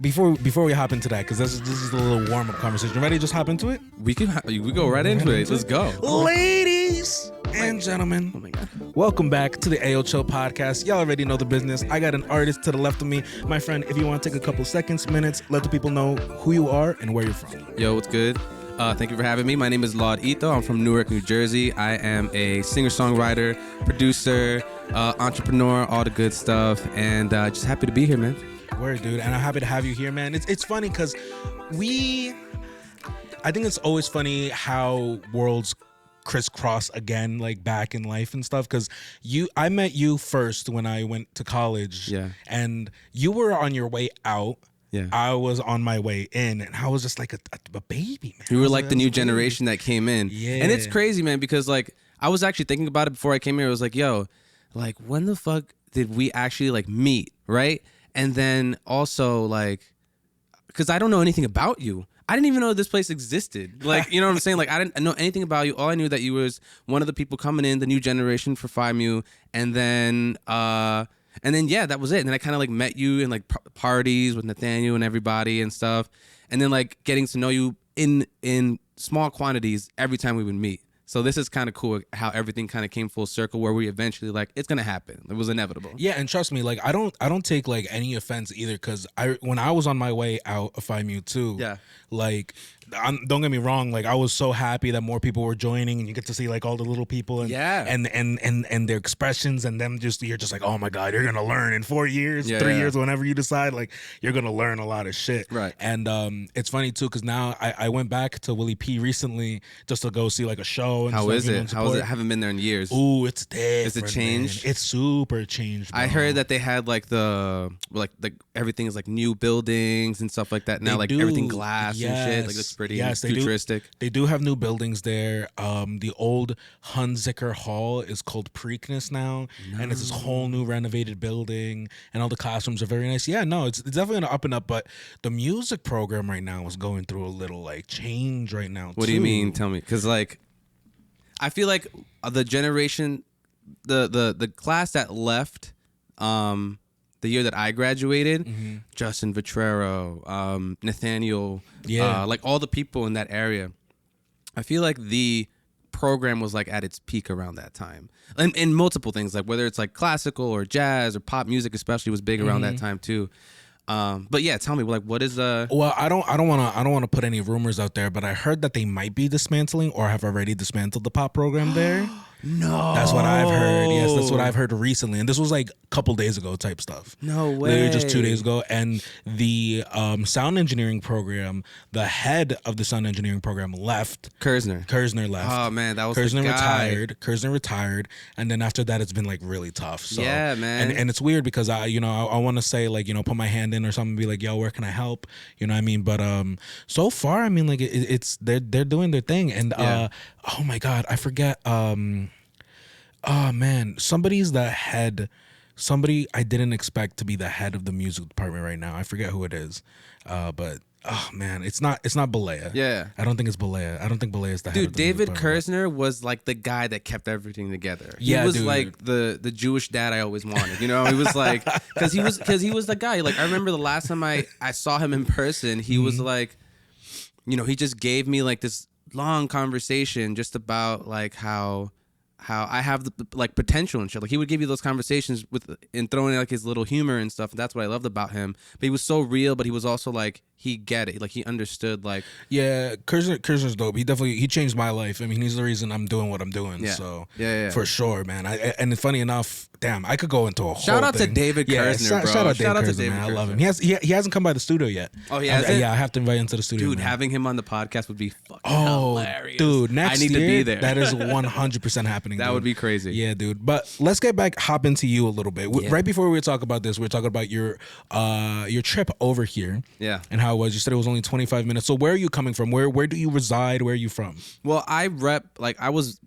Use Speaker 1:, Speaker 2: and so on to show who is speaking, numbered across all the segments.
Speaker 1: before we hop into that, because this is a little warm up conversation. You ready to just hop into it?
Speaker 2: We go right into it. Let's go.
Speaker 1: Ladies and gentlemen,
Speaker 2: Oh my God.
Speaker 1: welcome back to the Ayoo Chill podcast. Y'all already know the business. I got an artist to the left of me. My friend, if you want to take a couple seconds, minutes, let the people know who you are and where you're from.
Speaker 2: Yo, what's good? Thank you for having me. My name is Latino. I'm from Newark, New Jersey. I am a singer-songwriter, producer, entrepreneur, all the good stuff, and just happy to be here, man.
Speaker 1: Word, dude, and I'm happy to have you here, man. It's funny because I think it's always funny how worlds crisscross again, like back in life and stuff, because I met you first when I went to college.
Speaker 2: Yeah.
Speaker 1: And you were on your way out.
Speaker 2: Yeah.
Speaker 1: I was on my way in, and I was just like a baby, man.
Speaker 2: We were like the new generation that came in.
Speaker 1: Yeah.
Speaker 2: And it's crazy, man, because like I was actually thinking about it before I came here. I was like, yo, like when the fuck did we actually like meet, right? And then also like, because I don't know anything about you. I didn't even know this place existed. Like, you know what I'm saying? Like, I didn't know anything about you. All I knew that you was one of the people coming in, the new generation for FIMU. And then, yeah, that was it. And then I kind of like met you in like parties with Nathaniel and everybody and stuff. And then like getting to know you in small quantities every time we would meet. So this is kind of cool how everything kind of came full circle where we eventually like, it's going to happen. It was inevitable.
Speaker 1: Yeah, and trust me, like I don't take like any offense either, because when I was on my way out of FIMU too,
Speaker 2: Yeah.
Speaker 1: like don't get me wrong, like I was so happy that more people were joining, and you get to see like all the little people and
Speaker 2: Yeah.
Speaker 1: and their expressions, and them you're just like, oh my God, you're gonna learn in 4 years,
Speaker 2: Yeah,
Speaker 1: 3
Speaker 2: yeah.
Speaker 1: years, whenever you decide, like you're gonna learn a lot of shit.
Speaker 2: Right.
Speaker 1: And it's funny too, because now I went back to Willie P recently just to go see like a show. And
Speaker 2: How
Speaker 1: stuff,
Speaker 2: is
Speaker 1: you know,
Speaker 2: it?
Speaker 1: and
Speaker 2: How is it?
Speaker 1: support.
Speaker 2: I haven't been there in years.
Speaker 1: Ooh, it's different.
Speaker 2: Is it changed?
Speaker 1: Man. It's super changed.
Speaker 2: I
Speaker 1: bro.
Speaker 2: heard that they had like like everything is like new buildings and stuff like that now,
Speaker 1: They
Speaker 2: like
Speaker 1: do.
Speaker 2: everything glass and shit. Like
Speaker 1: Yes.
Speaker 2: looks pretty
Speaker 1: Yes, they do.
Speaker 2: futuristic.
Speaker 1: They do have new buildings there. The old Hunziker Hall is called Preakness now, and it's this whole new renovated building, and all the classrooms are very nice. Yeah, no, it's definitely gonna up and up. But the music program right now is going through a little like change right now.
Speaker 2: What do you mean? Tell me, because like I feel like the generation, the class that left, the year that I graduated, Justin Vitrero, Nathaniel,
Speaker 1: Yeah.
Speaker 2: like all the people in that area, I feel like the program was like at its peak around that time, and multiple things, like whether it's like classical or jazz or pop music especially was big around that time too. But yeah, tell me, like, what is
Speaker 1: Well, I don't want to put any rumors out there, but I heard that they might be dismantling or have already dismantled the pop program there.
Speaker 2: No,
Speaker 1: That's what I've heard. Yes, that's what I've heard recently, and this was like a couple days ago type stuff.
Speaker 2: No way.
Speaker 1: Literally just 2 days ago. And the sound engineering program, the head of the sound engineering program left.
Speaker 2: Kersner
Speaker 1: left.
Speaker 2: Oh man, that was
Speaker 1: Kersner
Speaker 2: the guy.
Speaker 1: Kersner retired, and then after that, it's been like really tough. So,
Speaker 2: Yeah, man.
Speaker 1: And it's weird because I want to say like, put my hand in or something, and be like, yo, where can I help? You know what I mean? But so far, I mean, like it's they're doing their thing, and
Speaker 2: Yeah.
Speaker 1: oh my God, I forget. Oh man, somebody's the head. Somebody I didn't expect to be the head of the music department right now. I forget who it is. But oh man, it's not Balea.
Speaker 2: Yeah.
Speaker 1: I don't think it's Balea. I don't think Balea is the head.
Speaker 2: Dude,
Speaker 1: of the music
Speaker 2: David
Speaker 1: department.
Speaker 2: Kersner was like the guy that kept everything together.
Speaker 1: Yeah,
Speaker 2: he was
Speaker 1: dude.
Speaker 2: like the Jewish dad I always wanted. You know, he was like because he was the guy. Like I remember the last time I saw him in person, he was like, he just gave me like this long conversation just about like how I have the like potential and shit. Like he would give you those conversations and throwing in like his little humor and stuff. And that's what I loved about him. But he was so real, but he was also like he get it. Like he understood like
Speaker 1: Yeah, Kersner's dope. He changed my life. I mean, he's the reason I'm doing what I'm doing.
Speaker 2: Yeah.
Speaker 1: So
Speaker 2: Yeah.
Speaker 1: for sure, man. And funny enough, damn, I could go into a
Speaker 2: Shout
Speaker 1: whole
Speaker 2: out to
Speaker 1: thing.
Speaker 2: David Kersner, bro.
Speaker 1: Shout out
Speaker 2: Shout out to
Speaker 1: Kersner,
Speaker 2: David
Speaker 1: man. I love him.
Speaker 2: Kersner.
Speaker 1: He hasn't come by the studio yet.
Speaker 2: Oh, he hasn't?
Speaker 1: Yeah, I have to invite him to the studio.
Speaker 2: Dude,
Speaker 1: man.
Speaker 2: having him on the podcast would be fucking
Speaker 1: Oh,
Speaker 2: hilarious.
Speaker 1: dude, next
Speaker 2: I need
Speaker 1: year,
Speaker 2: to be there.
Speaker 1: that is 100% happening.
Speaker 2: That
Speaker 1: dude.
Speaker 2: would be crazy.
Speaker 1: Yeah, dude. But let's hop into you a little bit.
Speaker 2: Yeah.
Speaker 1: Right before we talk about this, we were talking about your trip over here.
Speaker 2: Yeah.
Speaker 1: And how it was. You said it was only 25 minutes. So where are you coming from? Where do you reside? Where are you from?
Speaker 2: Well, I was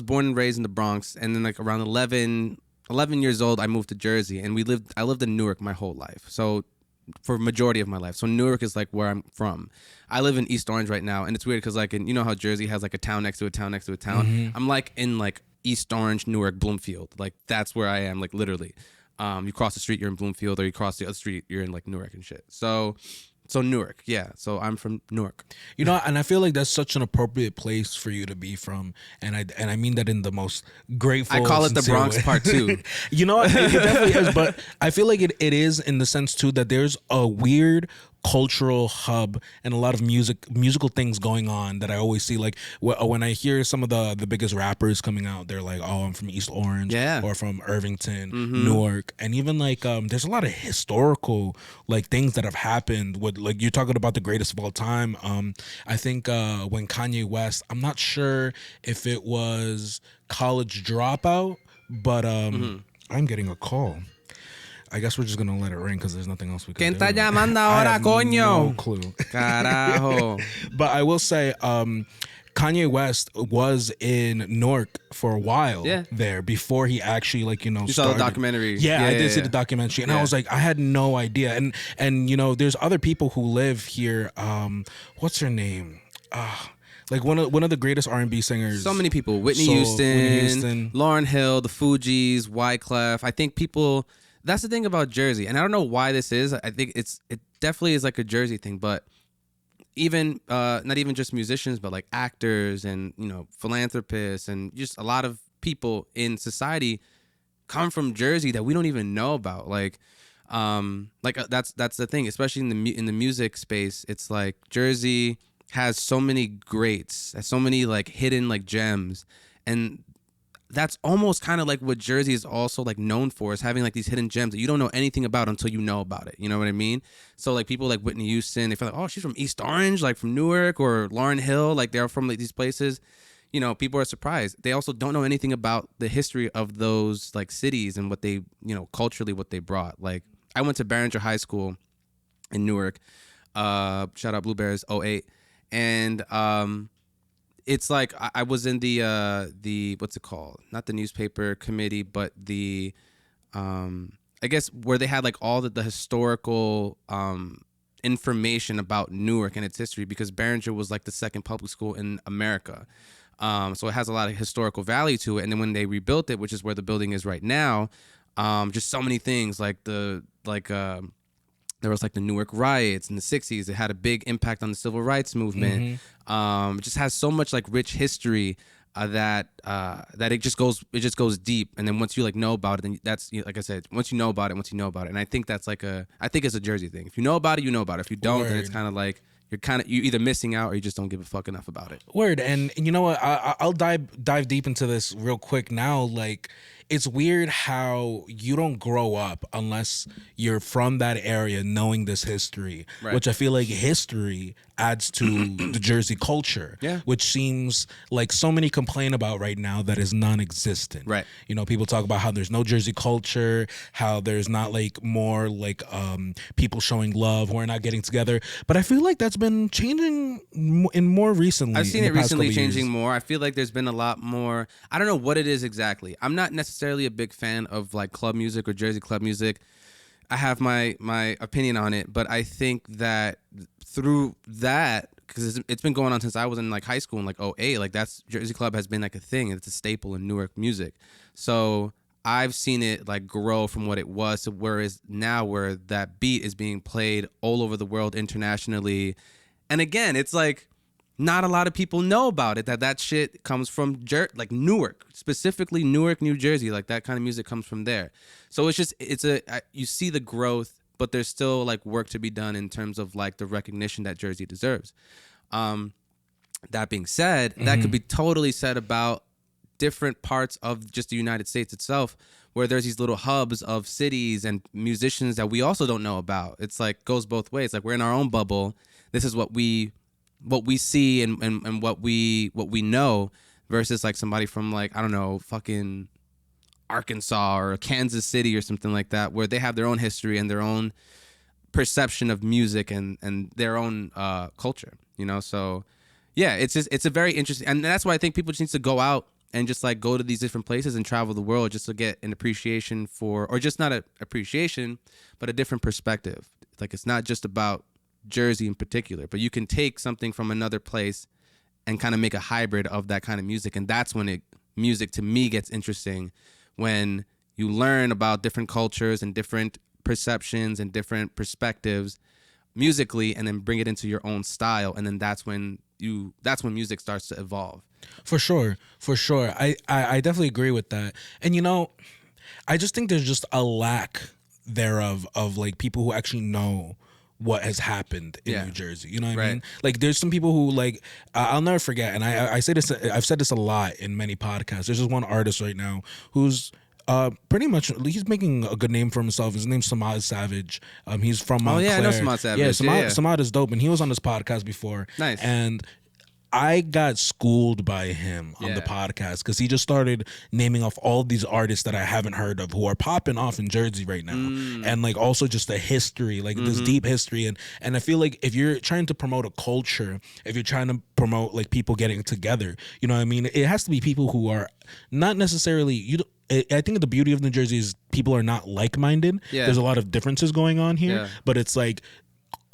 Speaker 2: born and raised in the Bronx, and then like around 11 years old, I moved to Jersey, and I lived in Newark my whole life. So for majority of my life. So Newark is like where I'm from. I live in East Orange right now, and it's weird because like you know how Jersey has like a town next to a town next to a town. I'm like in like East Orange, Newark, Bloomfield. Like that's where I am, like literally. You cross the street, you're in Bloomfield, or you cross the other street, you're in like Newark and shit. So Newark, yeah. So I'm from Newark.
Speaker 1: You know, and I feel like that's such an appropriate place for you to be from, and I mean that in the most grateful.
Speaker 2: I call it the
Speaker 1: sincere
Speaker 2: Bronx
Speaker 1: way.
Speaker 2: Part 2.
Speaker 1: You know, it definitely is, but I feel like it is in the sense too that there's a weird cultural hub and a lot of musical things going on that I always see. Like when I hear some of the biggest rappers coming out, they're like, "Oh, I'm from East Orange,
Speaker 2: Yeah.
Speaker 1: or from Irvington, Newark," and even like there's a lot of historical like things that have happened. With like you're talking about the greatest of all time. I think when Kanye West, I'm not sure if it was College Dropout, but I'm getting a call. I guess we're just gonna let it ring because there's nothing else we can do.
Speaker 2: ¿Quién está llamando
Speaker 1: I
Speaker 2: ahora,
Speaker 1: have
Speaker 2: coño?
Speaker 1: no clue.
Speaker 2: Carajo.
Speaker 1: But I will say, Kanye West was in Newark for a while there before he actually like
Speaker 2: You
Speaker 1: started.
Speaker 2: saw the documentary.
Speaker 1: Yeah, I did see the documentary, and I was like, I had no idea. And there's other people who live here. What's her name? Like one of the greatest R&B singers.
Speaker 2: So many people. Whitney Houston, Lauryn Hill, the Fugees, Wyclef. I think people. That's the thing about Jersey, and I don't know why this is. I think it definitely is like a Jersey thing, but even not even just musicians, but like actors and philanthropists and just a lot of people in society come from Jersey that we don't even know about. That's the thing, especially in the music space. It's like Jersey has so many greats, has so many like hidden like gems, and that's almost kind of like what Jersey is also like known for, is having like these hidden gems that you don't know anything about until you know about it. You know what I mean? So like people like Whitney Houston, they feel like, oh, she's from East Orange, like from Newark, or Lauryn Hill, like they're from like these places. People are surprised. They also don't know anything about the history of those like cities and what they, culturally what they brought. Like I went to Barringer High School in Newark. Shout out Blue Bears 08. And it's like I was in the what's it called? Not the newspaper committee, but the I guess where they had like all the historical information about Newark and its history, because Barringer was like the second public school in America. So it has a lot of historical value to it. And then when they rebuilt it, which is where the building is right now, just so many things there was like the Newark riots in the 60s. It had a big impact on the civil rights movement. It just has so much like rich history that it just goes deep. And then once you like know about it, then that's like I said, once you know about it. And I think that's I think it's a Jersey thing. If you know about it, you know about it. If you don't, then it's kind of like you're either missing out or you just don't give a fuck enough about it.
Speaker 1: Word. And you know what? I'll dive deep into this real quick now. Like, it's weird how you don't grow up unless you're from that area knowing this history,
Speaker 2: right.
Speaker 1: Which I feel like history adds to the Jersey culture, which seems like so many complain about right now that is non-existent.
Speaker 2: Right.
Speaker 1: People talk about how there's no Jersey culture, how there's not like more like people showing love who are not getting together. But I feel like that's been changing in more recently.
Speaker 2: I've seen it recently changing more. I feel like there's been a lot more. I don't know what it is exactly. I'm not necessarily a big fan of like club music or Jersey club music. I have my opinion on it, but I think that through that, because it's been going on since I was in like high school in like 08, like that's Jersey club has been like a thing. It's a staple in Newark music. So I've seen it like grow from what it was to where it is now, where that beat is being played all over the world internationally. And again, it's like not a lot of people know about it, that shit comes from like Newark, specifically Newark, New Jersey. Like that kind of music comes from there. So you see the growth, but there's still like work to be done in terms of like the recognition that Jersey deserves. That being said, that could be totally said about different parts of just the United States itself, where there's these little hubs of cities and musicians that we also don't know about. It's like goes both ways. Like we're in our own bubble. This is what we see and what we know, versus like somebody from like, I don't know, fucking Arkansas or Kansas City or something like that, where they have their own history and their own perception of music and their own culture, So yeah, it's a very interesting, and that's why I think people just need to go out and just like go to these different places and travel the world just to get an appreciation for, or just not an appreciation, but a different perspective. Like it's not just about Jersey in particular, but you can take something from another place and kind of make a hybrid of that kind of music. And that's when music to me gets interesting, when you learn about different cultures and different perceptions and different perspectives musically, and then bring it into your own style, and then that's when music starts to evolve.
Speaker 1: For sure, for sure. I definitely agree with that. And I just think there's just a lack thereof of like people who actually know what has happened in New Jersey. You know what I mean? Like there's some people who like I'll never forget, and I say this, I've said this a lot in many podcasts. There's just one artist right now who's pretty much he's making a good name for himself. His name's Samad Savage. He's from Montclair.
Speaker 2: I know Samad Savage.
Speaker 1: Yeah, Samad is dope, and he was on this podcast before.
Speaker 2: Nice.
Speaker 1: And I got schooled by him on the podcast because he just started naming off all these artists that I haven't heard of who are popping off in Jersey right now, and like also just the history, like this deep history, and I feel like if you're trying to promote a culture, if you're trying to promote like people getting together, you know what I mean, it has to be people who are not necessarily I think the beauty of New Jersey is people are not like-minded. Yeah. There's a lot of differences going on here, but it's like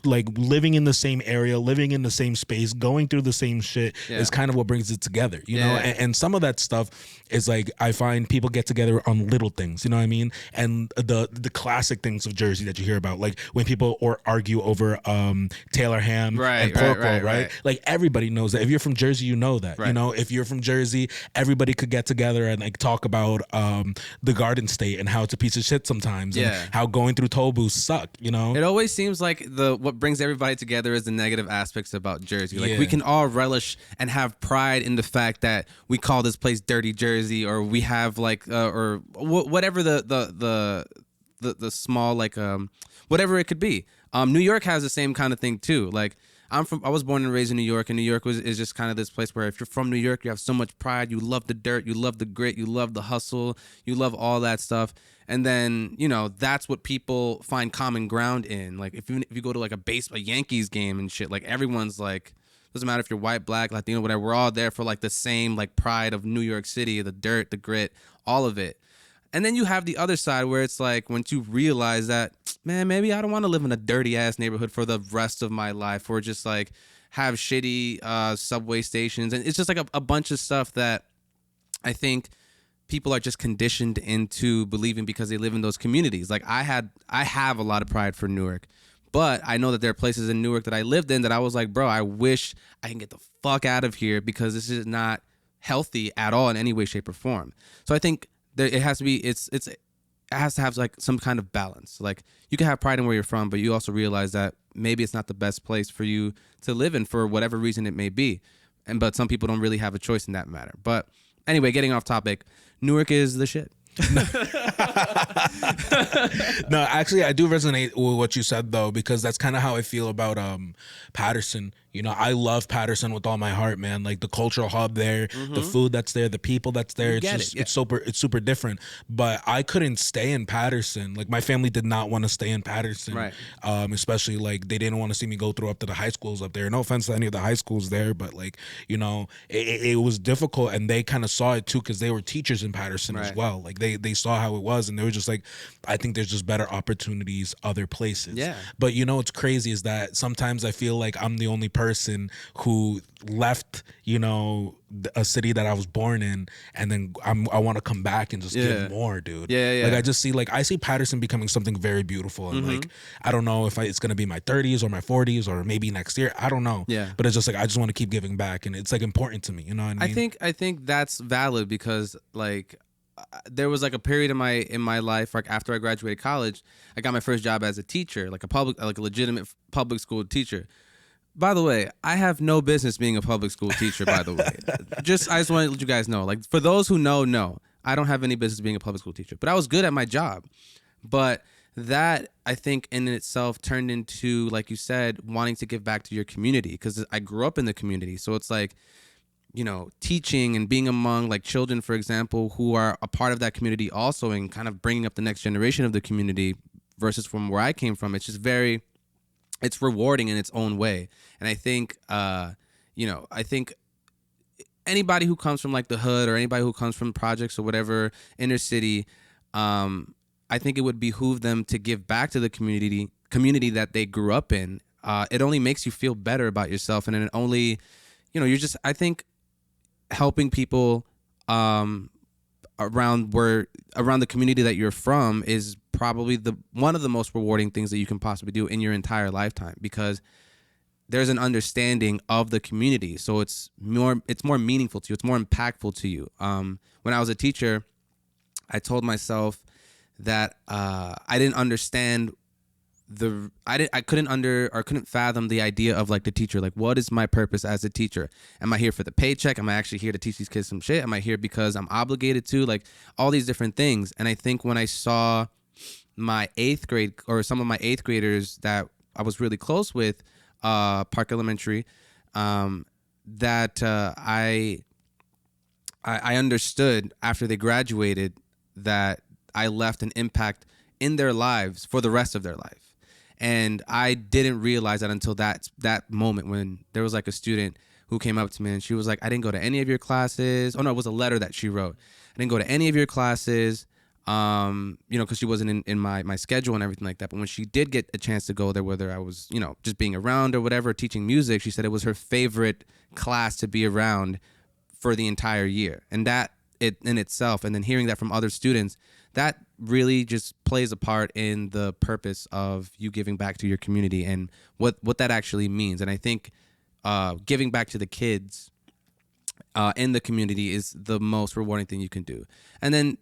Speaker 1: living in the same area, living in the same space, going through the same shit is kind of what brings it together, you know? And some of that stuff is like, I find people get together on little things, you know what I mean? And the classic things of Jersey that you hear about, like when people argue over Taylor ham and pork roll, right? Like everybody knows that. If you're from Jersey, you know that, you know? If you're from Jersey, everybody could get together and like talk about the Garden State and how it's a piece of shit sometimes, and how going through toll booths suck, you know?
Speaker 2: It always seems like what brings everybody together is the negative aspects about Jersey. Like we can all relish and have pride in the fact that we call this place Dirty Jersey, or we have like or whatever the small like whatever it could be. New York has the same kind of thing too. Like I was born and raised in New York, and New York is just kind of this place where if you're from New York, you have so much pride. You love the dirt, you love the grit, you love the hustle, you love all that stuff. And then, that's what people find common ground in. Like if you go to like a Yankees game and shit, like everyone's like, doesn't matter if you're white, black, Latino, whatever, we're all there for like the same like pride of New York City, the dirt, the grit, all of it. And then you have the other side where it's like once you realize that, man, maybe I don't want to live in a dirty ass neighborhood for the rest of my life, or just like have shitty subway stations. And it's just like a bunch of stuff that I think people are just conditioned into believing because they live in those communities. Like I have a lot of pride for Newark, but I know that there are places in Newark that I lived in that I was like, bro, I wish I can get the fuck out of here because this is not healthy at all in any way, shape, or form. So I think it has to be, it has to have like some kind of balance. Like you can have pride in where you're from, but you also realize that maybe it's not the best place for you to live in for whatever reason it may be. But some people don't really have a choice in that matter. But anyway, getting off topic, Newark is the shit.
Speaker 1: No, actually, I do resonate with what you said though, because that's kind of how I feel about Patterson. I love Patterson with all my heart, man. Like the cultural hub there, the food that's there, the people that's there. It's super different. But I couldn't stay in Patterson. Like my family did not want to stay in Patterson, right? Especially like they didn't want to see me go through up to the high schools up there. No offense to any of the high schools there, but like it was difficult, and they kind of saw it too because they were teachers in Patterson as well. Like they saw how it was, and they were just like, I think there's just better opportunities other places. Yeah. But what's crazy is that sometimes I feel like I'm the only person who left, a city that I was born in, and then I want to come back and just give more, dude. Yeah. Like I see Patterson becoming something very beautiful, and like I don't know if it's gonna be my 30s or my 40s or maybe next year. I don't know. Yeah. But it's just like I just want to keep giving back, and it's like important to me. You know what I mean?
Speaker 2: I think that's valid because like there was like a period in my life, like after I graduated college, I got my first job as a teacher, like a legitimate public school teacher. By the way, I have no business being a public school teacher, by the way. I just want to let you guys know. Like, for those who know, no, I don't have any business being a public school teacher. But I was good at my job. But that, I think, in itself turned into, like you said, wanting to give back to your community. Because I grew up in the community. So it's like, teaching and being among, like, children, for example, who are a part of that community also, and kind of bringing up the next generation of the community versus from where I came from. It's just it's rewarding in its own way. And I think, I think anybody who comes from like the hood or anybody who comes from projects or whatever, inner city, I think it would behoove them to give back to the community that they grew up in. It only makes you feel better about yourself. And it only, you're just, I think, helping people around the community that you're from is probably one of the most rewarding things that you can possibly do in your entire lifetime, because there's an understanding of the community. So it's more meaningful to you. It's more impactful to you. When I was a teacher, I told myself that I didn't understand I couldn't fathom the idea of like the teacher. Like, what is my purpose as a teacher? Am I here for the paycheck? Am I actually here to teach these kids some shit? Am I here because I'm obligated to? Like, all these different things. And I think when I saw my 8th grade, or some of my 8th graders that I was really close with, Park Elementary, that I understood after they graduated that I left an impact in their lives for the rest of their life. And I didn't realize that until that moment, when there was like a student who came up to me and she was like, I didn't go to any of your classes. Oh no, it was a letter that she wrote. I didn't go to any of your classes, because she wasn't in my schedule and everything like that. But when she did get a chance to go there, whether I was, just being around or whatever, teaching music, she said it was her favorite class to be around for the entire year. And that it in itself, and then hearing that from other students, that really just plays a part in the purpose of you giving back to your community and what that actually means. And I think giving back to the kids in the community is the most rewarding thing you can do. And then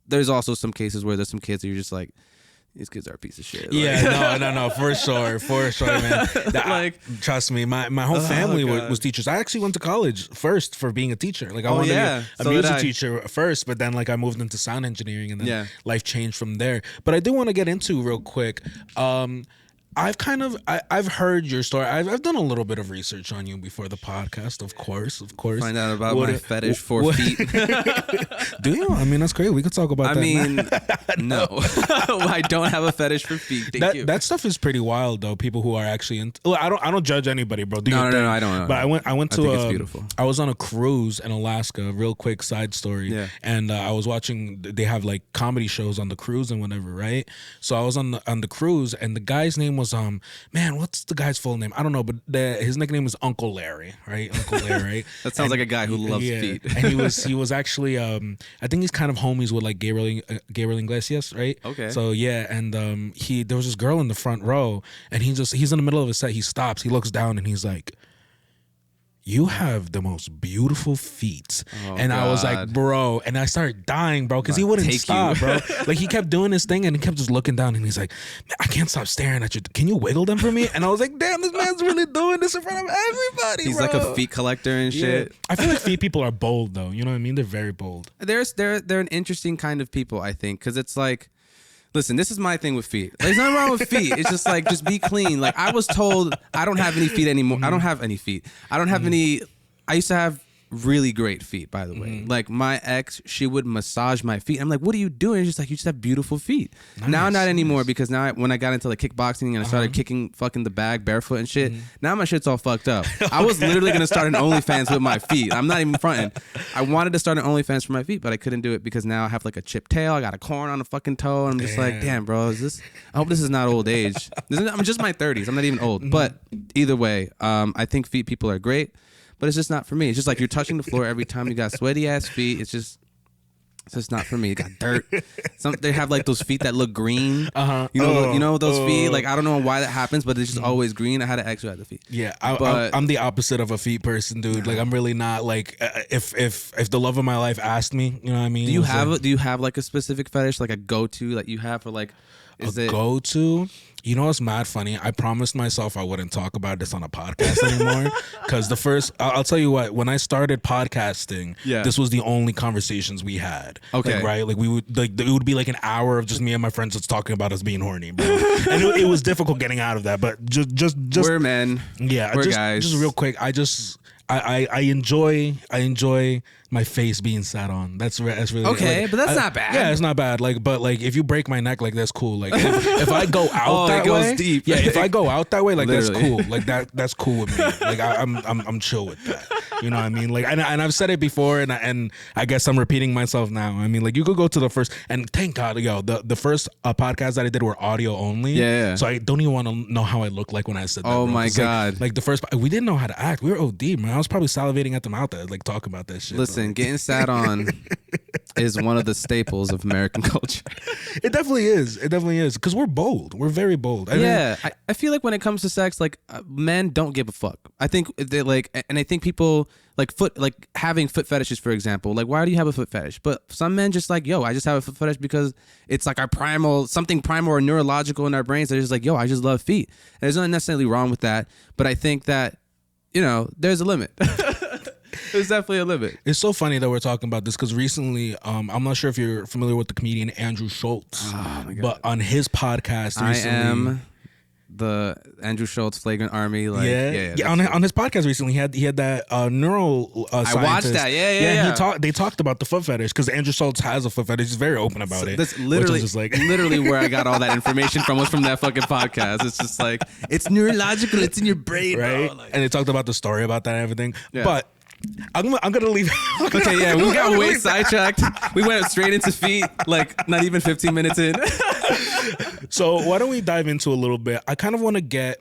Speaker 2: there's also some cases where there's some kids that you're just like, these kids are a piece of shit.
Speaker 1: Yeah, no, for sure, man. Trust me, my whole family was teachers. I actually went to college first for being a teacher. Like, I wanted to be a music teacher first, but then like I moved into sound engineering, and then life changed from there. But I do want to get into real quick. I've heard your story. I've done a little bit of research on you before the podcast, of course.
Speaker 2: Find out about my fetish for feet.
Speaker 1: Do you? I mean, that's great. We could talk about that.
Speaker 2: I mean, no. I don't have a fetish for feet. Thank you.
Speaker 1: That stuff is pretty wild, though. People who are actually into. I don't judge anybody, bro.
Speaker 2: No, I don't know.
Speaker 1: But I went to.
Speaker 2: I think it's beautiful.
Speaker 1: I was on a cruise in Alaska. Real quick side story.
Speaker 2: Yeah.
Speaker 1: And I was watching. They have like comedy shows on the cruise and whatever, right? So I was on the cruise, and the guy's name was man, what's the guy's full name? I don't know, but his nickname is Uncle Larry, right? Uncle Larry.
Speaker 2: That sounds like a guy who loves feet.
Speaker 1: And he was actually I think he's kind of homies with like Gabriel Iglesias, right?
Speaker 2: Okay.
Speaker 1: So yeah, and there was this girl in the front row, and he's in the middle of his set. He stops, he looks down, and he's like, you have the most beautiful feet. And God. I was like, bro, and I started dying, bro, because he wouldn't stop, bro. Like, he kept doing his thing, and he kept just looking down, and he's like, I can't stop staring at you. Can you wiggle them for me? And I was like, damn, this man's really doing this in front of everybody,
Speaker 2: He's
Speaker 1: bro.
Speaker 2: like a feet collector and shit.
Speaker 1: I feel like feet people are bold, though. You know what I mean? They're very bold.
Speaker 2: They're an interesting kind of people, I think, because it's like, listen, this is my thing with feet. There's nothing wrong with feet. It's just like, just be clean. Like, I was told I don't have any feet anymore. I don't have any feet. I don't have any. I used to have really great feet, by the way. Like, my ex, she would massage my feet. I'm like, what are you doing? She's like, you just have beautiful feet. Nice, now, not anymore, because now when I got into like kickboxing and I started kicking fucking the bag barefoot and shit, now my shit's all fucked up. I was literally going to start an OnlyFans with my feet. I'm not even fronting. I wanted to start an OnlyFans for my feet, but I couldn't do it because now I have like a chipped tail. I got a corn on a fucking toe. And I'm just like, damn, bro, I hope this is not old age. I'm just my 30s. I'm not even old. But either way, I think feet people are great. But it's just not for me. It's just like you're touching the floor every time. You got sweaty ass feet. It's just not for me. It got dirt. They have like those feet that look green. You know those feet. Like, I don't know why that happens, but it's just always green. I had an ex who had the feet.
Speaker 1: Yeah, I'm the opposite of a feet person, dude. Like, I'm really not like if the love of my life asked me, you know what I mean?
Speaker 2: Do you have like a specific fetish, like a go-to that you have for like?
Speaker 1: Go-to? You know what's mad funny? I promised myself I wouldn't talk about this on a podcast anymore, because I'll tell you what, when I started podcasting, this was the only conversations we had.
Speaker 2: Okay.
Speaker 1: Like, right? Like, it would be like an hour of just me and my friends just talking about us being horny, bro. And it was difficult getting out of that, but just
Speaker 2: we're men.
Speaker 1: Yeah.
Speaker 2: We're guys.
Speaker 1: Just real quick, I enjoy my face being sat on. That's really
Speaker 2: okay,
Speaker 1: like,
Speaker 2: but that's not bad.
Speaker 1: Yeah, it's not bad. Like, but like if you break my neck, like that's cool. Like if I go out that
Speaker 2: it
Speaker 1: way,
Speaker 2: goes deep.
Speaker 1: Yeah, if I go out that way, like
Speaker 2: Literally.
Speaker 1: that's cool. Like that's cool with me. Like I'm chill with that. You know what I mean? Like, and I've said it before, and I guess I'm repeating myself now. I mean, like, you could go to the first, and thank God, the first podcast that I did were audio only.
Speaker 2: Yeah.
Speaker 1: So I don't even want to know how I look like when I said that.
Speaker 2: Oh
Speaker 1: bro.
Speaker 2: my God.
Speaker 1: Like the first, we didn't know how to act. We were OD, man. I was probably salivating at the mouth, like talking about that shit.
Speaker 2: Listen. Listen, getting sat on is one of the staples of American culture.
Speaker 1: It definitely is. It definitely is. Because we're bold. We're very bold.
Speaker 2: I feel like when it comes to sex, like men don't give a fuck. I think they like, and I think people like having foot fetishes, for example. Like, why do you have a foot fetish? But some men just like, yo, I just have a foot fetish because it's like our something primal or neurological in our brains. They're just like, yo, I just love feet. And there's nothing necessarily wrong with that. But I think that, there's a limit. There's definitely a limit.
Speaker 1: It's so funny that we're talking about this because recently, I'm not sure if you're familiar with the comedian Andrew Schultz, but on his podcast recently,
Speaker 2: I am the Andrew Schultz flagrant army. Like,
Speaker 1: on his podcast recently, he had that neural scientist.
Speaker 2: I watched that. Yeah.
Speaker 1: They talked about the foot fetish because Andrew Schultz has a foot fetish. He's very open about it.
Speaker 2: That's literally just like literally where I got all that information from was from that fucking podcast. It's just like it's neurological. It's in your brain,
Speaker 1: right?
Speaker 2: Bro. Like,
Speaker 1: and they talked about the story about that and everything, but. I'm gonna leave.
Speaker 2: Okay, yeah, we got way sidetracked. We went straight into feet, like not even 15 minutes in.
Speaker 1: So why don't we dive into a little bit? I kind of want to get,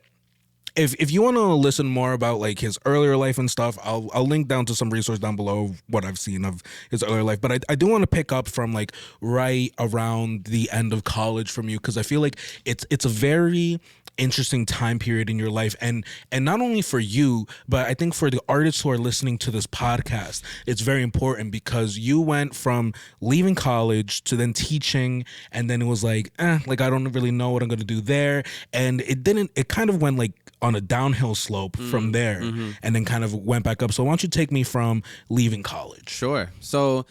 Speaker 1: if you want to listen more about like his earlier life and stuff, I'll link down to some resource down below of what I've seen of his earlier life. But I do want to pick up from like right around the end of college from you because I feel like it's a very interesting time period in your life and not only for you but I think for the artists who are listening to this podcast it's very important because you went from leaving college to then teaching and then it was like I don't really know what I'm gonna do there and it kind of went like on a downhill slope from there and then kind of went back up. So why don't you take me from leaving college?
Speaker 2: Sure. So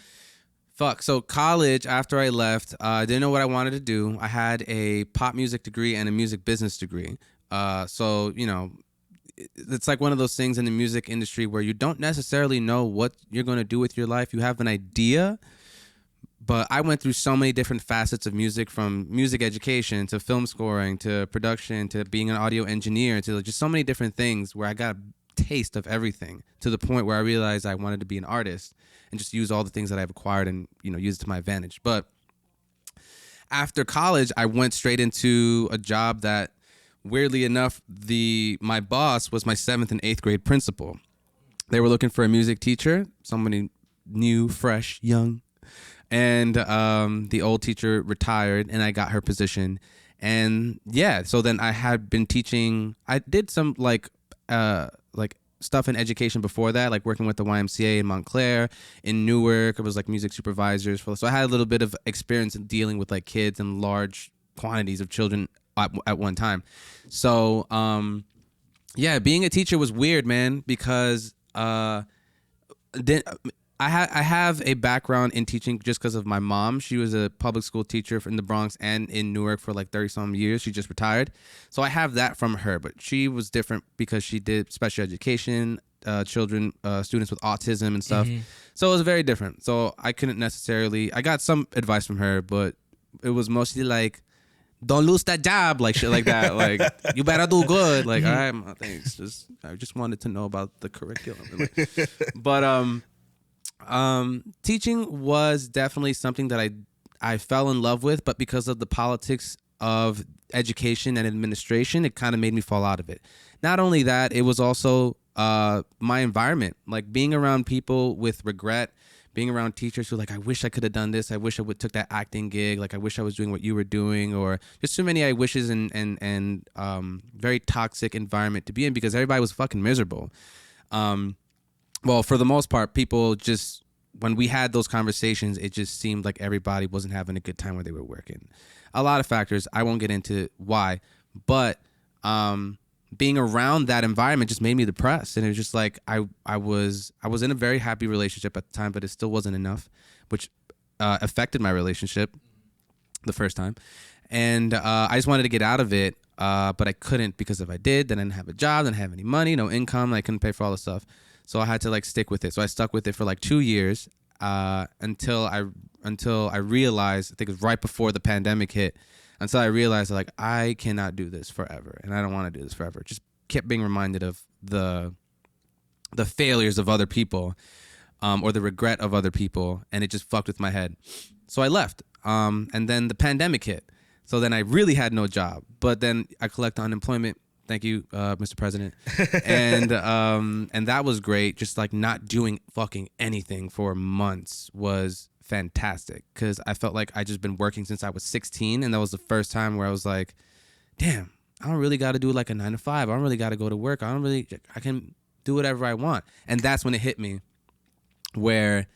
Speaker 2: college, after I left, I didn't know what I wanted to do. I had a pop music degree and a music business degree. So, it's like one of those things in the music industry where you don't necessarily know what you're going to do with your life. You have an idea, but I went through so many different facets of music, from music education to film scoring to production to being an audio engineer to just so many different things where I got a taste of everything to the point where I realized I wanted to be an artist and just use all the things that I've acquired and, use it to my advantage. But after college, I went straight into a job that, weirdly enough, my boss was my 7th and 8th grade principal. They were looking for a music teacher, somebody new, fresh, young. And the old teacher retired and I got her position. And yeah, so then I had been teaching. I did some like stuff in education before that, like working with the YMCA in Montclair, in Newark. It was like music supervisors. So I had a little bit of experience in dealing with like kids and large quantities of children at one time. So yeah, being a teacher was weird, man, because I have a background in teaching just because of my mom. She was a public school teacher in the Bronx and in Newark for like 30-some years. She just retired. So I have that from her. But she was different because she did special education, children, students with autism and stuff. So it was very different. So I couldn't necessarily... I got some advice from her, but it was mostly like, don't lose that job, like shit like that. Like, you better do good. Like, all right, thanks. I just wanted to know about the curriculum. But... teaching was definitely something that I fell in love with, but because of the politics of education and administration, it kind of made me fall out of it. Not only that, it was also my environment, like being around people with regret, being around teachers who like, I wish I could have done this. I wish I would took that acting gig. Like, I wish I was doing what you were doing, or just too many I wishes and very toxic environment to be in because everybody was fucking miserable. Well, for the most part, people just, when we had those conversations, it just seemed like everybody wasn't having a good time where they were working. A lot of factors. I won't get into why, but being around that environment just made me depressed. And it was just like, I was in a very happy relationship at the time, but it still wasn't enough, which affected my relationship the first time. And I just wanted to get out of it, but I couldn't because if I did, then I didn't have a job, didn't have any money, no income, I couldn't pay for all the stuff. So I had to like stick with it. So I stuck with it for like 2 years until I realized, I think it was right before the pandemic hit, until I realized like I cannot do this forever, and I don't want to do this forever. Just kept being reminded of the failures of other people, or the regret of other people, and it just fucked with my head. So I left, and then the pandemic hit. So then I really had no job, but then I collected unemployment Thank you, Mr. President. And that was great. Just like not doing fucking anything for months was fantastic because I felt like I just been working since I was 16, and that was the first time where I was like, damn, I don't really got to do like a 9 to 5. I don't really got to go to work. I can do whatever I want. And that's when it hit me where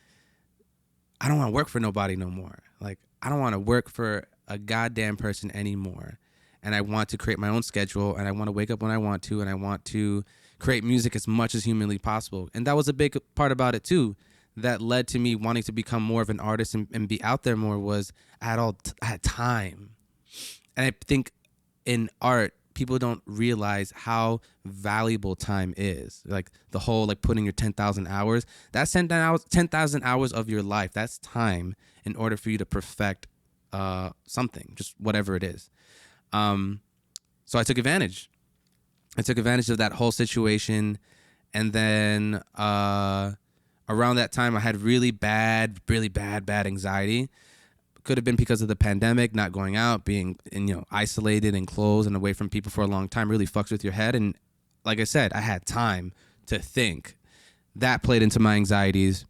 Speaker 2: I don't want to work for nobody no more. Like, I don't want to work for a goddamn person anymore. And I want to create my own schedule, and I want to wake up when I want to, and I want to create music as much as humanly possible. And that was a big part about it too, that led to me wanting to become more of an artist and be out there more, was I had time. And I think in art, people don't realize how valuable time is. Like the whole, like putting your 10,000 hours, that's 10,000 hours of your life. That's time in order for you to perfect something, just whatever it is. So I took advantage. I took advantage of that whole situation. And then around that time, I had really bad anxiety. Could have been because of the pandemic, not going out, being isolated and closed and away from people for a long time really fucks with your head. And like I said, I had time to think. That played into my anxieties.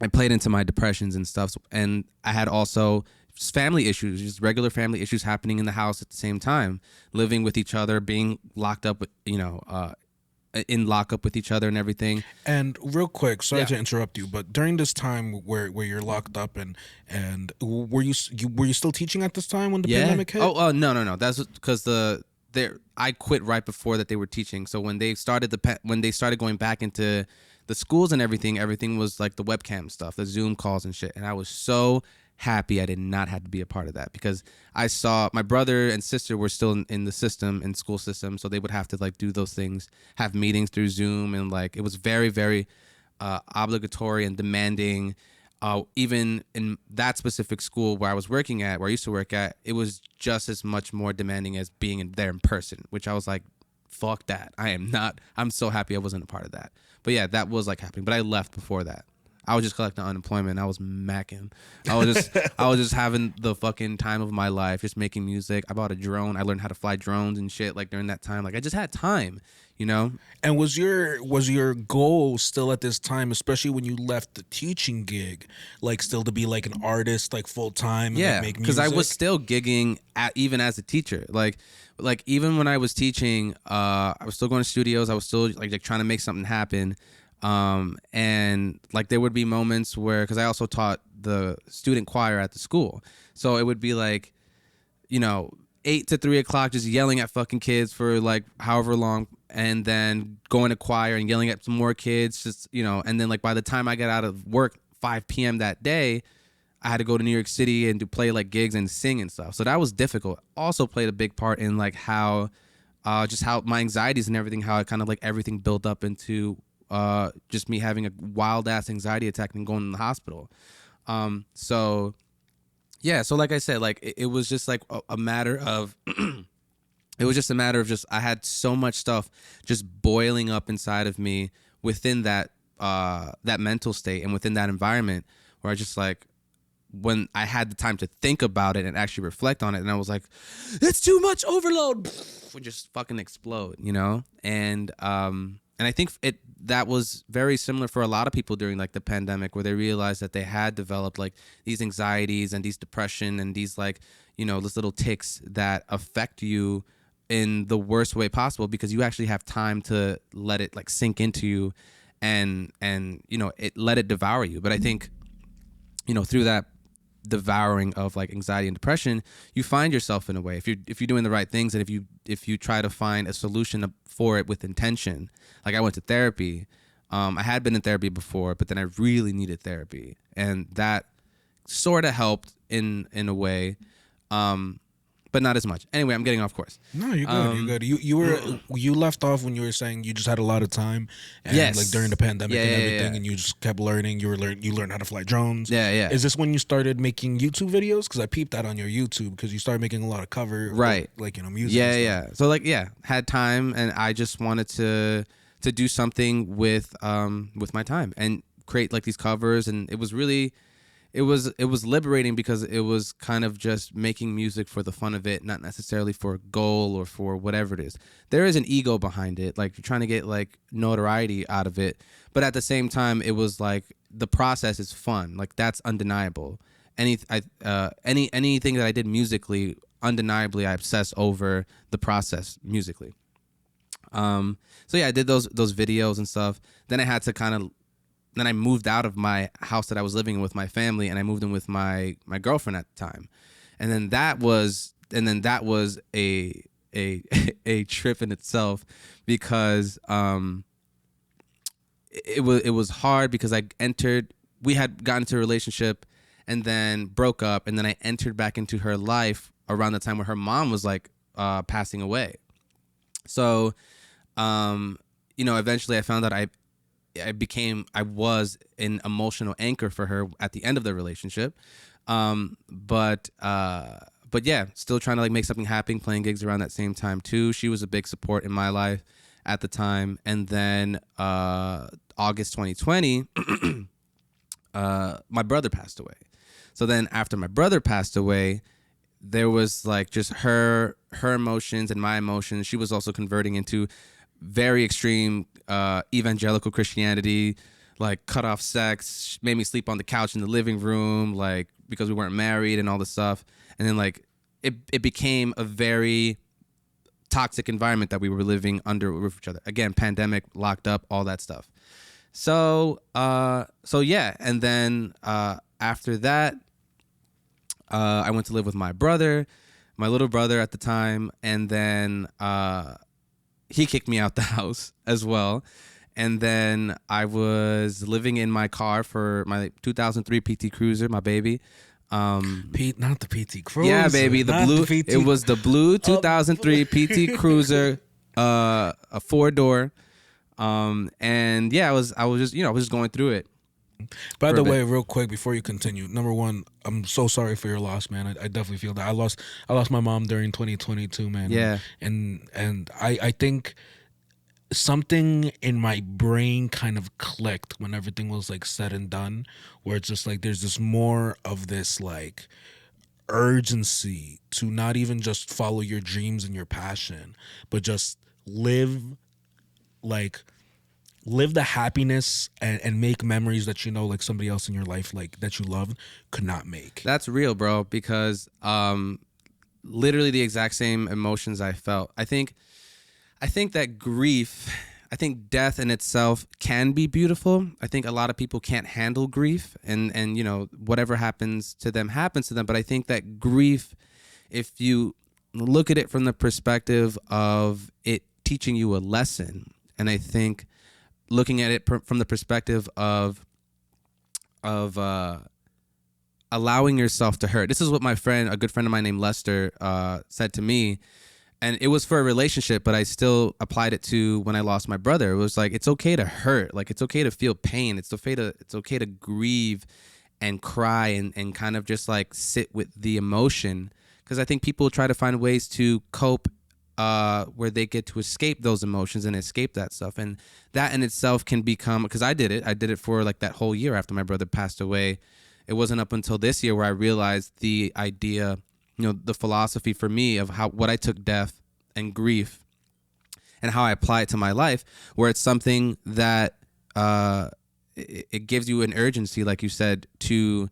Speaker 2: It played into my depressions and stuff. And I had also just family issues, just regular family issues happening in the house at the same time, living with each other, being locked up, in lockup with each other and everything.
Speaker 1: And real quick, sorry to interrupt you, but during this time where you're locked up and were you still teaching at this time when the pandemic hit?
Speaker 2: No. That's because I quit right before that they were teaching. So when they started going back into the schools and everything was like the webcam stuff, the Zoom calls and shit. And I was so happy I did not have to be a part of that, because I saw my brother and sister were still in the school system, so they would have to like do those things, have meetings through Zoom, and like it was very, very obligatory and demanding. Even in that specific school where I was working at, where I used to work at, it was just as much more demanding as being there in person, which I was like, fuck that. I'm so happy I wasn't a part of that. But yeah, that was like happening. But I left before that. I was just collecting unemployment. I was macking. I was just having the fucking time of my life, just making music. I bought a drone. I learned how to fly drones and shit like during that time. Like I just had time, And
Speaker 1: was your goal still at this time, especially when you left the teaching gig, like still to be like an artist, like full time?
Speaker 2: Yeah,
Speaker 1: and, like, make
Speaker 2: because
Speaker 1: music?
Speaker 2: I was still gigging even as a teacher. Like even when I was teaching, I was still going to studios. I was still like trying to make something happen. And like there would be moments where, because I also taught the student choir at the school, so it would be like 8 to 3 o'clock just yelling at fucking kids for like however long, and then going to choir and yelling at some more kids, just and then like by the time I got out of work 5 p.m. that day, I had to go to New York City and play like gigs and sing and stuff. So that was difficult. Also played a big part in like how how my anxieties and everything, how it kind of like everything built up into just me having a wild ass anxiety attack and going to the hospital. So like I said, like it was just like a matter of it was just a matter of just I had so much stuff just boiling up inside of me within that mental state and within that environment, where I just like, when I had the time to think about it and actually reflect on it, and I was like, it's too much overload, would just fucking explode, and I think that was very similar for a lot of people during like the pandemic, where they realized that they had developed like these anxieties and these depression and these like, those little tics that affect you in the worst way possible, because you actually have time to let it like sink into you and let it devour you. But I think, through that devouring of like anxiety and depression, you find yourself in a way, if you're doing the right things, and if you try to find a solution for it with intention. Like I went to therapy. I had been in therapy before, but then I really needed therapy, and that sort of helped in a way, but not as much. Anyway, I'm getting off course.
Speaker 1: No, you're good. You're good. You left off when you were saying you just had a lot of time, and like during the pandemic and everything, and you just kept learning. You learned how to fly drones.
Speaker 2: Yeah.
Speaker 1: Is this when you started making YouTube videos? Because I peeped that on your YouTube, because you started making a lot of cover,
Speaker 2: right?
Speaker 1: Like music.
Speaker 2: Yeah. So like had time, and I just wanted to do something with my time and create like these covers, and it it was liberating because it was kind of just making music for the fun of it, not necessarily for a goal or for whatever it is. There is an ego behind it, like you're trying to get like notoriety out of it, but at the same time, it was like the process is fun, like that's undeniable. Anything that I did musically, undeniably, I obsess over the process musically. So yeah, I did those videos and stuff. Then I had to then I moved out of my house that I was living in with my family, and I moved in with my girlfriend at the time. And then that was a a trip in itself, because it was hard because we had gotten into a relationship and then broke up, and then I entered back into her life around the time where her mom was like passing away. So eventually I found out I was an emotional anchor for her at the end of the relationship. But yeah, still trying to like make something happen, playing gigs around that same time too. She was a big support in my life at the time. And then August 2020, my brother passed away. So then after my brother passed away, there was like just her emotions and my emotions. She was also converting into very extreme evangelical Christianity, like cut off sex, made me sleep on the couch in the living room, like because we weren't married and all this stuff. And then like it became a very toxic environment that we were living under with each other. Again, pandemic, locked up, all that stuff. So yeah, and then after that, I went to live with my brother, my little brother at the time, and then he kicked me out the house as well. And then I was living in my car for my 2003 PT Cruiser, my baby.
Speaker 1: Pete, not the PT Cruiser.
Speaker 2: Yeah, baby, the blue. It was the blue 2003 PT Cruiser, a 4-door. And yeah, I was just going through it.
Speaker 1: By the way, real quick before you continue, number one, I'm so sorry for your loss, man. I definitely feel that. I lost my mom during 2022, man.
Speaker 2: Yeah.
Speaker 1: And I think something in my brain kind of clicked when everything was like said and done, where it's just like there's this more of this like urgency to not even just follow your dreams and your passion, but just live the happiness and make memories that like somebody else in your life like that you loved could not make.
Speaker 2: That's real, bro, because literally the exact same emotions I felt. I think that grief, I think death in itself can be beautiful. I think a lot of people can't handle grief, and whatever happens to them, but I think that grief, if you look at it from the perspective of it teaching you a lesson, and I think looking at it from the perspective of allowing yourself to hurt. This is what a good friend of mine named Lester, said to me, and it was for a relationship, but I still applied it to when I lost my brother. It was like, it's okay to hurt, like it's okay to feel pain, it's okay to grieve and cry and kind of just like sit with the emotion, because I think people try to find ways to cope where they get to escape those emotions and escape that stuff. And that in itself can become, because I did it for like that whole year after my brother passed away. It wasn't up until this year where I realized the idea, the philosophy for me of what I took death and grief and how I apply it to my life, where it's something that it gives you an urgency, like you said, to,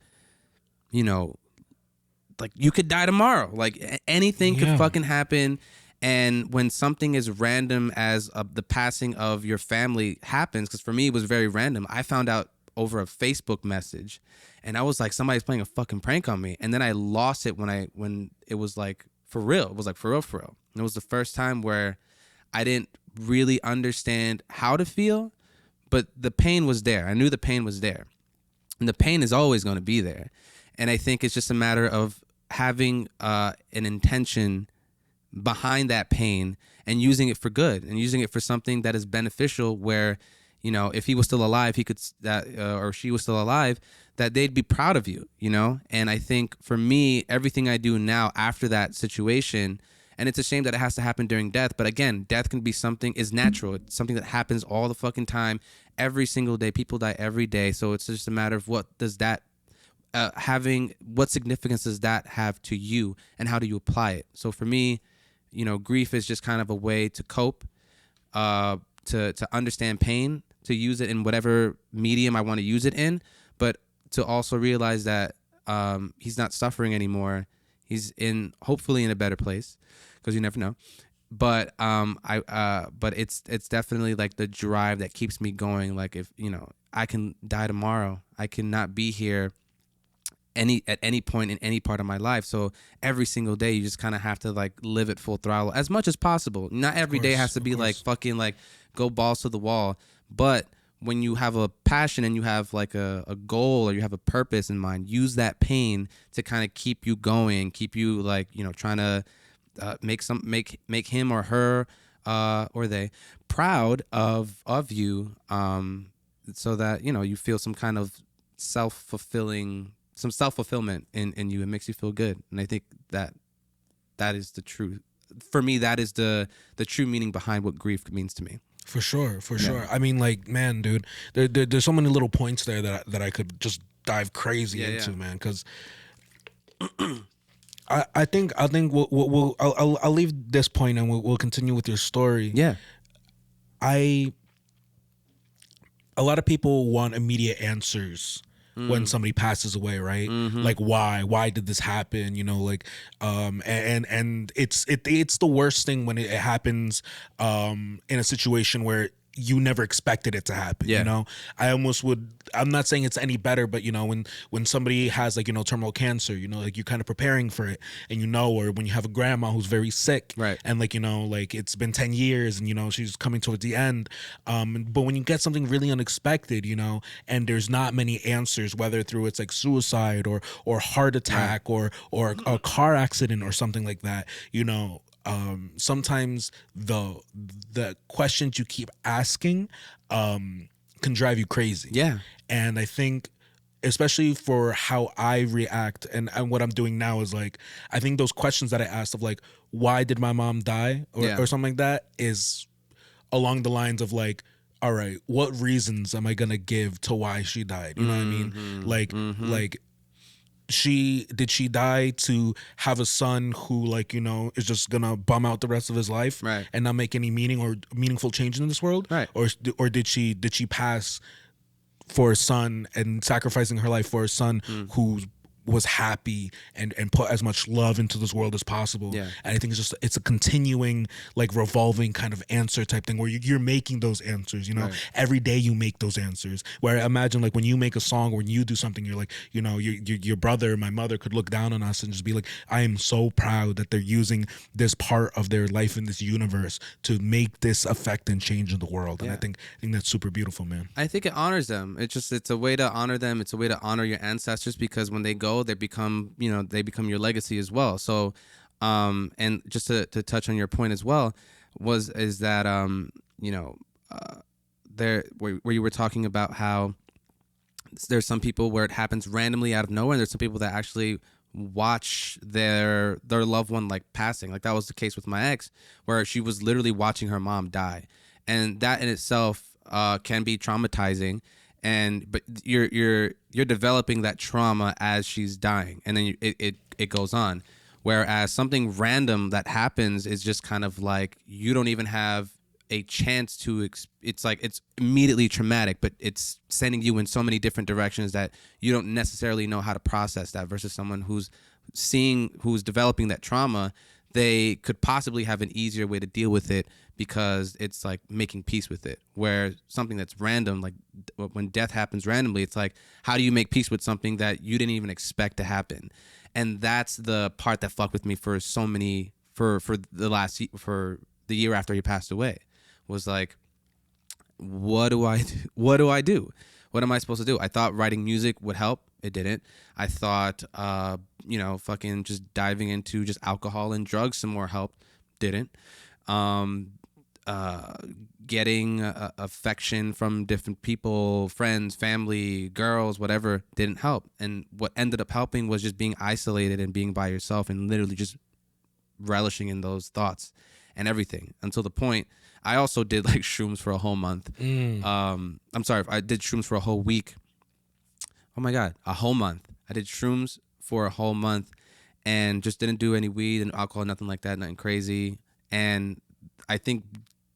Speaker 2: like you could die tomorrow, like anything could fucking happen. And when something as random as the passing of your family happens, because for me it was very random, I found out over a Facebook message, and I was like, somebody's playing a fucking prank on me. And then I lost it when it was like for real. It was like for real. And it was the first time where I didn't really understand how to feel, but the pain was there. I knew the pain was there, and the pain is always going to be there. And I think it's just a matter of having an intention behind that pain and using it for good and using it for something that is beneficial, where if he was still alive, he could or she was still alive, that they'd be proud of you, And I think for me, everything I do now after that situation, and it's a shame that it has to happen during death, but again, death can be is natural. It's something that happens all the fucking time, every single day. People die every day. So it's just a matter of what does that having what significance does that have to you, and how do you apply it? So for me, grief is just kind of a way to cope, to understand pain, to use it in whatever medium I want to use it in, but to also realize that he's not suffering anymore. He's hopefully in a better place, because you never know. But but it's definitely like the drive that keeps me going. Like, if I can die tomorrow, I cannot be here at any point in any part of my life. So every single day you just kind of have to like live it full throttle as much as possible. Not every day has to be like fucking like go balls to the wall, but when you have a passion and you have like a goal, or you have a purpose in mind, use that pain to kind of keep you going, keep you like trying to make him or her or they proud of you, so that you feel some kind of self-fulfillment in you. It makes you feel good, and I think that is the true, for me, that is the true meaning behind what grief means to me.
Speaker 1: For sure. I mean, like, man, dude, there's so many little points there that I could just dive crazy into, man, because I think I'll leave this point and we'll continue with your story.
Speaker 2: Yeah.
Speaker 1: A lot of people want immediate answers when somebody passes away, right? Like, why did this happen? Like, and it's the worst thing when it happens in a situation where you never expected it to happen. I'm not saying it's any better, but when somebody has like terminal cancer, like you're kind of preparing for it, and or when you have a grandma who's very sick,
Speaker 2: right,
Speaker 1: and like like it's been 10 years and she's coming towards the end, but when you get something really unexpected, and there's not many answers, whether through it's like suicide or heart attack, right, or a car accident or something like that, sometimes the questions you keep asking can drive you crazy.
Speaker 2: Yeah.
Speaker 1: And I think, especially for how I react and what I'm doing now, is like, I think those questions that I asked of like, why did my mom die, or something like that, is along the lines of like, all right, what reasons am I gonna give to why she died? You know what I mean? Like, like, did she die to have a son who like is just gonna bum out the rest of his life,
Speaker 2: right,
Speaker 1: and not make any meaningful change in this world,
Speaker 2: right?
Speaker 1: Or did she pass for a son and sacrificing her life for a son who was happy and put as much love into this world as possible?
Speaker 2: Yeah.
Speaker 1: And I think it's a continuing, like, revolving kind of answer type thing where you're making those answers,
Speaker 2: right,
Speaker 1: every day you make those answers. Where I imagine, like, when you make a song, when you do something, you're like, your brother, my mother could look down on us and just be like, I am so proud that they're using this part of their life in this universe to make this effect and change in the world. And I think that's super beautiful, man.
Speaker 2: I think it honors them. It's a way to honor them. It's a way to honor your ancestors, because when they go, they become your legacy as well. So, and just to touch on your point as well, is that there where you were talking about how there's some people where it happens randomly out of nowhere, and there's some people that actually watch their loved one like passing. Like, that was the case with my ex, where she was literally watching her mom die, and that in itself can be traumatizing. But you're developing that trauma as she's dying, and then it goes on. Whereas something random that happens is just kind of like, you don't even have a chance to it's like it's immediately traumatic, but it's sending you in so many different directions that you don't necessarily know how to process that, versus someone who's developing that trauma. They could possibly have an easier way to deal with it, because it's like making peace with it. Where something that's random, like when death happens randomly, it's like, how do you make peace with something that you didn't even expect to happen? And that's the part that fucked with me for the year after he passed away, was like, what do I do? What do I do? What am I supposed to do? I thought writing music would help. It didn't. I thought, fucking just diving into just alcohol and drugs some more helped. Didn't. Getting affection from different people, friends, family, girls, whatever, didn't help. And what ended up helping was just being isolated and being by yourself and literally just relishing in those thoughts and everything, until the point I also did like shrooms for a whole month. I'm sorry, I did shrooms for a whole week. Oh my God, a whole month. I did shrooms for a whole month and just didn't do any weed and alcohol, nothing like that, nothing crazy. And I think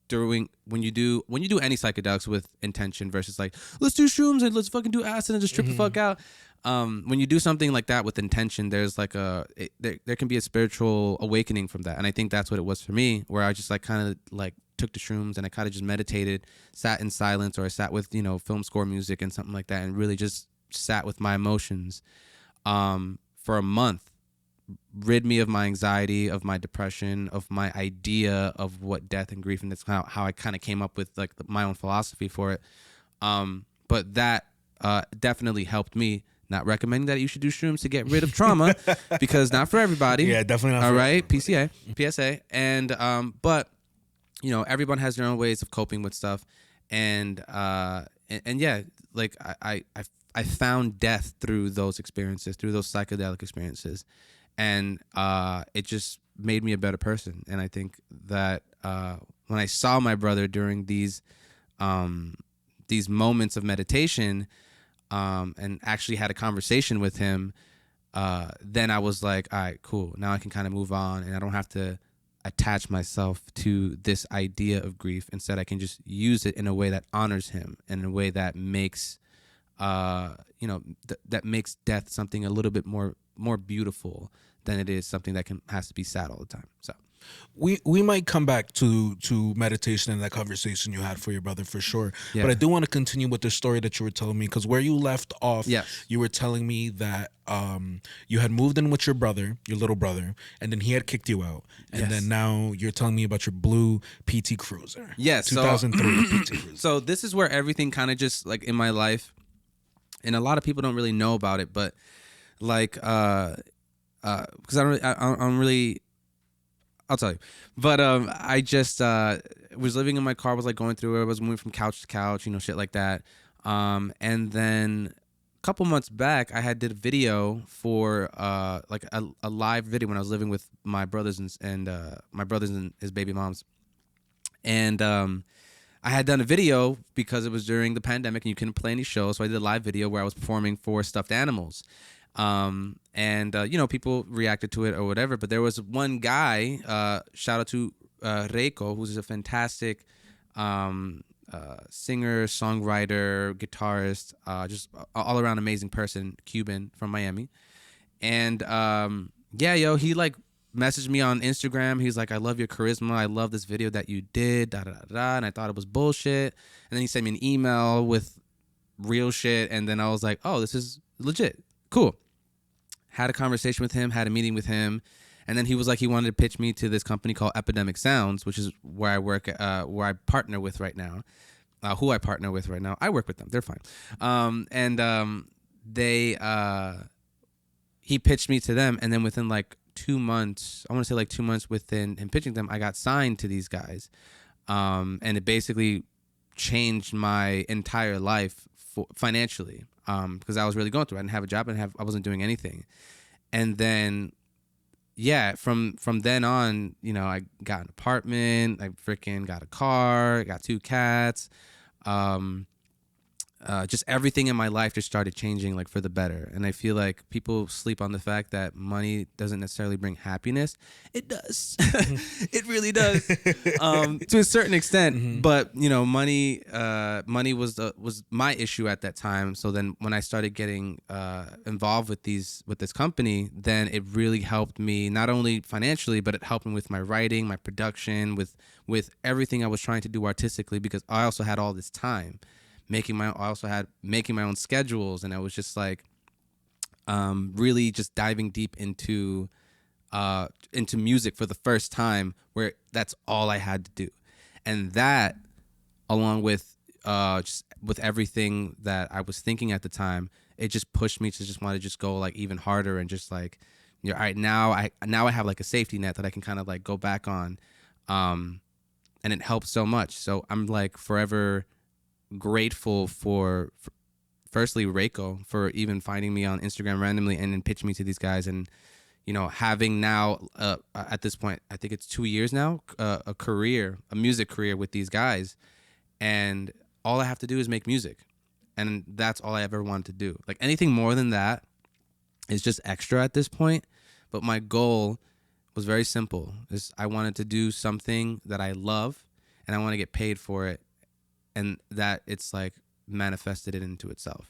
Speaker 2: during when you do any psychedelics with intention versus like let's do shrooms and let's fucking do acid and just trip the fuck out. When you do something like that with intention, there's like there can be a spiritual awakening from that, and I think that's what it was for me, where I just like kind of like took the shrooms and I kind of just meditated, sat in silence, or I sat with film score music and something like that, and really just sat with my emotions for a month. Rid me of my anxiety, of my depression, of my idea of what death and grief, and that's how I kind of came up with like my own philosophy for it. But that definitely helped me. Not recommending that you should do shrooms to get rid of trauma, because not for everybody.
Speaker 1: Yeah, definitely not.
Speaker 2: All right, PSA, and but everyone has their own ways of coping with stuff, and yeah, like I found death through those experiences, through those psychedelic experiences. And it just made me a better person. And I think that when I saw my brother during these moments of meditation and actually had a conversation with him, then I was like, all right, cool. Now I can kind of move on, and I don't have to attach myself to this idea of grief. Instead, I can just use it in a way that honors him, and in a way that makes that makes death something a little bit more beautiful than it is something that has to be sad all the time. So
Speaker 1: we might come back to meditation and that conversation you had for your brother for sure.
Speaker 2: Yeah.
Speaker 1: But I do want to continue with the story that you were telling me, because where you left off,
Speaker 2: yes.
Speaker 1: you were telling me that you had moved in with your brother, your little brother, and then he had kicked you out, and
Speaker 2: yes.
Speaker 1: then now you're telling me about your blue PT Cruiser.
Speaker 2: Yes,
Speaker 1: 2003 PT Cruiser.
Speaker 2: So this is where everything kind of just like in my life, and a lot of people don't really know about it, but like because I don't really I'll tell you. But I just was living in my car, was like going through it, I was moving from couch to couch, shit like that. And then a couple months back, I did a video for like a live video when I was living with my brothers and my brothers and his baby moms. And I had done a video because it was during the pandemic and you couldn't play any shows, so I did a live video where I was performing for stuffed animals. People reacted to it or whatever, but there was one guy, shout out to Reiko, who's a fantastic singer, songwriter, guitarist, just all around amazing person, Cuban from Miami. And he like messaged me on Instagram. He's like, I love your charisma. I love this video that you did, da da da da. And I thought it was bullshit. And then he sent me an email with real shit. And then I was like, oh, this is legit. Cool. Had a conversation with him, had a meeting with him, and then he was like, he wanted to pitch me to this company called Epidemic Sounds, which is where I work, where I partner with right now. Who I partner with right now, I work with them. They're fine. He pitched me to them, and then within like 2 months, I want to say like 2 months within him pitching them, I got signed to these guys, and it basically changed my entire life financially. Because I was really going through it. I didn't have a job, I wasn't doing anything. And then, from then on, I got an apartment, I freaking got a car, got 2 cats. Just everything in my life just started changing like for the better. And I feel like people sleep on the fact that money doesn't necessarily bring happiness. It does. It really does. To a certain extent. Mm-hmm. But money was my issue at that time. So then when I started getting involved with this company, then it really helped me not only financially, but it helped me with my writing, my production, with everything I was trying to do artistically, because I also had all this time. Making my own schedules, and I was just really just diving deep into music for the first time, where that's all I had to do. And that, along with just with everything that I was thinking at the time, it just pushed me to just want to just go like even harder, and just like, all right, now I have like a safety net that I can kind of like go back on, and it helped so much. So I'm like forever grateful for firstly Reiko for even finding me on Instagram randomly and then pitching me to these guys, and having now at this point, I think it's 2 years now, a music career with these guys, and all I have to do is make music, and that's all I ever wanted to do. Like anything more than that, is just extra at this point. But my goal was very simple. Is I wanted to do something that I love, and I want to get paid for it, and that it's like manifested it into itself.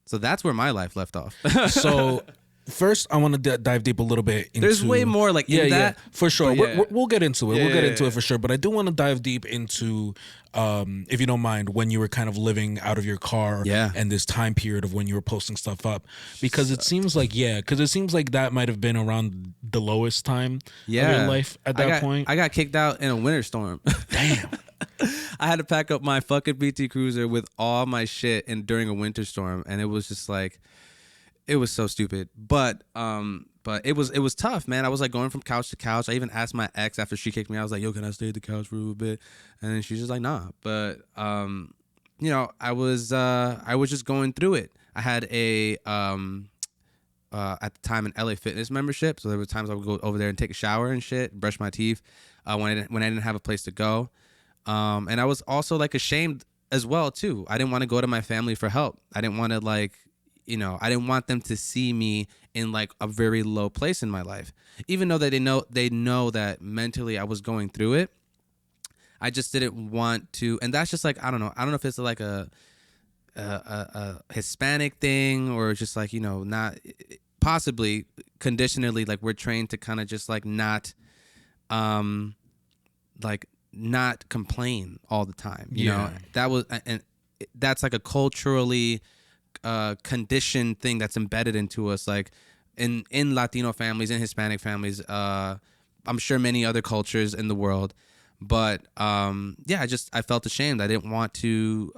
Speaker 2: So that's where my life left off.
Speaker 1: So first, I want to dive deep a little bit into...
Speaker 2: There's way more like in that.
Speaker 1: For sure.
Speaker 2: Yeah.
Speaker 1: We'll get into it. We'll get into it for sure. But I do want to dive deep into, if you don't mind, when you were kind of living out of your car and this time period of when you were posting stuff up. Because it seems like, that might have been around the lowest time of your life at that point.
Speaker 2: I got kicked out in a winter storm.
Speaker 1: Damn.
Speaker 2: I had to pack up my fucking BT Cruiser with all my shit during a winter storm, and it was just like, it was so stupid. But it was tough, man. I was like going from couch to couch. I even asked my ex after she kicked me out. I was like, "Yo, can I stay at the couch for a little bit?" And then she's just like, "Nah." But you know, I was just going through it. I had a at the time an LA Fitness membership, so there were times I would go over there and take a shower and shit, brush my teeth when I didn't have a place to go. And I was also like ashamed as well too. I didn't want to go to my family for help. I didn't want to I didn't want them to see me in like a very low place in my life, even though they know that mentally I was going through it. I just didn't want to, and that's just like I don't know if it's like a Hispanic thing or just like not possibly conditionally like we're trained to kind of just like not not complain all the time. You know, that was, and that's like a culturally conditioned thing that's embedded into us, like in Latino families, in Hispanic families, I'm sure many other cultures in the world. But I felt ashamed. I didn't want to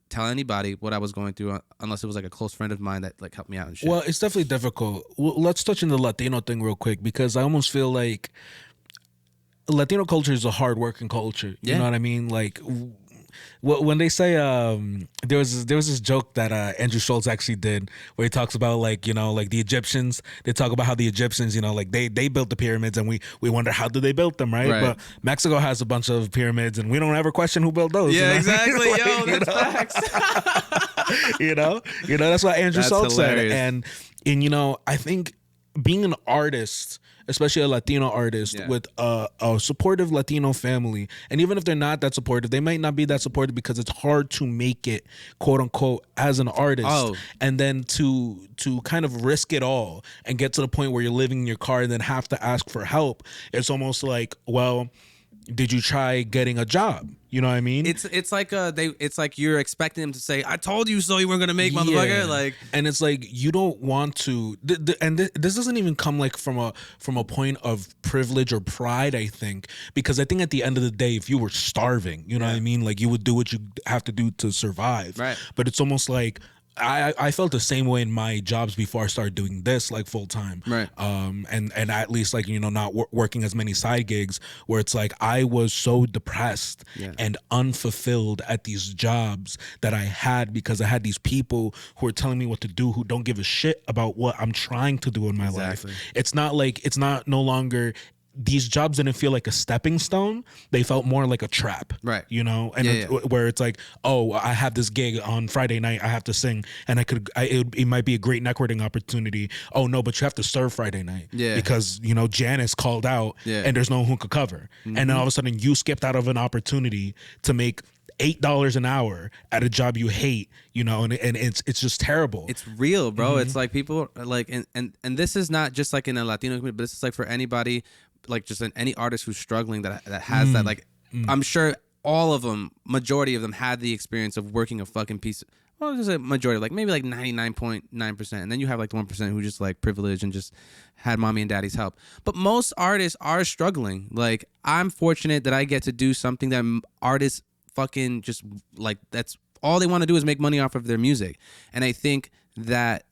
Speaker 2: tell anybody what I was going through unless it was like a close friend of mine that like helped me out and shit.
Speaker 1: Well, it's definitely difficult. Let's touch on the Latino thing real quick, because I almost feel like Latino culture is a hard-working culture. You know what I mean? Like, when they say there was this joke that Andrew Schultz actually did where he talks about like the Egyptians. They talk about how the Egyptians like they built the pyramids, and we wonder how did they build them, right? But Mexico has a bunch of pyramids, and we don't ever question who built those.
Speaker 2: Yeah,
Speaker 1: exactly.
Speaker 2: Yo, that's facts.
Speaker 1: That's what Andrew Schultz
Speaker 2: hilarious.
Speaker 1: said, and I think being an artist, especially a Latino artist with a supportive Latino family, and even if they're not that supportive, they might not be that supportive because it's hard to make it, quote unquote, as an artist, and then to kind of risk it all and get to the point where you're living in your car and then have to ask for help. It's almost like, well, did you try getting a job? You know what I mean?
Speaker 2: It's like you're expecting them to say, "I told you so, you weren't gonna make, motherfucker." Like,
Speaker 1: and it's like you don't want to. This doesn't even come like from a point of privilege or pride. I think because I think at the end of the day, if you were starving, you know what I mean, like you would do what you have to do to survive.
Speaker 2: Right.
Speaker 1: But it's almost like I felt the same way in my jobs before I started doing this like full time.
Speaker 2: Right.
Speaker 1: And at least like not working as many side gigs, where it's like I was so depressed and unfulfilled at these jobs that I had because I had these people who are telling me what to do who don't give a shit about what I'm trying to do in my life. It's not no longer. These jobs didn't feel like a stepping stone. They felt more like a trap. Right. And where it's like, oh, I have this gig on Friday night. I have to sing, and it might be a great networking opportunity. Oh no, but you have to serve Friday night. Because Janice called out, and there's no one who could cover. And then all of a sudden you skipped out of an opportunity to make $8 an hour at a job you hate, and it's just terrible.
Speaker 2: It's real, bro. It's like people are like, and this is not just like in a Latino community, but this is like for anybody, like just any artist who's struggling that has that, like, I'm sure all of them, majority of them had the experience of working a fucking piece. Well, just a majority, like maybe like 99.9%. And then you have like the 1% who just like privileged and just had mommy and daddy's help. But most artists are struggling. Like, I'm fortunate that I get to do something that artists fucking just like, that's all they want to do is make money off of their music. And I think that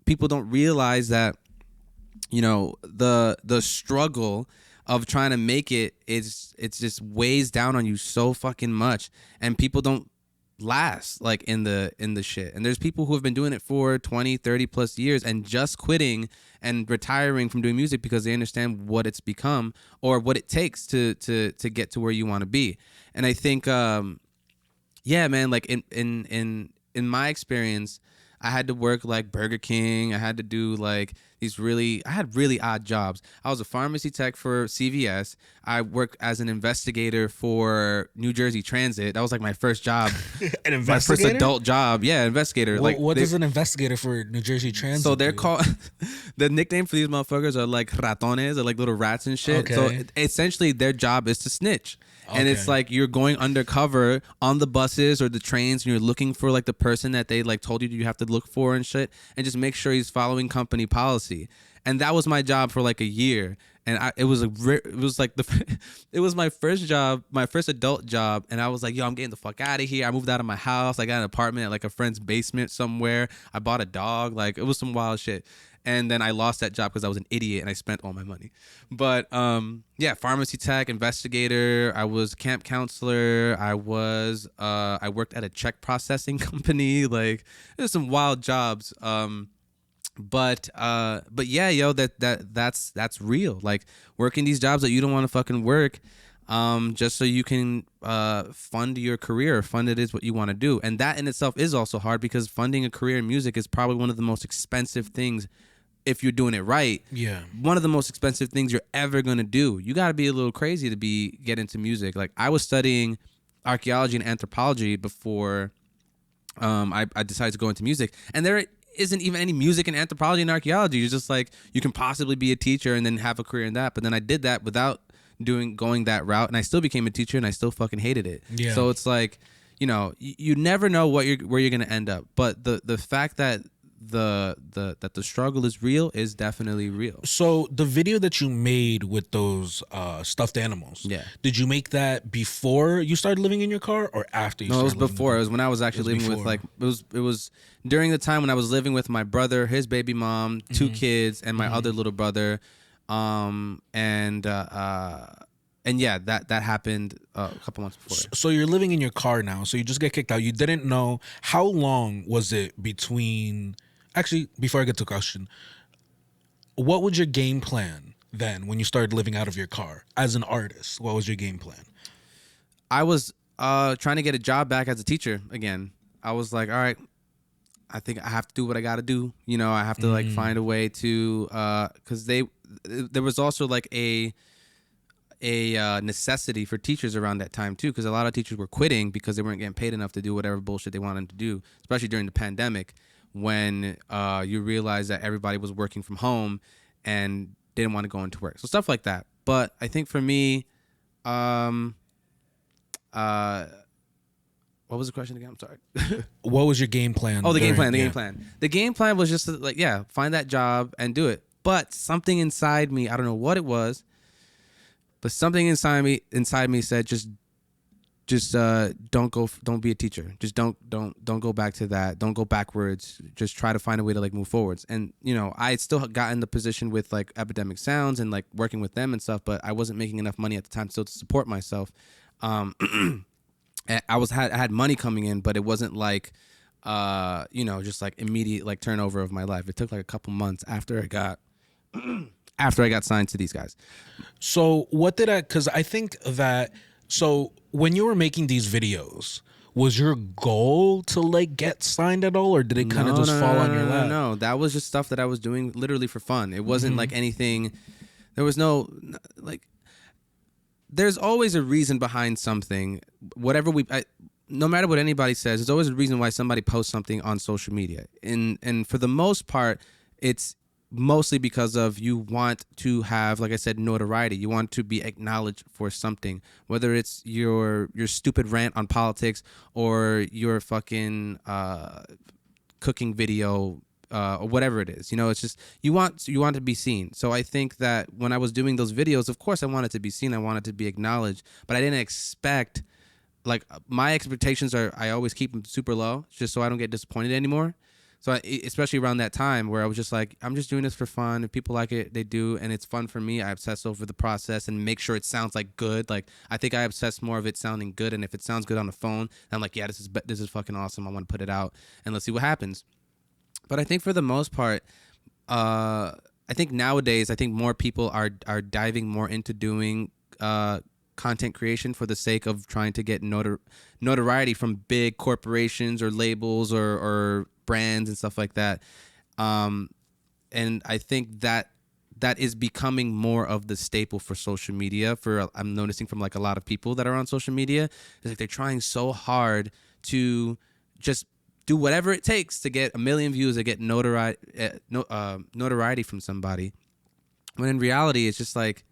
Speaker 2: people don't realize that the struggle of trying to make it's just weighs down on you so fucking much, and people don't last like in the shit. And there's people who have been doing it for 20, 30 plus years and just quitting and retiring from doing music because they understand what it's become or what it takes to get to where you want to be. And I think man, like in my experience, I had to work like Burger King. I had to do like I had really odd jobs. I was a pharmacy tech for CVS. I worked as an investigator for New Jersey Transit. That was like my first job.
Speaker 1: An
Speaker 2: My first
Speaker 1: investigator?
Speaker 2: adult job. Yeah, investigator.
Speaker 1: What is an investigator for New Jersey Transit?
Speaker 2: So they're
Speaker 1: do?
Speaker 2: called the nickname for these motherfuckers are like ratones, or like little rats and shit. So
Speaker 1: Okay.
Speaker 2: essentially their job is to snitch. And it's
Speaker 1: Okay.
Speaker 2: like you're going undercover on the buses or the trains, and you're looking for like the person that they like told you have to look for and shit, and just make sure he's following company policy. And that was my job for like a year. And it was like it was my first job, my first adult job, and I was like, yo, I'm getting the fuck out of here. I moved out of my house. I got an apartment at like a friend's basement somewhere. I bought a dog. Like, it was some wild shit. And then I lost that job because I was an idiot and I spent all my money. But yeah, pharmacy tech, investigator. I was camp counselor. I worked at a check processing company. Like, there's some wild jobs. But yeah, yo, that's real. Like, working these jobs that you don't want to fucking work, just so you can fund your career, fund it is what you want to do. And that in itself is also hard, because funding a career in music is probably one of the most expensive things. If you're doing it right,
Speaker 1: Yeah.
Speaker 2: one of the most expensive things you're ever gonna do. You got to be a little crazy to get into music. Like, I was studying archaeology and anthropology before I decided to go into music, and there isn't even any music in anthropology and archaeology. You're just like, you can possibly be a teacher and then have a career in that. But then I did that without going that route, and I still became a teacher, and I still fucking hated it.
Speaker 1: Yeah.
Speaker 2: So it's like, you never know where you're gonna end up. But the fact that the struggle is real is definitely real.
Speaker 1: So the video that you made with those stuffed animals,
Speaker 2: Yeah.
Speaker 1: did you make that before you started living in your car or after you
Speaker 2: No, it was
Speaker 1: started living in
Speaker 2: before. It was when I was actually living with,
Speaker 1: before.
Speaker 2: like, it was during the time when I was living with my brother, his baby mom, 2 kids, and my other little brother. And yeah, that happened a couple months before.
Speaker 1: So you're living in your car now. So you just get kicked out. You didn't know, how long was it between? Actually, before I get to the question, what was your game plan then when you started living out of your car as an artist? What was your game plan?
Speaker 2: I was trying to get a job back as a teacher again. I was like, all right, I think I have to do what I got to do. I have to like find a way to, because there was also like a necessity for teachers around that time too, because a lot of teachers were quitting because they weren't getting paid enough to do whatever bullshit they wanted to do, especially during the pandemic, when you realize that everybody was working from home and didn't want to go into work. So stuff like that. But I think for me, what was the question again? I'm sorry.
Speaker 1: What was your game plan?
Speaker 2: Oh, the game plan.
Speaker 1: Yeah.
Speaker 2: The game plan was just to, like, yeah, find that job and do it. But something inside me, I don't know what it was, but something inside me said, just don't be a teacher. Just don't go back to that. Don't go backwards. Just try to find a way to like move forwards. And I had still gotten the position with like Epidemic Sounds and like working with them and stuff, but I wasn't making enough money at the time still to support myself. I had money coming in, but it wasn't like just like immediate like turnover of my life. It took like a couple months after I got signed to these guys.
Speaker 1: So because I think that, so when you were making these videos, was your goal to like get signed at all, or did it kind of just fall on your lap?
Speaker 2: No, that was just stuff that I was doing literally for fun. It wasn't like anything. There was no like. There's always a reason behind something. No matter what anybody says, there's always a reason why somebody posts something on social media. And for the most part, it's mostly because of you want to have, like I said, notoriety. You want to be acknowledged for something, whether it's your stupid rant on politics or your fucking cooking video, or whatever it is. It's just you want to be seen. So I think that when I was doing those videos, of course I wanted to be seen, I wanted to be acknowledged, but I didn't expect, like, my expectations I always keep them super low, just so I don't get disappointed anymore. So especially around that time where I was just like, I'm just doing this for fun. If people like it, they do, and it's fun for me. I obsess over the process and make sure it sounds like good. Like, I think I obsess more of it sounding good, and if it sounds good on the phone, I'm like, yeah, this is fucking awesome. I want to put it out and let's see what happens. But I think for the most part, I think nowadays, more people are diving more into doing content creation for the sake of trying to get notoriety from big corporations or labels or brands and stuff like that. And I think that is becoming more of the staple for social media. I'm noticing from like a lot of people that are on social media, it's like they're trying so hard to just do whatever it takes to get 1 million views, to get notoriety from somebody. When in reality, it's just like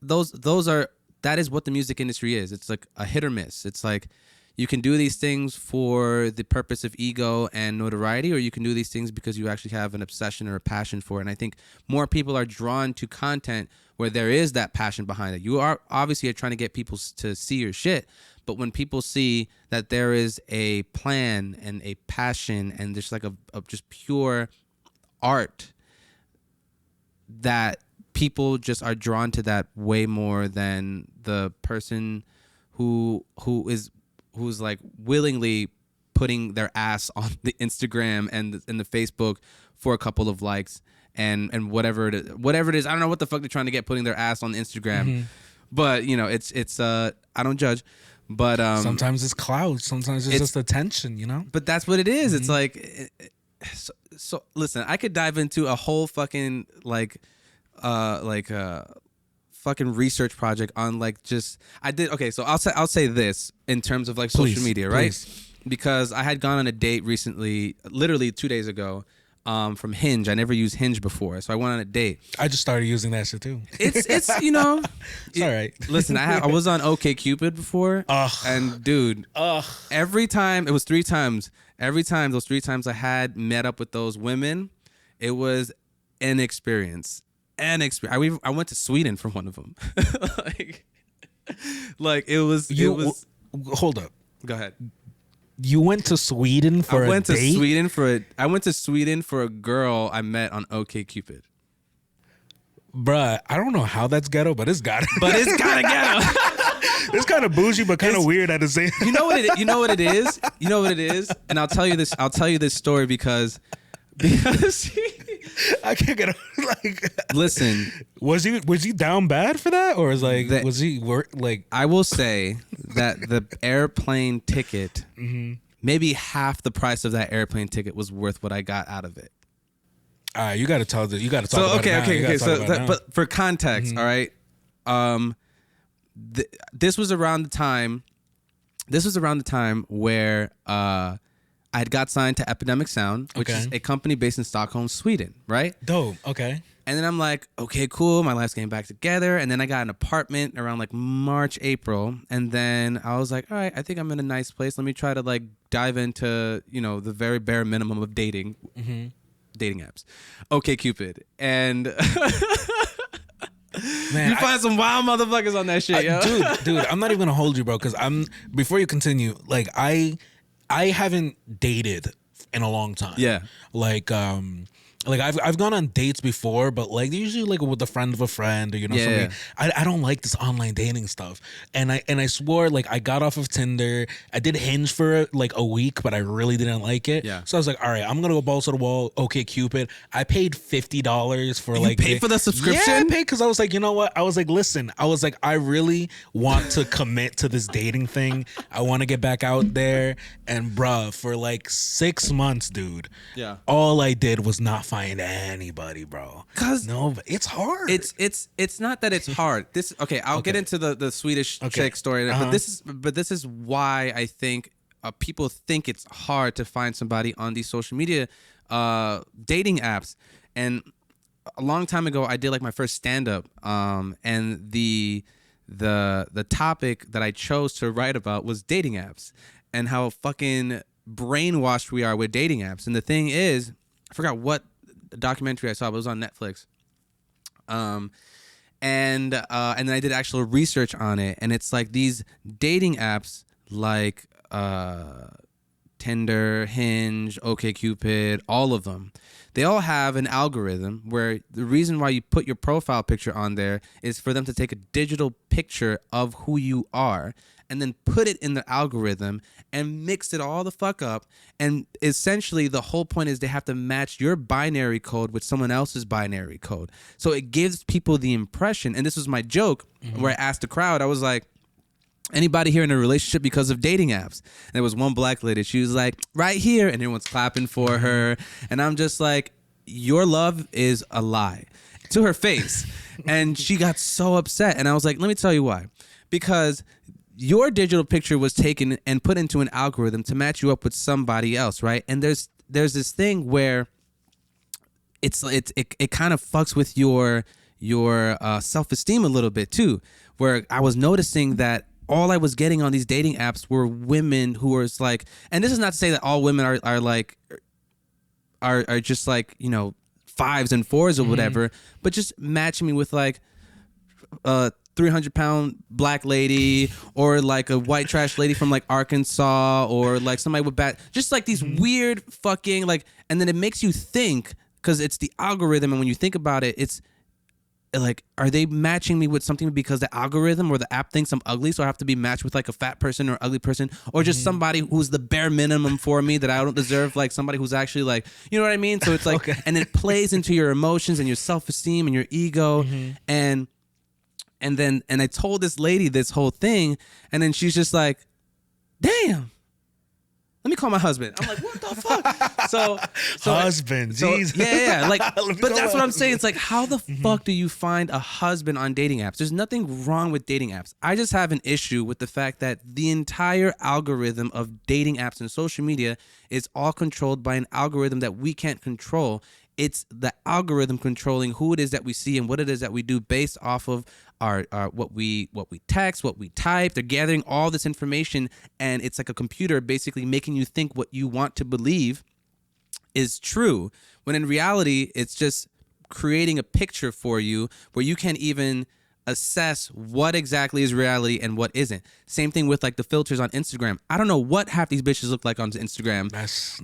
Speaker 2: that is what the music industry is. It's like a hit or miss. It's like you can do these things for the purpose of ego and notoriety, or you can do these things because you actually have an obsession or a passion for it. And I think more people are drawn to content where there is that passion behind it. You are obviously trying to get people to see your shit, but when people see that there is a plan and a passion and just like a just pure art, that people just are drawn to that way more than the person who's like willingly putting their ass on the Instagram and the Facebook for a couple of likes and whatever it is. I don't know what the fuck they're trying to get putting their ass on Instagram, but you know, it's I don't judge, but
Speaker 1: sometimes it's clout, sometimes it's just attention, you know.
Speaker 2: But that's what it is. It's like so. Listen, I could dive into a whole fucking fucking research project on like just so I'll say this in terms of like social media, right? Because I had gone on a date recently, literally 2 days ago, from Hinge. I never used Hinge before, so I went on a date.
Speaker 1: I just started using that shit too.
Speaker 2: It's you know,
Speaker 1: it's all right.
Speaker 2: Listen, I was on OkCupid before, and dude, every time it was 3 times. Every time those 3 times I had met up with those women, it was an experience. I went to Sweden for one of them. like it was.
Speaker 1: Hold up.
Speaker 2: Go ahead.
Speaker 1: You went to Sweden for a date? I
Speaker 2: went to Sweden for a girl I met on OkCupid.
Speaker 1: Bruh, I don't know how that's ghetto, but it's got it.
Speaker 2: But it's kind of ghetto.
Speaker 1: It's kind of bougie, but kind of weird at the same.
Speaker 2: You know what it is. You know what it is. And I'll tell you this story because
Speaker 1: I can't get like.
Speaker 2: Listen,
Speaker 1: was he down bad for that, or was he like?
Speaker 2: I will say that the airplane ticket, maybe half the price of that airplane ticket was worth what I got out of it.
Speaker 1: All right, you got to talk about it now.
Speaker 2: Okay. So, but for context, all right, this was around the time where I had got signed to Epidemic Sound, which is a company based in Stockholm, Sweden, right?
Speaker 1: Dope. Okay.
Speaker 2: And then I'm like, okay, cool. My life's getting back together. And then I got an apartment around like March, April. And then I was like, all right, I think I'm in a nice place. Let me try to like dive into, you know, the very bare minimum of dating apps. OkCupid. And man, you find some wild motherfuckers on that shit, yo.
Speaker 1: Dude, I'm not even gonna hold you, bro, because before you continue, like I haven't dated in a long time. Yeah. Like I've gone on dates before, but like usually like with a friend of a friend or something. I don't like this online dating stuff. And I swore, like, I got off of Tinder. I did Hinge for like a week, but I really didn't like it. Yeah. So I was like, all right, I'm gonna go balls to the wall. OkCupid. I paid $50 for like.
Speaker 2: You paid for the subscription?
Speaker 1: Yeah, I paid because I was like, you know what? I was like, listen, I really want to commit to this dating thing. I want to get back out there. And bruh, for like 6 months, dude. Yeah. All I did was not find anybody, bro. No, it's hard.
Speaker 2: It's not that it's hard. I'll get into the Swedish chick story, but this is why I think people think it's hard to find somebody on these social media dating apps. And a long time ago, I did like my first stand-up, and the topic that I chose to write about was dating apps and how fucking brainwashed we are with dating apps. And the thing is, I forgot what documentary I saw, but it was on Netflix. And then I did actual research on it, and it's like these dating apps like Tinder, Hinge, OkCupid, all of them. They all have an algorithm where the reason why you put your profile picture on there is for them to take a digital picture of who you are and then put it in the algorithm and mix it all the fuck up. And essentially the whole point is they have to match your binary code with someone else's binary code. So it gives people the impression, and this was my joke, where I asked the crowd, I was like, anybody here in a relationship because of dating apps? And there was one black lady. She was like, right here. And everyone's clapping for her. And I'm just like, your love is a lie, to her face. And she got so upset. And I was like, let me tell you why. Because your digital picture was taken and put into an algorithm to match you up with somebody else, right? And there's this thing where it kind of fucks with your self-esteem a little bit too, where I was noticing that all I was getting on these dating apps were women who were like, and this is not to say that all women are just like, you know, 5s and 4s or whatever, but just matching me with like 300-pound black lady or like a white trash lady from like Arkansas or like somebody with just like these weird fucking like, and then it makes you think, because it's the algorithm, and when you think about it, it's like, are they matching me with something because the algorithm or the app thinks I'm ugly, so I have to be matched with like a fat person or ugly person, or just somebody who's the bare minimum for me that I don't deserve, like somebody who's actually like, you know what I mean? So it's like, and it plays into your emotions and your self-esteem and your ego, and I told this lady this whole thing, and then she's just like, damn, let me call my husband. I'm like, what the fuck? So
Speaker 1: husband, Jesus.
Speaker 2: Yeah. Like, but that's what I'm saying. It's like, how the fuck do you find a husband on dating apps? There's nothing wrong with dating apps. I just have an issue with the fact that the entire algorithm of dating apps and social media is all controlled by an algorithm that we can't control. It's the algorithm controlling who it is that we see and what it is that we do based off of our what we text, what we type. They're gathering all this information, and it's like a computer basically making you think what you want to believe is true, when in reality it's just creating a picture for you where you can't even assess what exactly is reality and what isn't. Same thing with like the filters on Instagram. I don't know what half these bitches look like on Instagram.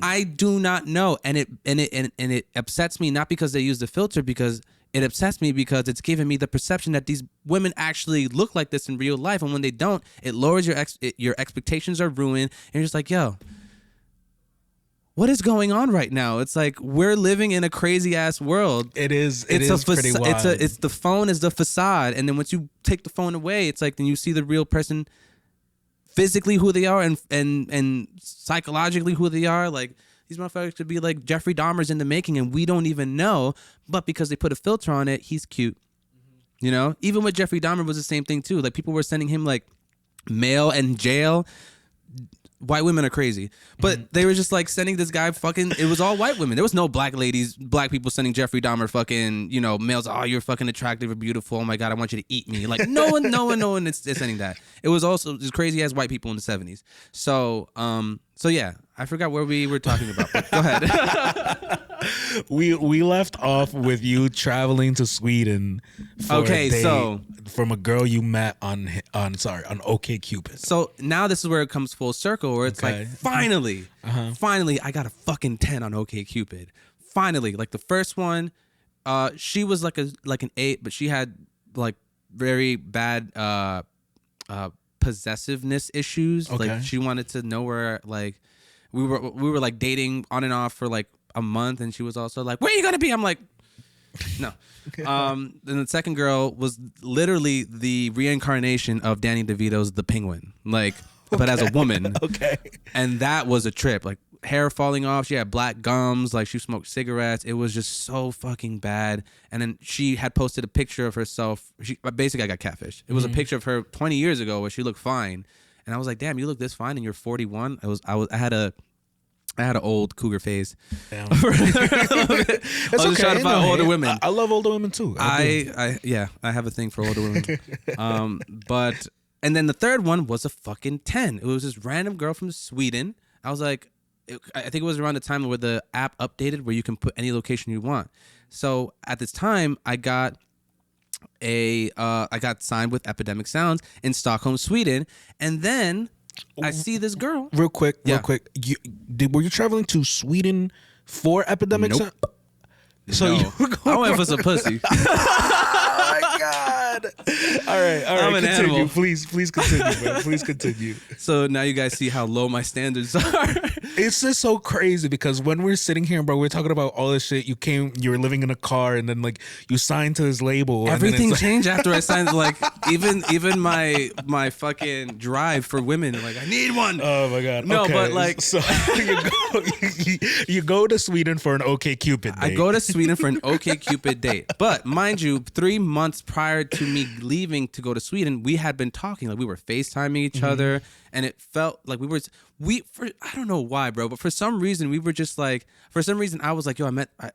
Speaker 2: I do not know, and it upsets me, not because they use the filter, because it upsets me because it's giving me the perception that these women actually look like this in real life, and when they don't, it lowers your expectations are ruined, and you're just like, yo, what is going on right now? It's like we're living in a crazy ass world.
Speaker 1: It is pretty wild.
Speaker 2: It's the phone is the facade, and then once you take the phone away, it's like then you see the real person, physically who they are and psychologically who they are. Like, these motherfuckers could be like Jeffrey Dahmer's in the making, and we don't even know. But because they put a filter on it, he's cute. You know, even with Jeffrey Dahmer was the same thing too. Like, people were sending him like mail and jail. White women are crazy, but they were just like sending this guy fucking, it was all white women. There was no black people sending Jeffrey Dahmer fucking, you know, mails. Oh, you're fucking attractive or beautiful. Oh my God, I want you to eat me. Like, no one is sending that. It was also just crazy ass white people in the 70s. So yeah, I forgot where we were talking about, but go ahead.
Speaker 1: We left off with you traveling to Sweden for a date
Speaker 2: so
Speaker 1: from a girl you met on OkCupid.
Speaker 2: So now this is where it comes full circle, where it's like, finally I got a fucking 10 on OkCupid. Finally, like the first one, she was like an 8, but she had like very bad possessiveness issues. Okay. Like, she wanted to know where, like, we were like dating on and off for like a month, and she was also like, where are you gonna be? I'm like, no. Then the second girl was literally the reincarnation of Danny DeVito's The Penguin, like, but as a woman. Okay. And that was a trip. Like, hair falling off. She had black gums. Like, she smoked cigarettes. It was just so fucking bad. And then she had posted a picture of herself. Basically, I got catfished. It was a picture of her 20 years ago where she looked fine. And I was like, damn, you look this fine and you're 41. I had an old cougar phase. Damn.
Speaker 1: It's
Speaker 2: I was trying to find older women.
Speaker 1: I love older women too.
Speaker 2: I have a thing for older women. But and then the third one was a fucking 10. It was this random girl from Sweden. I was like, I think it was around the time where the app updated where you can put any location you want. So at this time, I got signed with Epidemic Sounds in Stockholm, Sweden, and then I see this girl.
Speaker 1: Real quick.
Speaker 2: Yeah.
Speaker 1: Were you traveling to Sweden for Epidemic?
Speaker 2: Nope.
Speaker 1: So
Speaker 2: No.
Speaker 1: you were going
Speaker 2: I went for some pussy.
Speaker 1: Oh my God. All right.
Speaker 2: I'm an
Speaker 1: Continue.
Speaker 2: animal.
Speaker 1: Please continue, man. Please continue.
Speaker 2: So now you guys see how low my standards are.
Speaker 1: It's just so crazy because when we're sitting here, bro, we're talking about all this shit. You were living in a car, and then like you signed to his label.
Speaker 2: Everything
Speaker 1: and then
Speaker 2: changed after I signed. Like even my fucking drive for women. Like I need one.
Speaker 1: Oh my God.
Speaker 2: No,
Speaker 1: Okay.
Speaker 2: but like
Speaker 1: so you go to Sweden for an OK Cupid date.
Speaker 2: I go to Sweden for an OK Cupid date. But mind you, 3 months prior to me leaving to go to Sweden, we had been talking. Like we were FaceTiming each other, and it felt like I don't know why, bro, but for some reason we were just like, I was like, yo,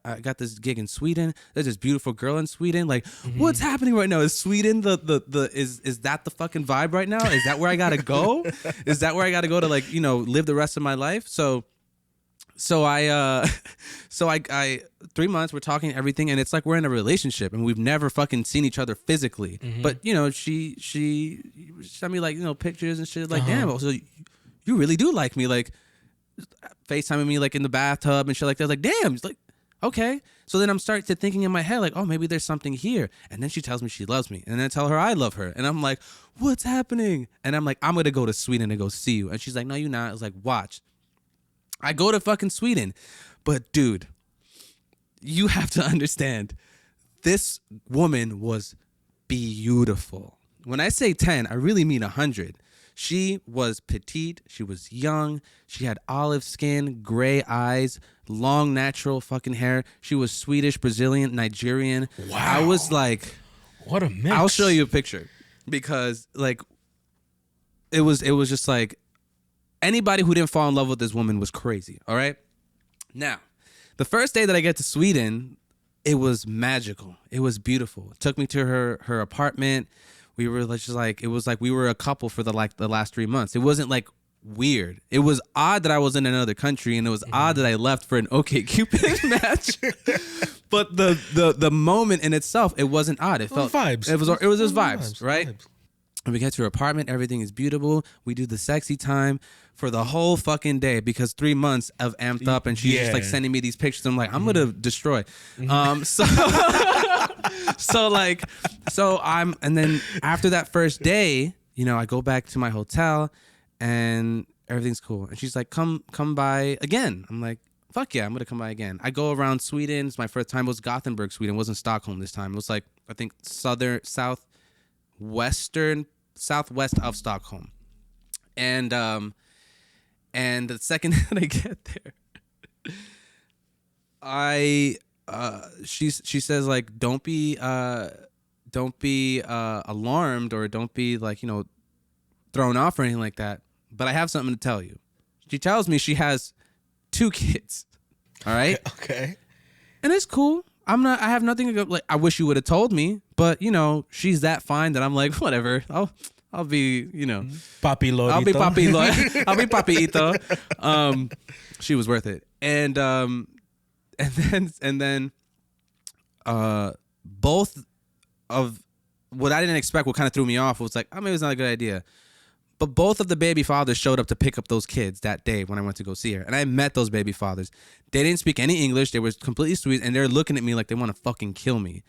Speaker 2: I got this gig in Sweden. There's this beautiful girl in Sweden. Like, what's happening right now? Is Sweden is that the fucking vibe right now? Is that where I gotta go? Is that where I gotta go to like, live the rest of my life? So I 3 months we're talking everything, and it's like we're in a relationship and we've never fucking seen each other physically. But she sent me like pictures and shit like, damn, so you really do like me, like FaceTiming me like in the bathtub and shit like that. Like, damn, it's like, okay. So then I'm starting to thinking in my head like, oh, maybe there's something here. And then she tells me she loves me, and then I tell her I love her, and I'm like, what's happening? And I'm like, I'm gonna go to Sweden and go see you. And she's like, no, you're not. I was like, watch. I go to fucking Sweden. But dude, you have to understand, this woman was beautiful. When I say 10, I really mean 100. She was petite. She was young. She had olive skin, gray eyes, long natural fucking hair. She was Swedish, Brazilian, Nigerian.
Speaker 1: Wow.
Speaker 2: I was like,
Speaker 1: what a mix.
Speaker 2: I'll show you a picture, because like it was just like, anybody who didn't fall in love with this woman was crazy. All right. Now, the first day that I get to Sweden, it was magical. It was beautiful. It took me to her apartment. We were just like, it was like we were a couple for the last 3 months. It wasn't like weird. It was odd that I was in another country, and it was odd that I left for an OK Cupid match. But the moment in itself, it wasn't odd. It felt
Speaker 1: vibes.
Speaker 2: It was just vibes, right? Vibes. And we get to her apartment, everything is beautiful. We do the sexy time for the whole fucking day, because 3 months of amped up, and she's just like sending me these pictures. I'm like, I'm gonna destroy. And then after that first day, I go back to my hotel and everything's cool. And she's like, come by again. I'm like, fuck yeah, I'm gonna come by again. I go around Sweden. It's my first time. It was Gothenburg, Sweden. It wasn't Stockholm this time. It was like, I think southwest of Stockholm. And the second that I get there, she says like, don't be alarmed, or don't be like, thrown off or anything like that. But I have something to tell you. She tells me she has 2 kids. All right.
Speaker 1: Okay.
Speaker 2: And it's cool. I have nothing to go, like, I wish you would have told me, but she's that fine that I'm like, whatever. I'll be,
Speaker 1: Papi Lorito.
Speaker 2: I'll be Papi I'll be Papiito. She was worth it. And then both of what I didn't expect, what kind of threw me off, was like, maybe it's not a good idea. But both of the baby fathers showed up to pick up those kids that day when I went to go see her. And I met those baby fathers. They didn't speak any English. They were completely sweet. And they're looking at me like they want to fucking kill me.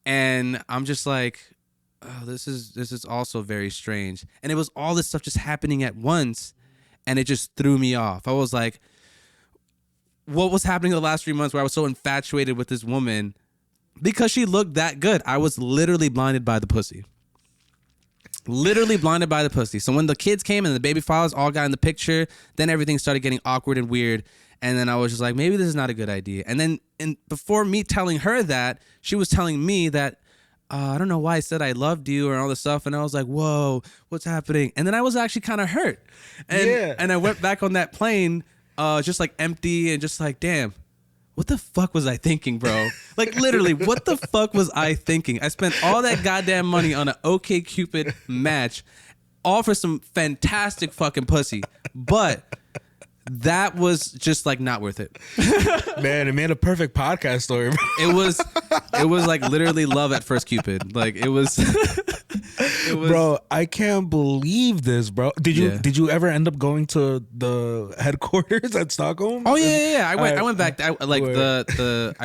Speaker 2: And I'm just like, oh, this is also very strange. And it was all this stuff just happening at once. And it just threw me off. I was like, what was happening the last 3 months where I was so infatuated with this woman because she looked that good? I was literally blinded by the pussy. Literally blinded by the pussy. So when the kids came and the baby fathers all got in the picture, then everything started getting awkward and weird. And then I was just like, maybe this is not a good idea. And then before me telling her that, she was telling me that, I don't know why I said I loved you or all this stuff. And I was like, whoa, what's happening? And then I was actually kind of hurt. And I went back on that plane just like empty and just like, damn. What the fuck was I thinking, bro? Like, literally, what the fuck was I thinking? I spent all that goddamn money on an OK Cupid match, all for some fantastic fucking pussy. But that was just like not worth it.
Speaker 1: Man, it made a perfect podcast story, bro.
Speaker 2: It was like literally love at first Cupid. Like it was,
Speaker 1: Bro, I can't believe this, bro. Did
Speaker 2: Yeah.
Speaker 1: you ever end up going to the headquarters at Stockholm?
Speaker 2: Oh yeah. I went back. I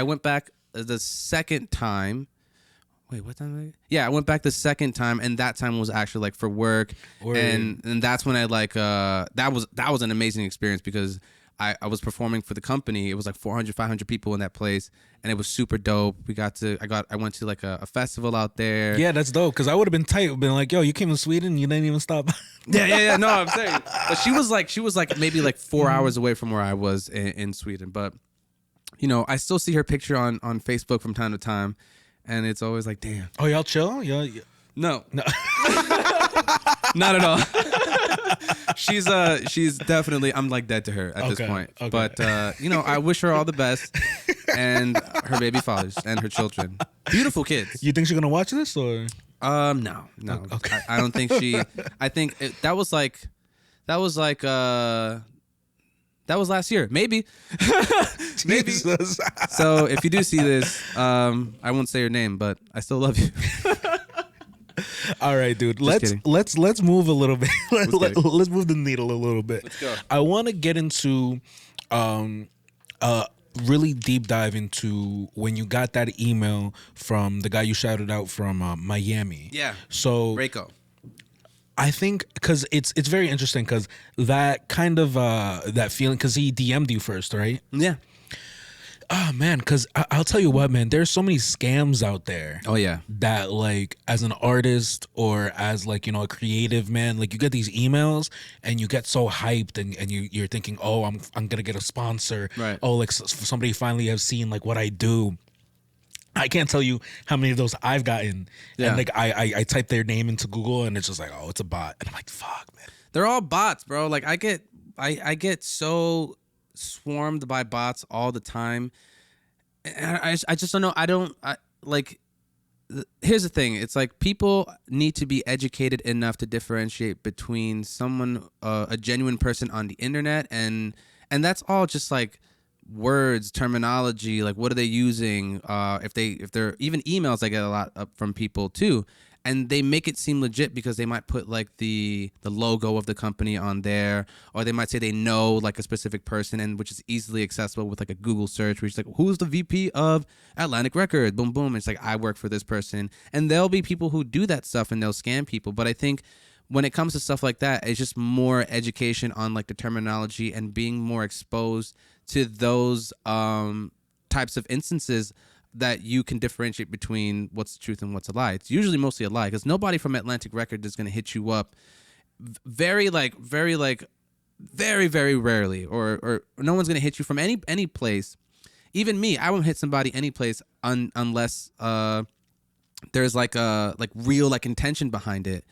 Speaker 2: went back the second time. Wait, what time? Yeah, I went back the second time, and that time was actually like for work, and that's when I like that was an amazing experience because I was performing for the company. It was like 400, 500 people in that place, and it was super dope. I went to like a festival out there.
Speaker 1: Yeah, that's dope. Because I would have been tight. Been like, yo, you came to Sweden, you didn't even stop.
Speaker 2: Yeah. No, I'm saying, but she was like maybe like 4 hours away from where I was in Sweden. But you know, I still see her picture on Facebook from time to time. And it's always like, damn.
Speaker 1: Oh, y'all chill?
Speaker 2: No. Not at all. She's definitely, I'm like dead to her at this point. Okay. But, you know, I wish her all the best and her baby fathers and her children. Beautiful kids.
Speaker 1: You think she's going to watch this or?
Speaker 2: No.
Speaker 1: Okay.
Speaker 2: I don't think I think that was last year. Maybe. Maybe.
Speaker 1: Jesus.
Speaker 2: So if you do see this, I won't say your name, but I still love you.
Speaker 1: All right, dude.
Speaker 2: Just
Speaker 1: Let's move a little bit.
Speaker 2: Let's
Speaker 1: move the needle a little bit.
Speaker 2: Let's go.
Speaker 1: I want to get into really deep dive into when you got that email from the guy you shouted out from Miami.
Speaker 2: Yeah.
Speaker 1: So
Speaker 2: Reiko.
Speaker 1: I think because it's very interesting because that kind of that feeling because he DM'd you first, right?
Speaker 2: Yeah.
Speaker 1: Oh man, because I'll tell you what, man. There's so many scams out there.
Speaker 2: Oh yeah.
Speaker 1: That like as an artist or as like a creative man, like you get these emails and you get so hyped and you're thinking, oh, I'm gonna get a sponsor.
Speaker 2: Right.
Speaker 1: Oh, like somebody finally has seen like what I do. I can't tell you how many of those I've gotten.
Speaker 2: Yeah.
Speaker 1: And like I type their name into Google and it's just like, oh, it's a bot. And I'm like, fuck, man.
Speaker 2: They're all bots, bro. Like I get so swarmed by bots all the time. And I just don't know. Here's the thing. It's like people need to be educated enough to differentiate between someone, a genuine person on the internet, and that's all just like words, terminology, like what are they using, if they're even emails. I get a lot up from people too, and they make it seem legit because they might put like the logo of the company on there, or they might say they know like a specific person, and which is easily accessible with like a Google search where it's like, who's the VP of Atlantic Records, boom boom, it's like I work for this person. And there'll be people who do that stuff and they'll scam people. But I think when it comes to stuff like that, it's just more education on like the terminology and being more exposed to those types of instances that you can differentiate between what's the truth and what's a lie. It's usually mostly a lie because nobody from Atlantic Records is going to hit you up very rarely, or no one's going to hit you from any place. Even me, I won't hit somebody any place unless there's like a real like intention behind it.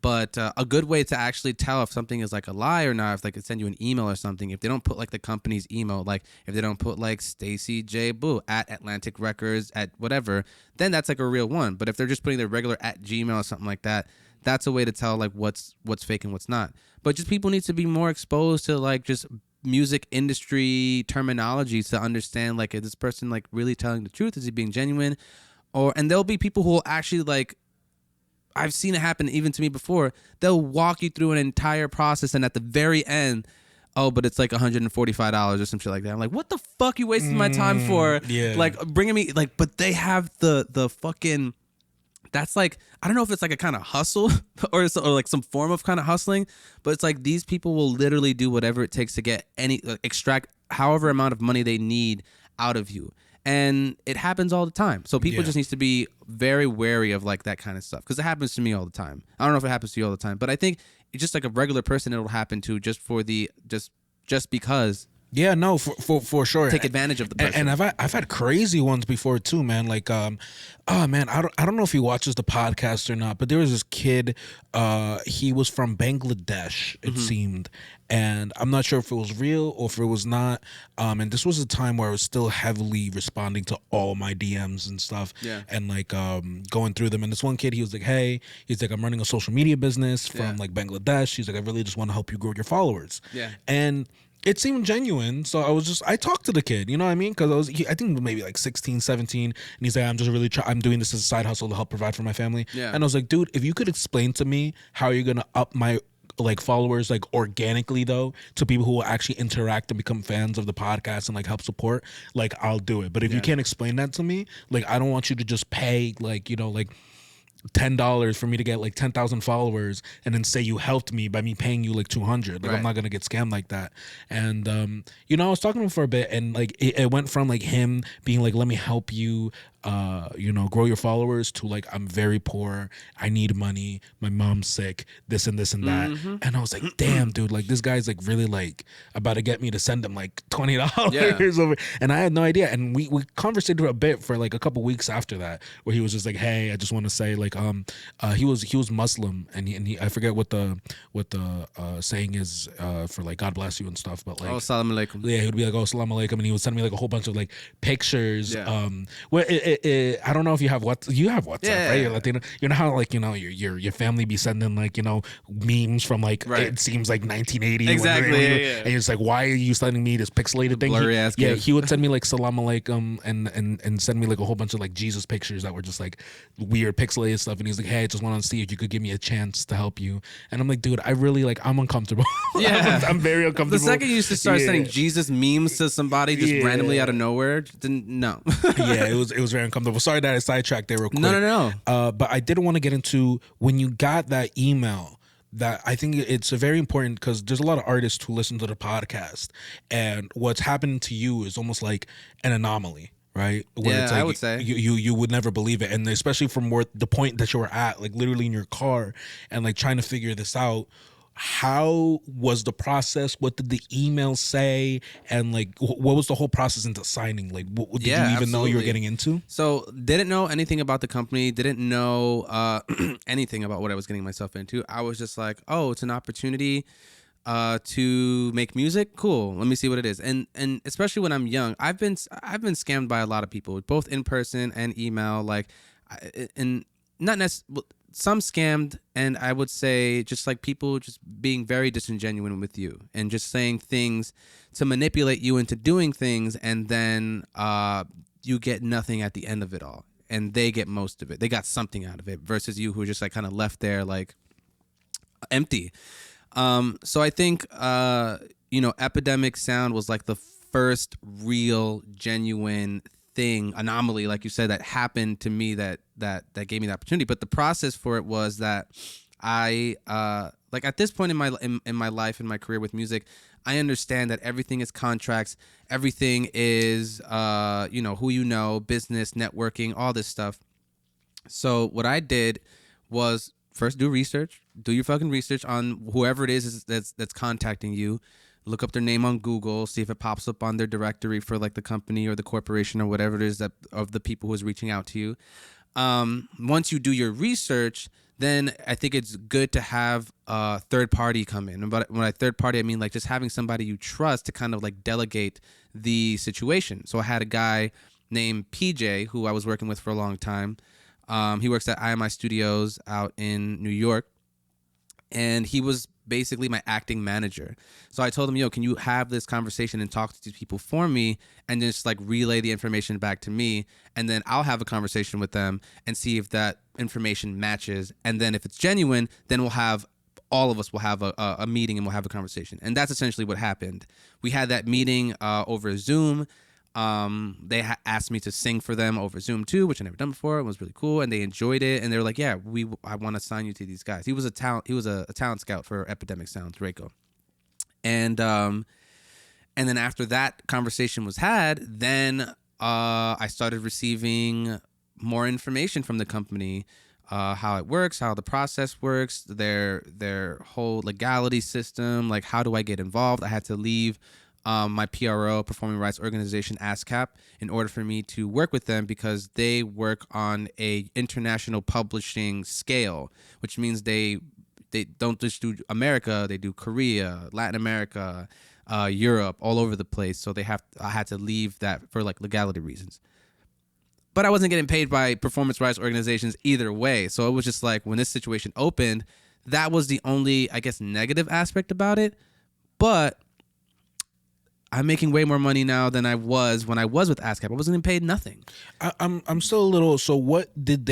Speaker 2: But a good way to actually tell if something is like a lie or not, if they could send you an email or something, if they don't put like the company's email, like if they don't put like Stacy J Boo at Atlantic Records at whatever, then that's like a real one. But if they're just putting their regular at Gmail or something like that, that's a way to tell like what's fake and what's not. But just people need to be more exposed to like just music industry terminology to understand like, is this person like really telling the truth? Is he being genuine? And there'll be people who will actually like, I've seen it happen even to me before. They'll walk you through an entire process, and at the very end, oh, but it's like $145 or some shit like that. I'm like, what the fuck you wasting my time for?
Speaker 1: Yeah.
Speaker 2: Like bringing me like, but they have the fucking. That's like, I don't know if it's like a kind of hustle or like some form of kind of hustling, but it's like these people will literally do whatever it takes to get extract however amount of money they need out of you. And it happens all the time. So people just need to be very wary of like that kind of stuff because it happens to me all the time. I don't know if it happens to you all the time, but I think it's just like a regular person it'll happen to just for the just because
Speaker 1: Yeah, no, for sure.
Speaker 2: Take advantage of the pressure.
Speaker 1: And I've had crazy ones before too, man. Like, oh man, I don't know if he watches the podcast or not, but there was this kid. He was from Bangladesh, it seemed, and I'm not sure if it was real or if it was not. And this was a time where I was still heavily responding to all my DMs and stuff,
Speaker 2: Yeah.
Speaker 1: and like going through them. And this one kid, he was like, "Hey," he's like, "I'm running a social media business from like Bangladesh." He's like, "I really just want to help you grow your followers."
Speaker 2: Yeah.
Speaker 1: And it seemed genuine, so I talked to the kid, you know what I mean? Because I think maybe like 16, 17, and he's like, I'm just really I'm doing this as a side hustle to help provide for my family.
Speaker 2: Yeah.
Speaker 1: And I was like, dude, if you could explain to me how you're gonna up my like followers like organically though to people who will actually interact and become fans of the podcast and like help support, like I'll do it. But if you can't explain that to me, like I don't want you to just pay like, you know, like $10 for me to get like 10,000 followers and then say you helped me by me paying you like 200. Like I'm not gonna get scammed like that. And you know, I was talking to him for a bit, and like it went from like him being like, let me help you you know, grow your followers, to like, I'm very poor, I need money, my mom's sick, this and this and that. And I was like, damn, dude, like this guy's like really like about to get me to send him like $20 over. And I had no idea. And we conversated a bit for like a couple weeks after that, where he was just like, hey, I just want to say like he was Muslim, and he I forget what the saying is for like God bless you and stuff, but like,
Speaker 2: oh, salam alaikum.
Speaker 1: yeah, he would be like, oh, salam alaikum, and he would send me like a whole bunch of like pictures. Where I don't know if you have WhatsApp, right? You're Latino. You know how like, you know, your family be sending like, you know, memes from like it seems like 1980
Speaker 2: exactly,
Speaker 1: and you're just like, why are you sending me this pixelated thing?
Speaker 2: Blurry ass kid.
Speaker 1: He would send me like salam alaikum and send me like a whole bunch of like Jesus pictures that were just like weird pixelated stuff, and he's like, hey, I just want to see if you could give me a chance to help you. And I'm like, dude, I really like, I'm uncomfortable. I'm very uncomfortable.
Speaker 2: The second you used to start sending Jesus memes to somebody just randomly out of nowhere, then no.
Speaker 1: It was very uncomfortable. Sorry that I sidetracked there real quick.
Speaker 2: No.
Speaker 1: But I did want to get into when you got that email. That I think it's a very important, because there's a lot of artists who listen to the podcast, and what's happened to you is almost like an anomaly, right? Where it's like,
Speaker 2: I would say
Speaker 1: you would never believe it, and especially from where the point that you were at, like literally in your car, and like trying to figure this out. How was the process? What did the email say? And like, what was the whole process into signing? Like, did you even know you were getting into?
Speaker 2: So didn't know anything about the company. Didn't know anything about what I was getting myself into. I was just like, oh, it's an opportunity to make music. Cool. Let me see what it is. And especially when I'm young, I've been scammed by a lot of people, both in person and email. Like, and not necessarily. Some scammed, and I would say just like people just being very disingenuous with you and just saying things to manipulate you into doing things, and then you get nothing at the end of it all, and they get most of it. They got something out of it versus you who are just like kind of left there like empty. So I think you know, Epidemic Sound was like the first real genuine anomaly, like you said, that happened to me that gave me the opportunity. But the process for it was that I like at this point in my life, in my career with music, I understand that everything is contracts, everything is you know, who you know, business, networking, all this stuff. So what I did was first do your fucking research on whoever it is that's contacting you. Look up their name on Google, see if it pops up on their directory for like the company or the corporation or whatever it is that of the people who is reaching out to you. Once you do your research, then I think it's good to have a third party come in. And when I third party, I mean like just having somebody you trust to kind of like delegate the situation. So I had a guy named PJ who I was working with for a long time. He works at IMI Studios out in New York. And he was basically my acting manager. So I told him, yo, can you have this conversation and talk to these people for me and just like relay the information back to me? And then I'll have a conversation with them and see if that information matches. And then if it's genuine, then all of us will have a meeting and we'll have a conversation. And that's essentially what happened. We had that meeting over Zoom. They asked me to sing for them over Zoom too, which I never done before. It was really cool, and they enjoyed it. And they were like, "Yeah, I want to sign you to these guys." He was a talent scout for Epidemic Sound, Draco. And then after that conversation was had, then I started receiving more information from the company, how it works, how the process works, their whole legality system. Like, how do I get involved? I had to leave my PRO, Performing Rights Organization, ASCAP, in order for me to work with them because they work on a international publishing scale, which means they don't just do America, they do Korea, Latin America, Europe, all over the place. So I had to leave that for like legality reasons. But I wasn't getting paid by performance rights organizations either way. So it was just like when this situation opened, that was the only, I guess, negative aspect about it. But I'm making way more money now than I was when I was with ASCAP. I wasn't getting paid nothing.
Speaker 1: I'm still a little. So what did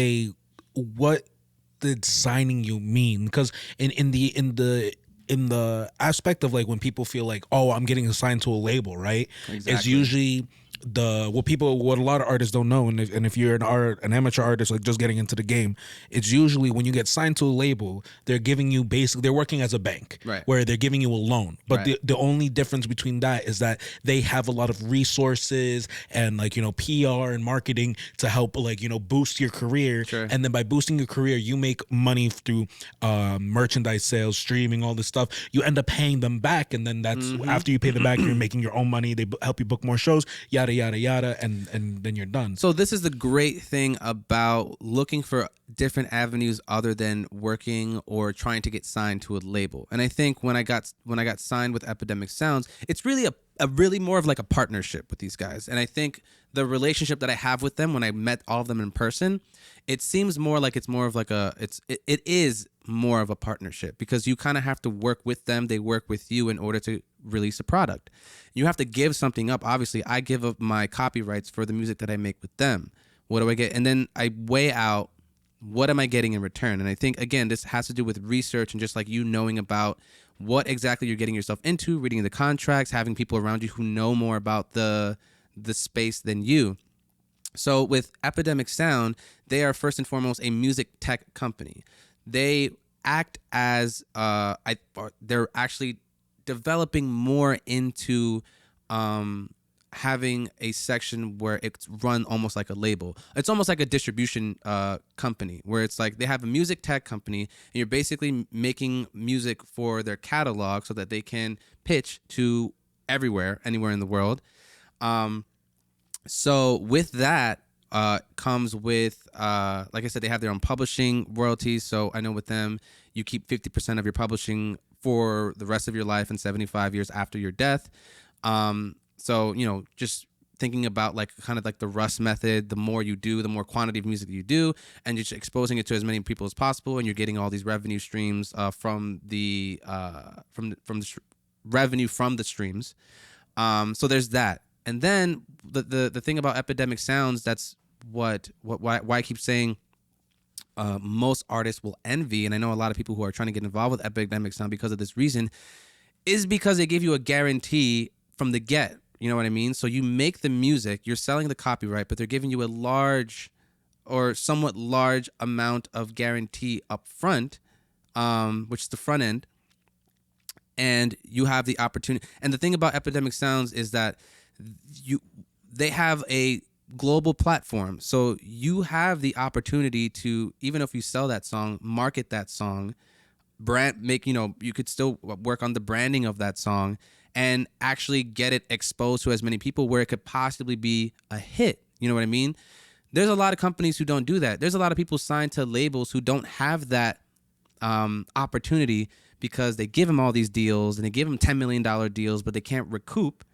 Speaker 1: signing you mean? Because in the aspect of like when people feel like, oh, I'm getting assigned to a label, right?
Speaker 2: Exactly.
Speaker 1: It's usually what a lot of artists don't know, and if you're an amateur artist like just getting into the game, it's usually when you get signed to a label, they're giving you they're working as a bank,
Speaker 2: right,
Speaker 1: where they're giving you a loan. But
Speaker 2: right.
Speaker 1: the only difference between that is that they have a lot of resources and like PR and marketing to help like boost your career.
Speaker 2: Sure.
Speaker 1: And then by boosting your career, you make money through merchandise sales, streaming, all this stuff. You end up paying them back, and then that's after you pay them back, you're making your own money. They help you book more shows, yada yada yada, and then you're done.
Speaker 2: So this is the great thing about looking for different avenues other than working or trying to get signed to a label. And I think when I got signed with Epidemic Sounds, it's really a really more of like a partnership with these guys. And I think the relationship that I have with them when I met all of them in person, it seems more like it's more of like it is more of a partnership because you kind of have to work with them. They work with you in order to release a product. You have to give something up. Obviously, I give up my copyrights for the music that I make with them. What do I get? And then I weigh out what am I getting in return. And I think, again, this has to do with research and just like you knowing about what exactly you're getting yourself into, reading the contracts, having people around you who know more about the space than you. So with Epidemic Sound, they are first and foremost a music tech company. They act as they're actually developing more into having a section where it's run almost like a label. It's almost like a distribution company where it's like they have a music tech company and you're basically making music for their catalog so that they can pitch to anywhere in the world. So with that comes with, like I said, they have their own publishing royalties. So I know with them, you keep 50% of your publishing for the rest of your life and 75 years after your death. So, just thinking about like kind of like the Rust method, the more you do, the more quantity of music you do, and you're just exposing it to as many people as possible, and you're getting all these revenue streams from the revenue from the streams. So there's that. And then the thing about Epidemic Sounds, that's why I keep saying most artists will envy, and I know a lot of people who are trying to get involved with Epidemic Sound because of this reason, is because they give you a guarantee from the get. You know what I mean? So you make the music, you're selling the copyright, but they're giving you a large or somewhat large amount of guarantee up front, which is the front end, and you have the opportunity. And the thing about Epidemic Sounds is that they have a global platform, so you have the opportunity to, even if you sell that song, market that song, you could still work on the branding of that song and actually get it exposed to as many people where it could possibly be a hit. You know what I mean? There's a lot of companies who don't do that. There's a lot of people signed to labels who don't have that opportunity because they give them all these deals and they give them $10 million deals, but they can't recoup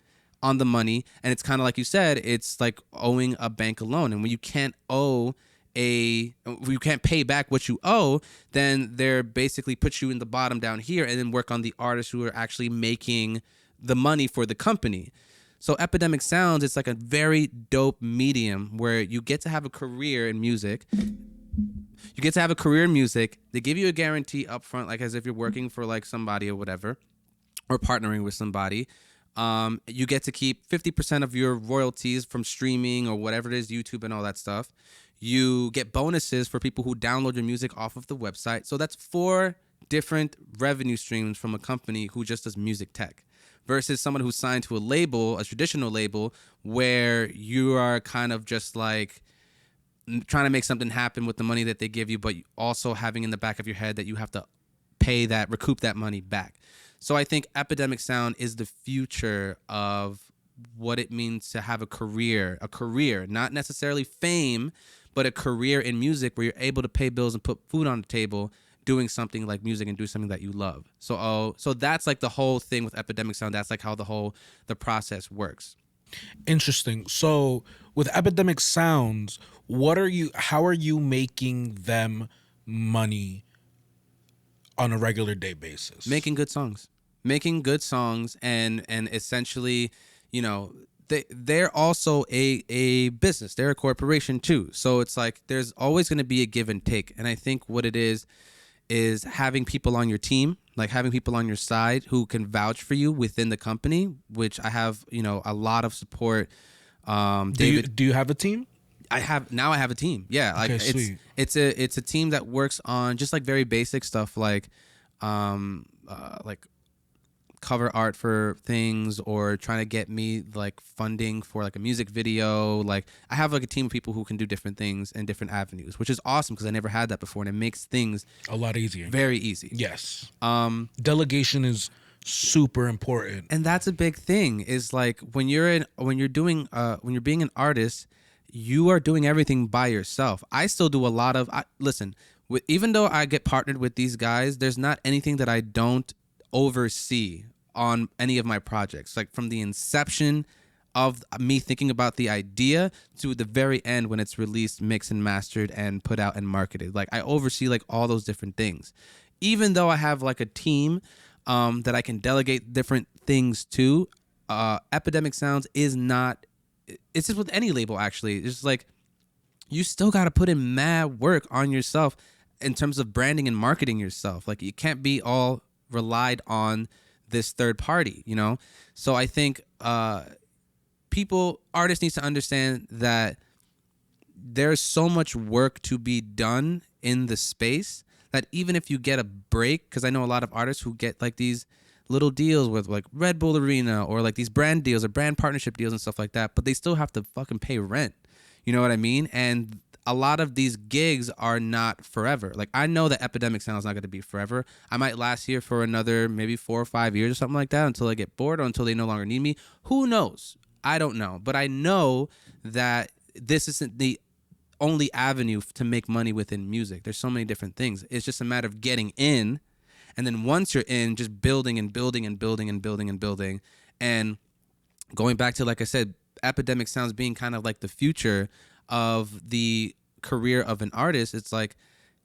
Speaker 2: on the money. And it's kind of like you said, it's like owing a bank a loan. And when you can't you can't pay back what you owe, then they're basically put you in the bottom down here and then work on the artists who are actually making the money for the company. So Epidemic Sounds, it's like a very dope medium where you get to have a career in music. They give you a guarantee up front, like as if you're working for like somebody or whatever, or partnering with somebody. You get to keep 50% of your royalties from streaming or whatever it is, YouTube and all that stuff. You get bonuses for people who download your music off of the website. So that's 4 different revenue streams from a company who just does music tech versus someone who's signed to a label, a traditional label, where you are kind of just like trying to make something happen with the money that they give you, but also having in the back of your head that you have to recoup that money back. So I think Epidemic Sound is the future of what it means to have a career, not necessarily fame, but a career in music where you're able to pay bills and put food on the table doing something like music and do something that you love. So that's like the whole thing with Epidemic Sound. That's like how the process works.
Speaker 1: Interesting. So with Epidemic Sounds, how are you making them money on a regular day basis?
Speaker 2: Making good songs, and essentially, you know, they're also a business. They're a corporation too. So it's like there's always going to be a give and take. And I think what it is having people on your team, like having people on your side who can vouch for you within the company, which I have, a lot of support.
Speaker 1: Do you have a team?
Speaker 2: I have a team. Yeah, like
Speaker 1: Okay, sweet.
Speaker 2: it's a team that works on just like very basic stuff like cover art for things, or trying to get me like funding for like a music video. Like I have like a team of people who can do different things in different avenues, which is awesome because I never had that before, and it makes things
Speaker 1: A lot easier.
Speaker 2: very easy.
Speaker 1: Yes. Delegation is super important.
Speaker 2: And that's a big thing, is like when you're being an artist, you are doing everything by yourself. I still do a lot of even though I get partnered with these guys, there's not anything that I don't oversee on any of my projects, like from the inception of me thinking about the idea to the very end when it's released, mixed and mastered and put out and marketed. Like I oversee like all those different things, even though I have like a team that I can delegate different things to. Epidemic Sounds is not, it's just with any label actually. It's just like you still got to put in mad work on yourself in terms of branding and marketing yourself. Like you can't be all relied on this third party, So I think artists need to understand that there's so much work to be done in the space that even if you get a break, because I know a lot of artists who get like these little deals with like Red Bull Arena or like these brand deals or brand partnership deals and stuff like that, but they still have to fucking pay rent. You know what I mean? And a lot of these gigs are not forever. Like I know that Epidemic Sound is not going to be forever. I might last here for another maybe 4 or 5 years or something like that until I get bored or until they no longer need me. Who knows? I don't know. But I know that this isn't the only avenue to make money within music. There's so many different things. It's just a matter of getting in. And then once you're in, just building and building and building and building and building. And going back to, like I said, Epidemic Sounds being kind of like the future of the career of an artist. It's like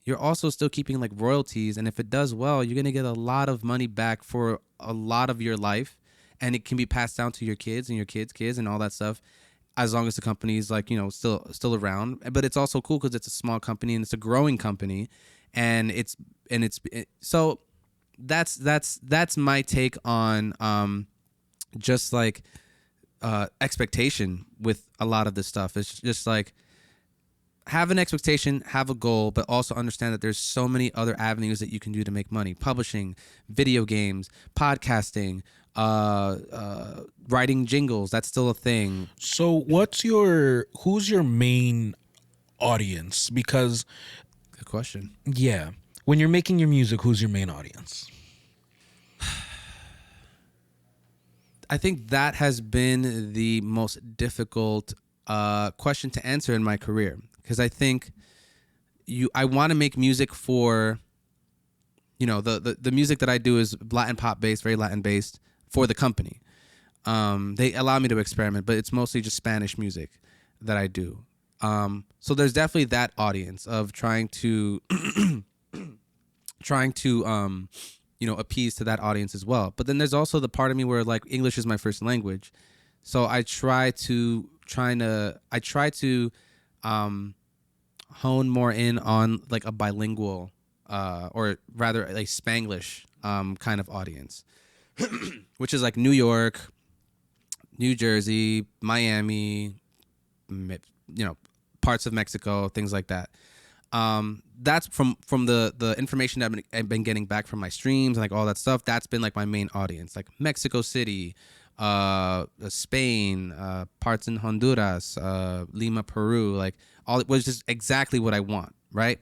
Speaker 2: you're also still keeping like royalties, and if it does well, you're gonna get a lot of money back for a lot of your life, and it can be passed down to your kids and your kids and all that stuff, as long as the company is like still around. But it's also cool because it's a small company and it's a growing company, and so that's my take on just like expectation with a lot of this stuff. It's just like have an expectation, have a goal, but also understand that there's so many other avenues that you can do to make money: publishing, video games, podcasting, writing jingles. That's still a thing.
Speaker 1: So who's your main audience? Because
Speaker 2: good question.
Speaker 1: Yeah, when you're making your music, who's your main audience?
Speaker 2: I think that has been the most difficult question to answer in my career, because I think I want to make music for, the music that I do is Latin pop based, very Latin based for the company. They allow me to experiment, but it's mostly just Spanish music that I do. So there's definitely that audience of trying to appease to that audience as well. But then there's also the part of me where like English is my first language. So I try to hone more in on like a bilingual or rather a Spanglish kind of audience, which is like New York, New Jersey, Miami, parts of Mexico, things like that. That's from the information that I've been getting back from my streams and like all that stuff. That's been like my main audience, like Mexico City, Spain, parts in Honduras, Lima, Peru. Like all it was just exactly what I want, right?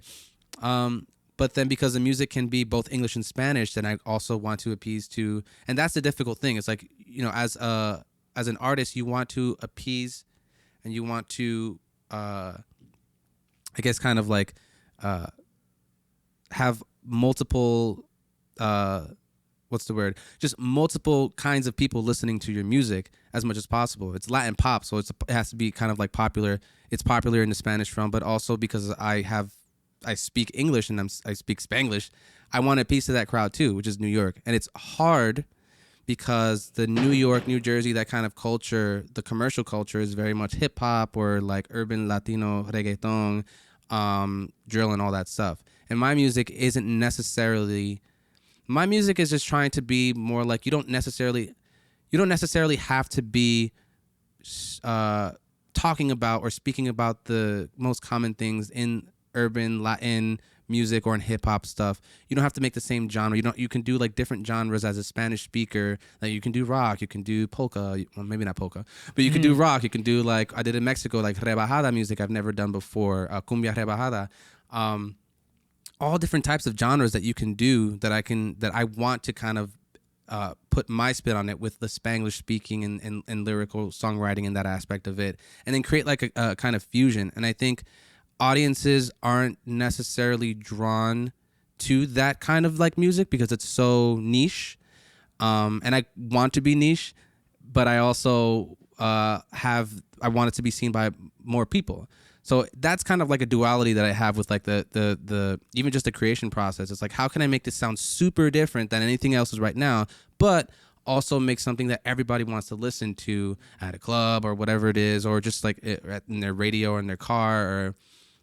Speaker 2: But then because the music can be both English and Spanish, then I also want to appease to, and that's the difficult thing. It's like, as an artist, you want to appease and you want to, I guess, kind of like have multiple, what's the word? Just multiple kinds of people listening to your music as much as possible. It's Latin pop, so it has to be kind of like popular. It's popular in the Spanish realm, but also because I speak English and I speak Spanglish, I want a piece of that crowd too, which is New York. And it's hard because the New York, New Jersey, that kind of culture, the commercial culture is very much hip hop or like urban Latino reggaeton, drill and all that stuff. And my music isn't necessarily, my music is just trying to be more like, you don't necessarily have to be talking about or speaking about the most common things in urban Latin music or in hip hop stuff. You don't have to make the same genre. You can do like different genres as a Spanish speaker. Like you can do rock, you can do polka, well maybe not polka, but you can do rock. You can do like I did in Mexico, like rebajada music I've never done before, cumbia rebajada. All different types of genres that you can do that I want to kind of put my spin on it with the Spanglish speaking and lyrical songwriting and that aspect of it, and then create like a kind of fusion. And I think audiences aren't necessarily drawn to that kind of like music because it's so niche. And I want to be niche, but I also I want it to be seen by more people. So that's kind of like a duality that I have with like the even just the creation process. It's like, how can I make this sound super different than anything else is right now, but also make something that everybody wants to listen to at a club or whatever it is, or just like in their radio or in their car. Or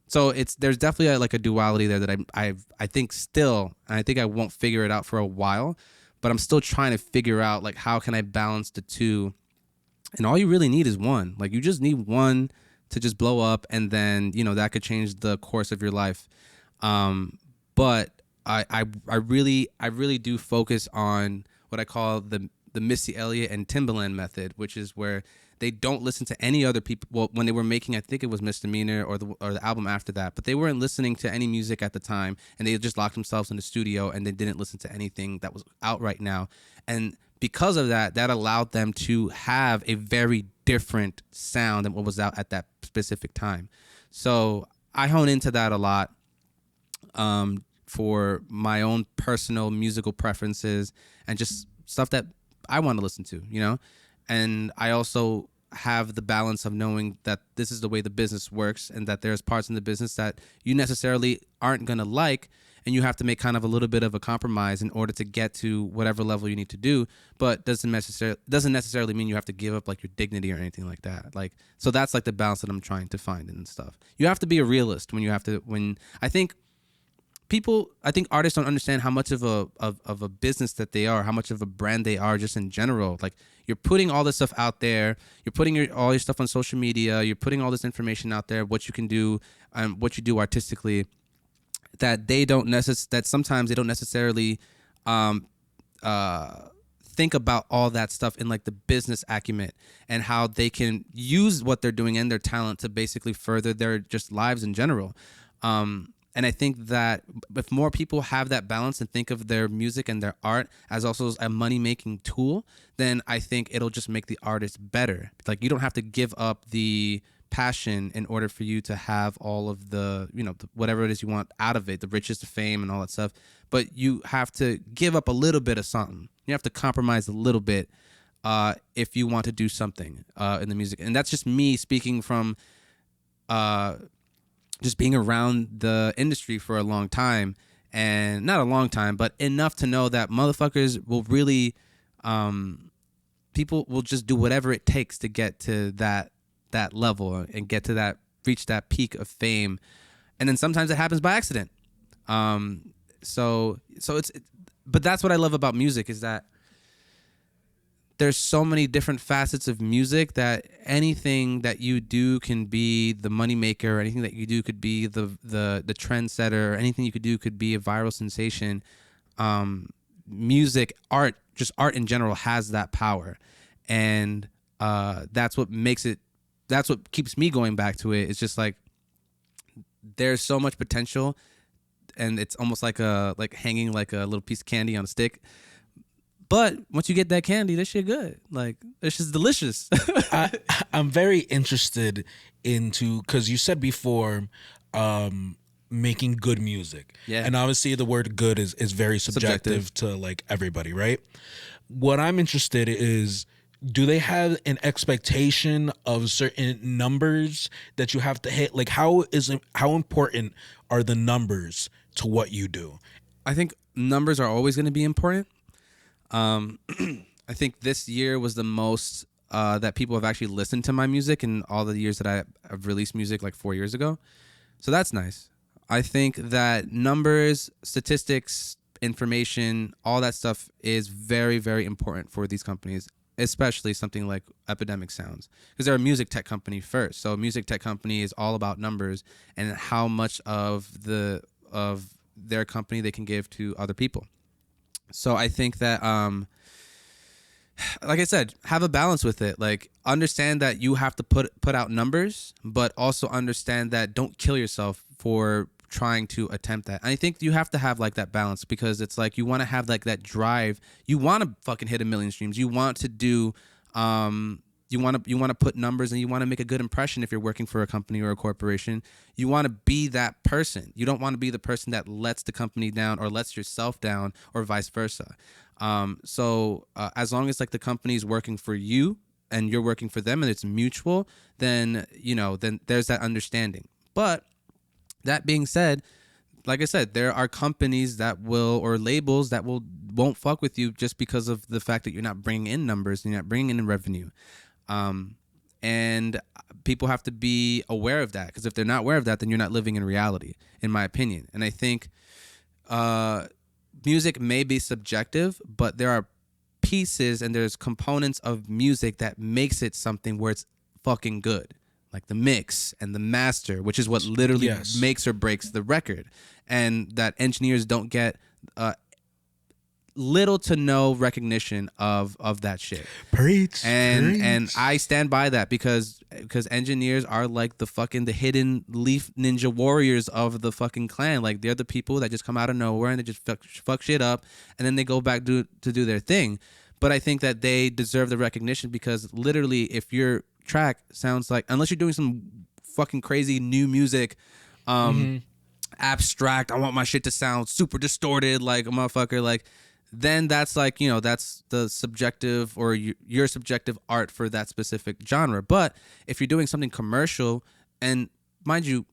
Speaker 2: so there's definitely like a duality there that I think still, and I think I won't figure it out for a while, but I'm still trying to figure out like how can I balance the two. And all you really need is one. Like you just need one to just blow up, and then that could change the course of your life. But I really do focus on what I call the Missy Elliott and Timbaland method, which is where they don't listen to any other people. Well, when they were making, I think it was Misdemeanor or the album after that, but they weren't listening to any music at the time, and they just locked themselves in the studio and they didn't listen to anything that was out right now. And because of that allowed them to have a very different sound than what was out at that specific time. So I hone into that a lot for my own personal musical preferences and just stuff that I want to listen to, And I also have the balance of knowing that this is the way the business works, and that there's parts in the business that you necessarily aren't going to like, and you have to make kind of a little bit of a compromise in order to get to whatever level you need to do, but doesn't necessarily mean you have to give up like your dignity or anything like that. Like, so that's like the balance that I'm trying to find and stuff. You have to be a realist when I think artists don't understand how much of a business that they are, how much of a brand they are just in general. Like, you're putting all this stuff out there, you're putting all your stuff on social media, you're putting all this information out there, what you can do and what you do artistically, that sometimes they don't necessarily think about all that stuff in like the business acumen and how they can use what they're doing and their talent to basically further their just lives in general. And I think that if more people have that balance and think of their music and their art as also a money-making tool, then I think it'll just make the artist better. Like, you don't have to give up the passion in order for you to have all of the, whatever it is you want out of it, the riches, the fame, and all that stuff. But you have to give up a little bit of something. You have to compromise a little bit if you want to do something in the music. And that's just me speaking from just being around the industry for a long time, and not a long time, but enough to know that motherfuckers will really, people will just do whatever it takes to get to that level and reach that peak of fame. And then sometimes it happens by accident. So but that's what I love about music, is that there's so many different facets of music that anything that you do can be the moneymaker, or anything that you do could be the trendsetter, or anything you could do could be a viral sensation. Music, art, just art in general has that power. And that's what keeps me going back to it. It's just like, there's so much potential and it's almost like hanging like a little piece of candy on a stick. But once you get that candy, this shit good. Like, this shit's delicious.
Speaker 1: I'm very interested into, because you said before, making good music.
Speaker 2: Yeah.
Speaker 1: And obviously the word good is very subjective to like everybody, right? What I'm interested is, do they have an expectation of certain numbers that you have to hit? Like, how important are the numbers to what you do?
Speaker 2: I think numbers are always going to be important. I think this year was the most that people have actually listened to my music in all the years that I've released music, like 4 years ago. So that's nice. I think that numbers, statistics, information, all that stuff is very, very important for these companies, especially something like Epidemic Sounds, because they're a music tech company first. So a music tech company is all about numbers and how much of their company they can give to other people. So I think that, like I said, have a balance with it. Like, understand that you have to put out numbers, but also understand that don't kill yourself for trying to attempt that. And I think you have to have like that balance, because it's like you want to have like that drive. You want to fucking hit 1 million streams. You want to do, you want to put numbers, and you want to make a good impression if you're working for a company or a corporation. You want to be that person. You don't want to be the person that lets the company down or lets yourself down, or vice versa. So as long as like the company's working for you and you're working for them and it's mutual, then, then there's that understanding. But that being said, like I said, there are companies that will, or labels that won't fuck with you just because of the fact that you're not bringing in numbers and you're not bringing in revenue. And people have to be aware of that, because if they're not aware of that, then you're not living in reality, in my opinion. And I think music may be subjective, but there are pieces and there's components of music that makes it something where it's fucking good. Like the mix and the master, which is what literally makes or breaks the record. And that engineers don't get little to no recognition of that shit.
Speaker 1: Preach.
Speaker 2: And I stand by that, because engineers are like the hidden leaf ninja warriors of the fucking clan. Like, they're the people that just come out of nowhere and they just fuck shit up, and then they go back to do their thing. But I think that they deserve the recognition, because literally, if your track sounds like, unless you're doing some fucking crazy new music, abstract, I want my shit to sound super distorted like a motherfucker, like, then that's like, that's the subjective, or your subjective art for that specific genre. But if you're doing something commercial, and mind you,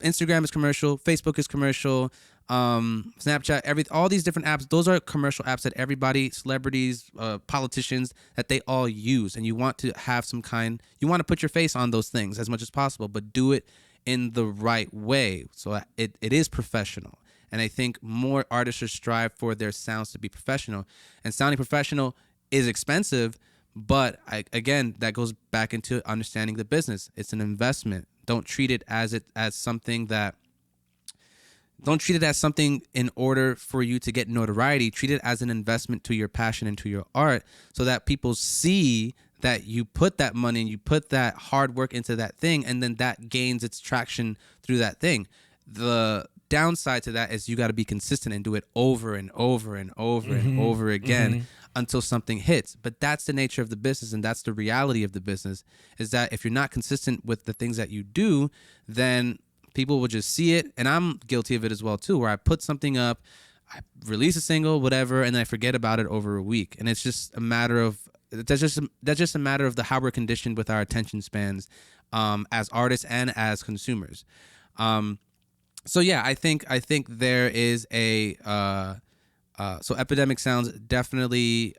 Speaker 2: Instagram is commercial, Facebook is commercial, Snapchat, all these different apps, those are commercial apps that everybody, celebrities, politicians, that they all use. And you want to have you want to put your face on those things as much as possible, but do it in the right way. So it is professional. And I think more artists should strive for their sounds to be professional. And sounding professional is expensive, but again, that goes back into understanding the business. It's an investment. Don't treat it as something in order for you to get notoriety. Treat it as an investment to your passion and to your art, so that people see that you put that money and you put that hard work into that thing, and then that gains its traction through that thing. The downside to that is you got to be consistent and do it over and over and over and over again until something hits. But that's the nature of the business, and that's the reality of the business, is that if you're not consistent with the things that you do, then people will just see it. And I'm guilty of it as well too, where I put something up, I release a single, whatever, and I forget about it over a week. And it's just a matter of that's just a matter of how we're conditioned with our attention spans as artists and as consumers. So yeah, I think there is so Epidemic Sounds definitely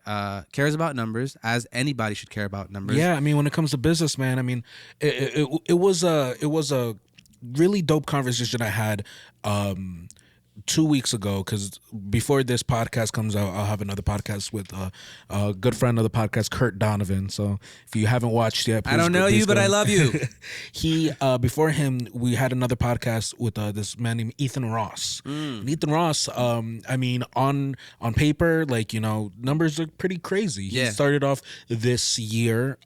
Speaker 2: cares about numbers, as anybody should care about numbers.
Speaker 1: Yeah, I mean, when it comes to business, man, I mean, it was a really dope conversation I had 2 weeks ago, because before this podcast comes out, I'll have another podcast with a good friend of the podcast, Kurt Donovan. So if you haven't watched yet,
Speaker 2: I don't know you, but I love you.
Speaker 1: He before him, we had another podcast with this man named Ethan Ross. And Ethan Ross, I mean, on paper, like, numbers are pretty crazy. He started off this year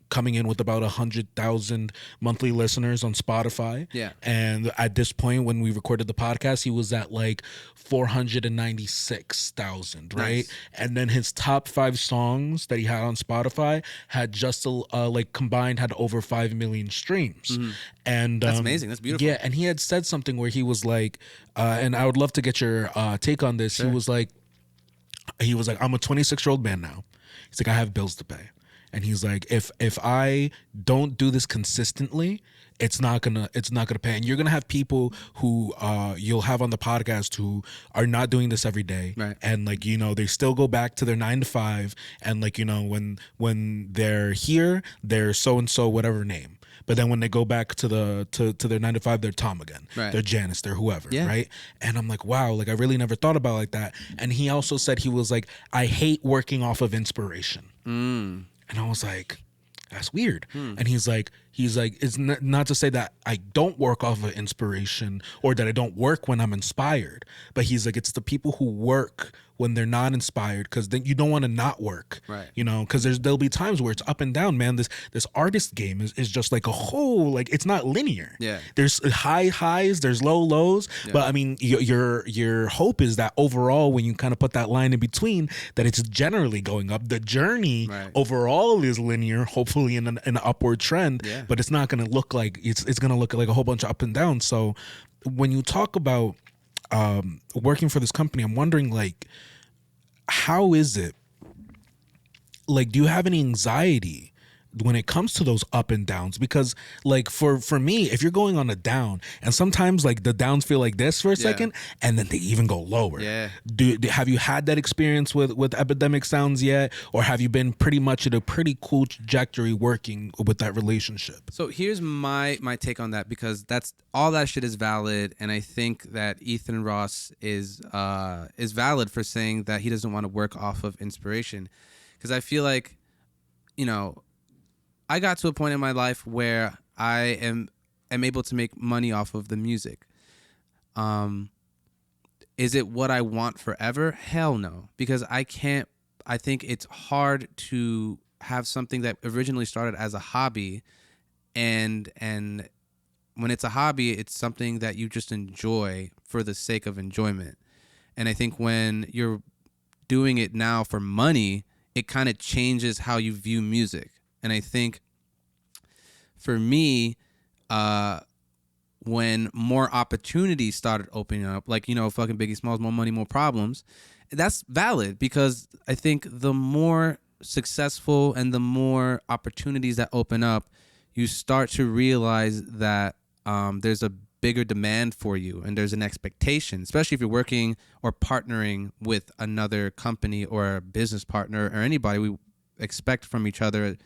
Speaker 1: coming in with about 100,000 monthly listeners on Spotify.
Speaker 2: Yeah.
Speaker 1: And at this point, when we recorded the podcast, he was at like 496,000, right?
Speaker 2: Nice.
Speaker 1: And then his top 5 songs that he had on Spotify had just like combined had over 5 million streams. And
Speaker 2: That's amazing. That's beautiful.
Speaker 1: Yeah, and he had said something where he was like, and I would love to get your take on this.
Speaker 2: Sure.
Speaker 1: He was like, I'm a 26-year-old man now. He's like, I have bills to pay. And he's like, if I don't do this consistently, it's not gonna pay. And you're gonna have people who you'll have on the podcast who are not doing this every day.
Speaker 2: Right.
Speaker 1: And like, they still go back to their 9 to 5, and like, when they're here, they're so and so whatever name. But then when they go back to their 9 to 5, they're Tom again.
Speaker 2: Right.
Speaker 1: They're Janice, they're whoever,
Speaker 2: Yeah.
Speaker 1: right? And I'm like, wow, like I really never thought about it like that. And he also said, he was like, I hate working off of inspiration. And I was like, that's weird. And he's like, it's not to say that I don't work off of inspiration or that I don't work when I'm inspired, but he's like, it's the people who work when they're not inspired, because then you don't want to not work,
Speaker 2: Right.
Speaker 1: Because there'll be times where it's up and down, man. This artist game is just like a whole, like, it's not linear.
Speaker 2: Yeah.
Speaker 1: There's high highs, there's low lows, but I mean, your hope is that overall, when you kind of put that line in between, that it's generally going up. The journey
Speaker 2: Right.
Speaker 1: overall is linear, hopefully in an upward trend,
Speaker 2: Yeah.
Speaker 1: but it's not going to look like it's going to look like a whole bunch of up and down. So when you talk about working for this company, I'm wondering, like, how is it, like, do you have any anxiety when it comes to those up and downs? Because like for me, if you're going on a down, and sometimes like the downs feel like this for a second, and then they even go lower.
Speaker 2: Yeah.
Speaker 1: Have you had that experience with Epidemic Sounds yet, or have you been pretty much at a pretty cool trajectory working with that relationship?
Speaker 2: So here's my take on that, because that's all that shit is valid, and I think that Ethan Ross is valid for saying that he doesn't want to work off of inspiration, because I feel like, I got to a point in my life where I am able to make money off of the music. Is it what I want forever? Hell no, because I can't. I think it's hard to have something that originally started as a hobby, and when it's a hobby, it's something that you just enjoy for the sake of enjoyment. And I think when you're doing it now for money, it kind of changes how you view music. And I think for me, when more opportunities started opening up, like, fucking Biggie Smalls, More Money, More Problems, that's valid, because I think the more successful and the more opportunities that open up, you start to realize that there's a bigger demand for you, and there's an expectation, especially if you're working or partnering with another company or a business partner or anybody. We expect from each other.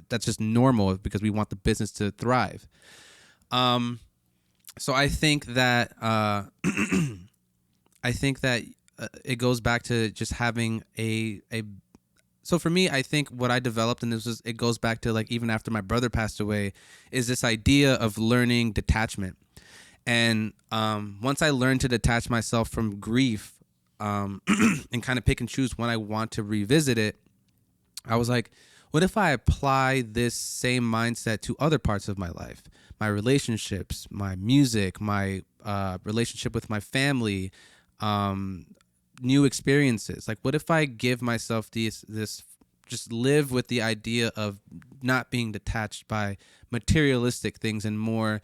Speaker 2: That's just normal, because we want the business to thrive. So I think that it goes back to just having a. So for me, I think what I developed, and it goes back to, like, even after my brother passed away, is this idea of learning detachment. And once I learned to detach myself from grief, and kind of pick and choose when I want to revisit it, I was like, what if I apply this same mindset to other parts of my life? My relationships, my music, my relationship with my family, new experiences. Like, what if I give myself this just live with the idea of not being detached by materialistic things and more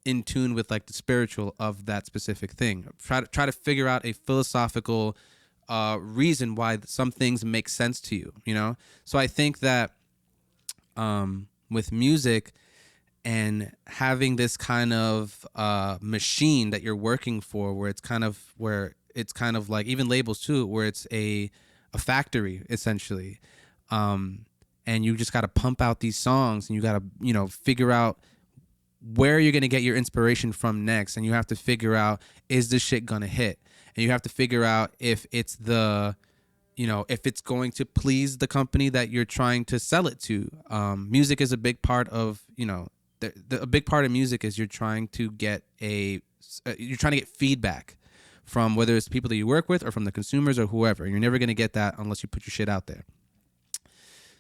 Speaker 2: in tune with, like, the spiritual of that specific thing. Try to figure out a philosophical reason why some things make sense to you, So I think that with music and having this kind of machine that you're working for, where it's kind of like, even labels too, where it's a factory essentially, and you just got to pump out these songs, and you got to figure out where you're going to get your inspiration from next, and you have to figure out, is this shit going to hit? And you have to figure out if it's if it's going to please the company that you're trying to sell it to. Music is a big part of, a big part of music is you're trying to get feedback from, whether it's people that you work with or from the consumers or whoever. You're never going to get that unless you put your shit out there.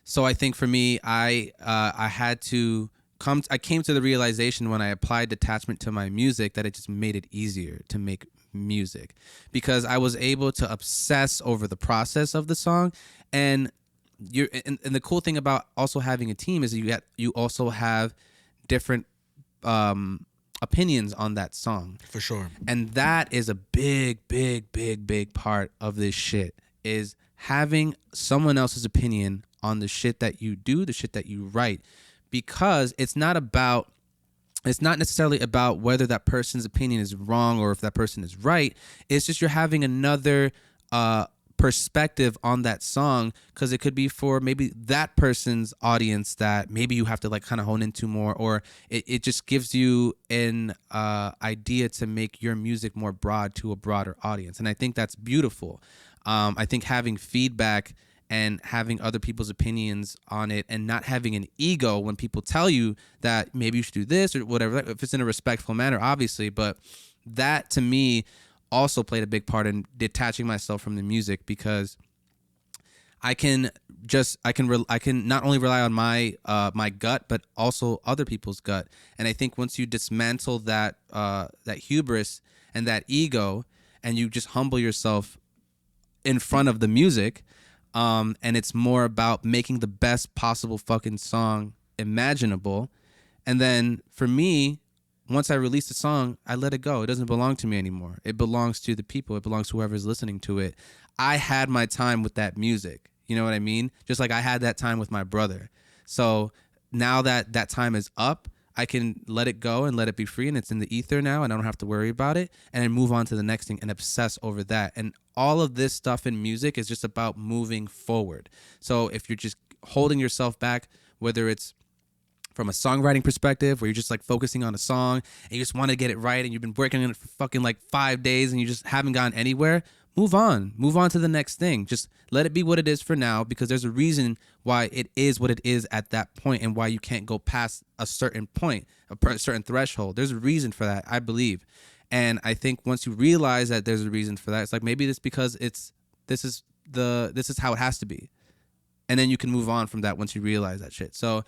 Speaker 2: So I think for me, I had to I came to the realization when I applied detachment to my music that it just made it easier to make music, because I was able to obsess over the process of the song. And and the cool thing about also having a team is you also have different opinions on that song.
Speaker 1: For sure.
Speaker 2: And that is a big part of this shit, is having someone else's opinion on the shit that you do, the shit that you write, because it's not necessarily about whether that person's opinion is wrong or if that person is right. It's just you're having another perspective on that song, because it could be for maybe that person's audience that maybe you have to like kind of hone into more, or it just gives you an idea to make your music more broad to a broader audience. And I think that's beautiful. I think having feedback and having other people's opinions on it, and not having an ego when people tell you that maybe you should do this or whatever, if it's in a respectful manner, obviously. But that to me also played a big part in detaching myself from the music, because I can not only rely on my my gut, but also other people's gut. And I think once you dismantle that hubris and that ego, and you just humble yourself in front of the music, and it's more about making the best possible fucking song imaginable. And then for me, once I release the song, I let it go. It doesn't belong to me anymore. It belongs to the people. It belongs to whoever's listening to it. I had my time with that music. You know what I mean? Just like I had that time with my brother. So now that that time is up, I can let it go and let it be free, and it's in the ether now, and I don't have to worry about it, and then move on to the next thing and obsess over that. And all of this stuff in music is just about moving forward. So if you're just holding yourself back, whether it's from a songwriting perspective, where you're just like focusing on a song and you just want to get it right, and you've been working on it for fucking like 5 days and you just haven't gone anywhere, move on to the next thing. Just let it be what it is for now, because there's a reason why it is what it is at that point, and why you can't go past a certain point, a certain threshold. There's a reason for that, I believe. And I think once you realize that there's a reason for that, it's like maybe it's because this is how it has to be. And then you can move on from that once you realize that shit. So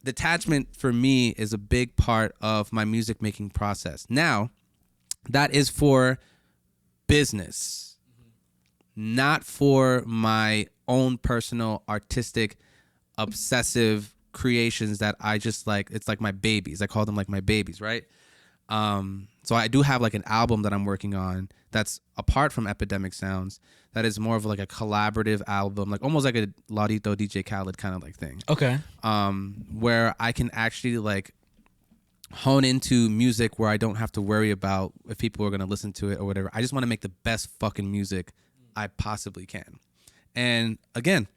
Speaker 2: detachment for me is a big part of my music making process. Now, that is for business, not for my own personal artistic obsessive creations that I just like. It's like my babies. I call them like my babies, right? So I do have like an album that I'm working on that's apart from Epidemic Sounds, that is more of like a collaborative album, like almost like a Latino DJ Khaled kind of like thing.
Speaker 1: Okay.
Speaker 2: Where I can actually like hone into music where I don't have to worry about if people are going to listen to it or whatever. I just want to make the best fucking music I possibly can. And again,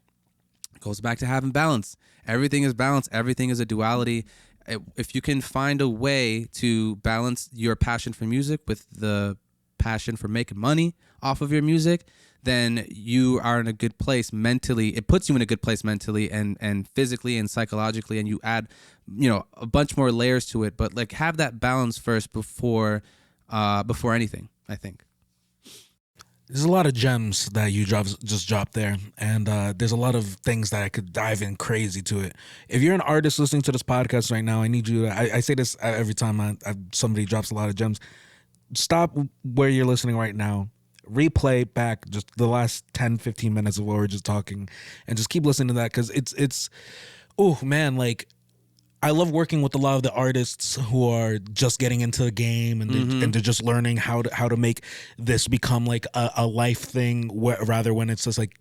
Speaker 2: it goes back to having balance. Everything is balance. Everything is a duality. If you can find a way to balance your passion for music with the passion for making money off of your music, then you are in a good place mentally. It puts you in a good place mentally and physically and psychologically, and you add, a bunch more layers to it. But like, have that balance first before anything, I think.
Speaker 1: There's a lot of gems that you just dropped there, and there's a lot of things that I could dive in crazy to it. If you're an artist listening to this podcast right now, I need you. I say this every time somebody drops a lot of gems. Stop where you're listening right now. Replay back just the last 10, 15 minutes of what we're just talking, and just keep listening to that, because it's oh man, like, I love working with a lot of the artists who are just getting into the game, and they're just learning how to make this become like a life thing. Rather, when it's just like,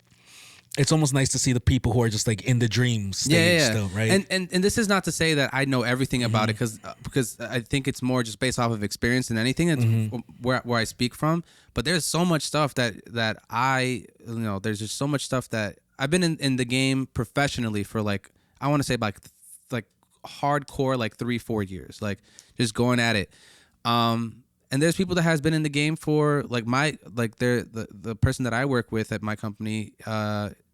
Speaker 1: it's almost nice to see the people who are just like in the dream stage still, right?
Speaker 2: And this is not to say that I know everything about it, because I think it's more just based off of experience than anything. That's where I speak from. But there's so much stuff that I there's just so much stuff that I've been in the game professionally for, like, I want to say like hardcore, like 3-4 years, like just going at it. And there's people that has been in the game for like the person that I work with at my company,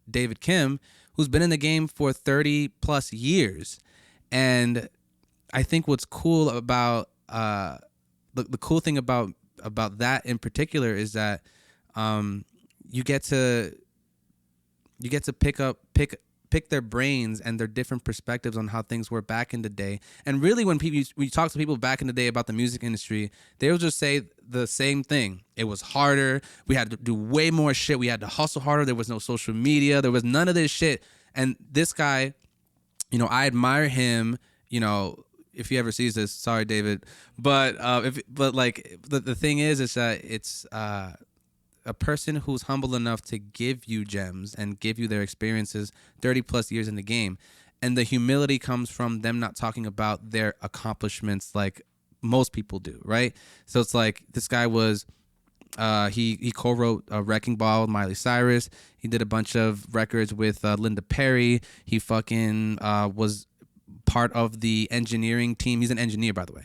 Speaker 2: David Kim, who's been in the game for 30 plus years. And I think what's cool about the cool thing about that in particular is that you get to pick their brains and their different perspectives on how things were back in the day. And really, when we talk to people back in the day about the music industry, they'll just say the same thing. It was harder. We had to do way more shit. We had to hustle harder. There was no social media. There was none of this shit. And this guy, you know, I admire him, you know, if he ever sees this, sorry, David. But the thing is that it's a person who's humble enough to give you gems and give you their experiences 30 plus years in the game. And the humility comes from them not talking about their accomplishments like most people do, right? So it's like this guy was, he co-wrote Wrecking Ball with Miley Cyrus. He did a bunch of records with Linda Perry. He fucking was part of the engineering team. He's an engineer, by the way.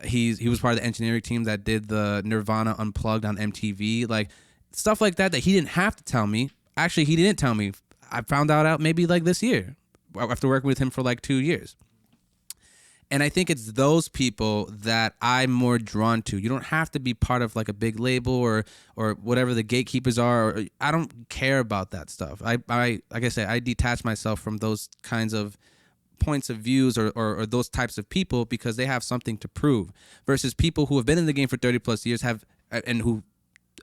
Speaker 2: He was part of the engineering team that did the Nirvana Unplugged on MTV, like stuff like that he didn't have to tell me. Actually, he didn't tell me. I found out maybe like this year after working with him for like 2 years. And I think it's those people that I'm more drawn to. You don't have to be part of like a big label or whatever the gatekeepers are. I don't care about that stuff. I like I said, I detach myself from those kinds of points of views or those types of people because they have something to prove versus people who have been in the game for 30 plus years and who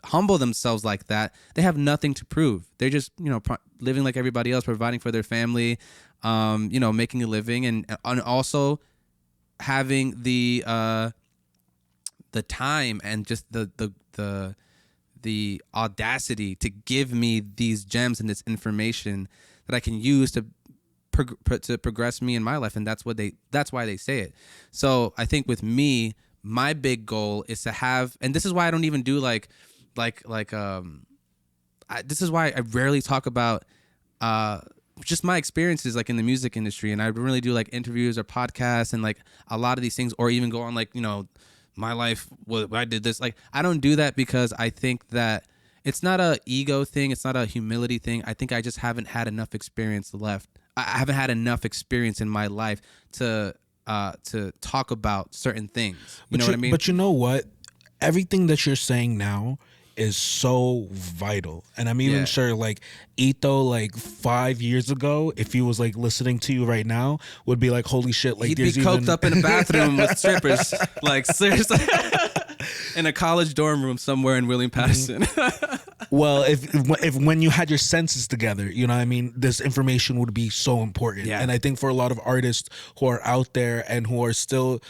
Speaker 2: humble themselves like that. They have nothing to prove. They're just, you know, living like everybody else, providing for their family, you know, making a living and also having the time and just the audacity to give me these gems and this information that I can use to progress me in my life, and that's why they say it. So I think with me, my big goal is to have, and this is why I don't even do this is why I rarely talk about just my experiences like in the music industry, and I really do like interviews or podcasts and like a lot of these things, or even go on like, you know, my life, what I did this. Like I don't do that because I think that it's not a ego thing, it's not a humility thing. I think I just haven't had enough experience left. I haven't had enough experience in my life to talk about certain things. You know what I mean?
Speaker 1: But you know what? Everything that you're saying now is so vital. And I'm even sure like Ito like 5 years ago, if he was like listening to you right now, would be like, holy shit, like
Speaker 2: he'd be coked up in a bathroom with strippers. Like seriously. In a college dorm room somewhere in William-Paterson.
Speaker 1: Well, if when you had your senses together, you know what I mean, this information would be so important.
Speaker 2: Yeah.
Speaker 1: And I think for a lot of artists who are out there and who are still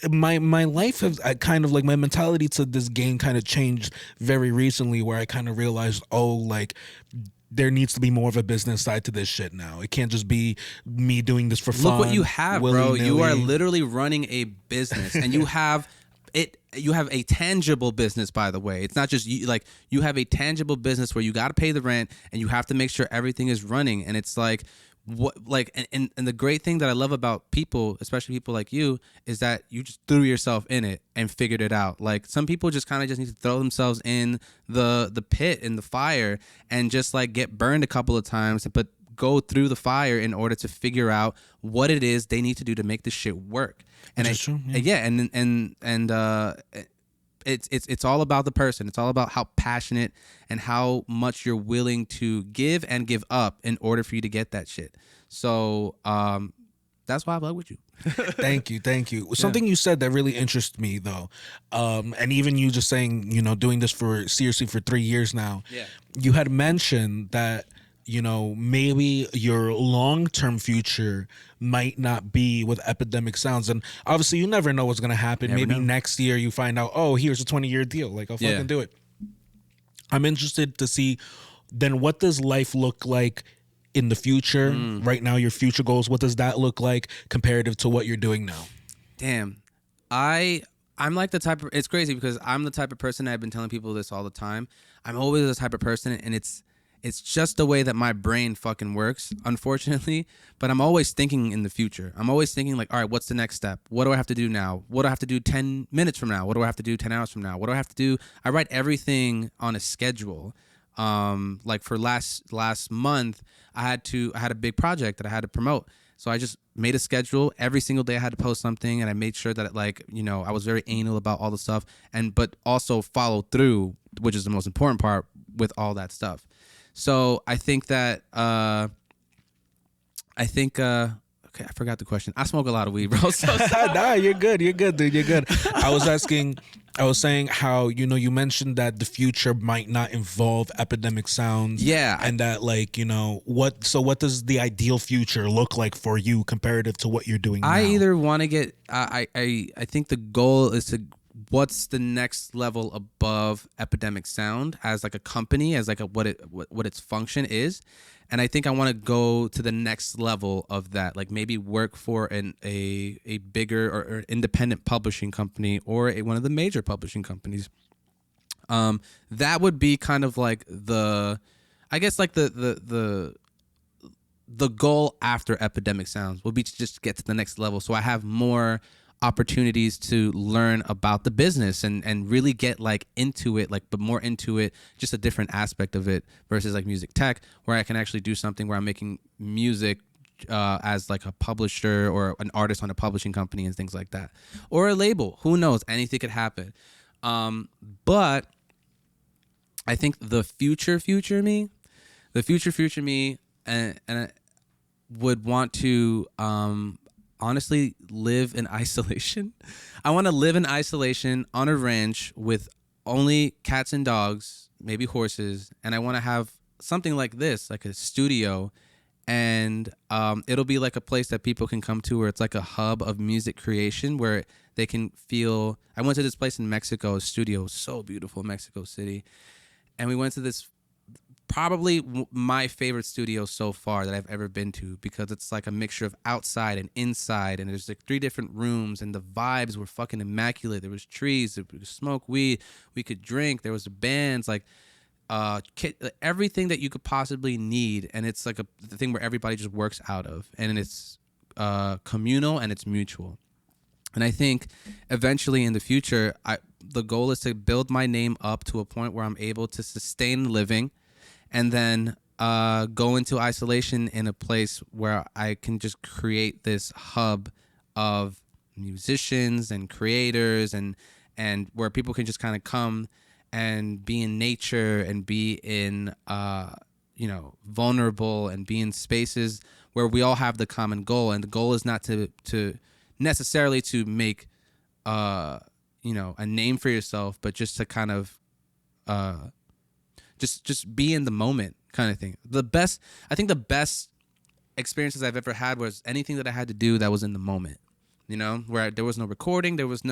Speaker 1: my life has kind of like my mentality to this game kind of changed very recently, where I kind of realized, oh, like there needs to be more of a business side to this shit now. It can't just be me doing this for fun.
Speaker 2: Look what you have, bro. You are literally running a business, and you have a tangible business, by the way. It's not just you, like you have a tangible business where you got to pay the rent and you have to make sure everything is running. And it's like, and the great thing that I love about people, especially people like you, is that you just threw yourself in it and figured it out. Like some people just kind of just need to throw themselves in the pit, in the fire, and just like get burned a couple of times, but go through the fire in order to figure out what it is they need to do to make this shit work. And it's all about the person. It's all about how passionate and how much you're willing to give and give up in order for you to get that shit. So that's why I love with you.
Speaker 1: Thank you. Something you said that really interests me though, and even you just saying, you know, doing this for 3 years now.
Speaker 2: Yeah.
Speaker 1: You had mentioned that, you know, maybe your long-term future might not be with Epidemic Sounds. And obviously you never know what's going to happen. Maybe next year you find out, oh, here's a 20-year deal. Like, I'll fucking do it. I'm interested to see then what does life look like in the future? Right now, your future goals, what does that look like comparative to what you're doing now?
Speaker 2: Damn. I'm like the type of, it's crazy because I'm the type of person, I've been telling people this all the time. I'm always the type of person, and it's just the way that my brain fucking works, unfortunately. But I'm always thinking in the future. I'm always thinking like, all right, what's the next step? What do I have to do now? What do I have to do 10 minutes from now? What do I have to do 10 hours from now? What do I have to do? I write everything on a schedule. Like for last month, I had a big project that I had to promote. So I just made a schedule. Every single day I had to post something, and I made sure that I was very anal about all the stuff, but also follow through, which is the most important part with all that stuff. So I think that okay, I forgot the question. I smoke a lot of weed, bro. So
Speaker 1: Nah, you're good. You're good, dude. You're good. I was saying how, you mentioned that the future might not involve epidemic sounds.
Speaker 2: Yeah.
Speaker 1: And that, like, what does the ideal future look like for you comparative to what you're doing now?
Speaker 2: I either want to get, I think the goal is to, what's the next level above epidemic sound as like a company, as like what its function is. And I think I want to go to the next level of that, like maybe work for a bigger or independent publishing company or one of the major publishing companies. That would be kind of like I guess like the goal after epidemic sounds will be to just get to the next level, so I have more opportunities to learn about the business and really get like into it, like, but more into it, just a different aspect of it versus like music tech, where I can actually do something where I'm making music as like a publisher or an artist on a publishing company and things like that, or a label. Who knows? Anything could happen. But I think the future me, and I would want to honestly live in isolation. I want to live in isolation on a ranch with only cats and dogs, maybe horses, and I want to have something like this, like a studio, and it'll be like a place that people can come to where it's like a hub of music creation where they can feel. I went to this place in Mexico, a studio, so beautiful, Mexico City, and we went to this probably my favorite studio so far that I've ever been to, because it's like a mixture of outside and inside, and there's like 3 different rooms, and the vibes were fucking immaculate. There was trees, we could smoke weed, we could drink, there was bands, like everything that you could possibly need, and it's like the thing where everybody just works out of, and it's communal and it's mutual. And I think eventually in the future, the goal is to build my name up to a point where I'm able to sustain living, and then go into isolation in a place where I can just create this hub of musicians and creators, and where people can just kind of come and be in nature and be in vulnerable and be in spaces where we all have the common goal. And the goal is not to necessarily to make a name for yourself, but just to kind of just be in the moment kind of thing. I think the best experiences I've ever had was anything that I had to do that was in the moment, where there was no recording, it was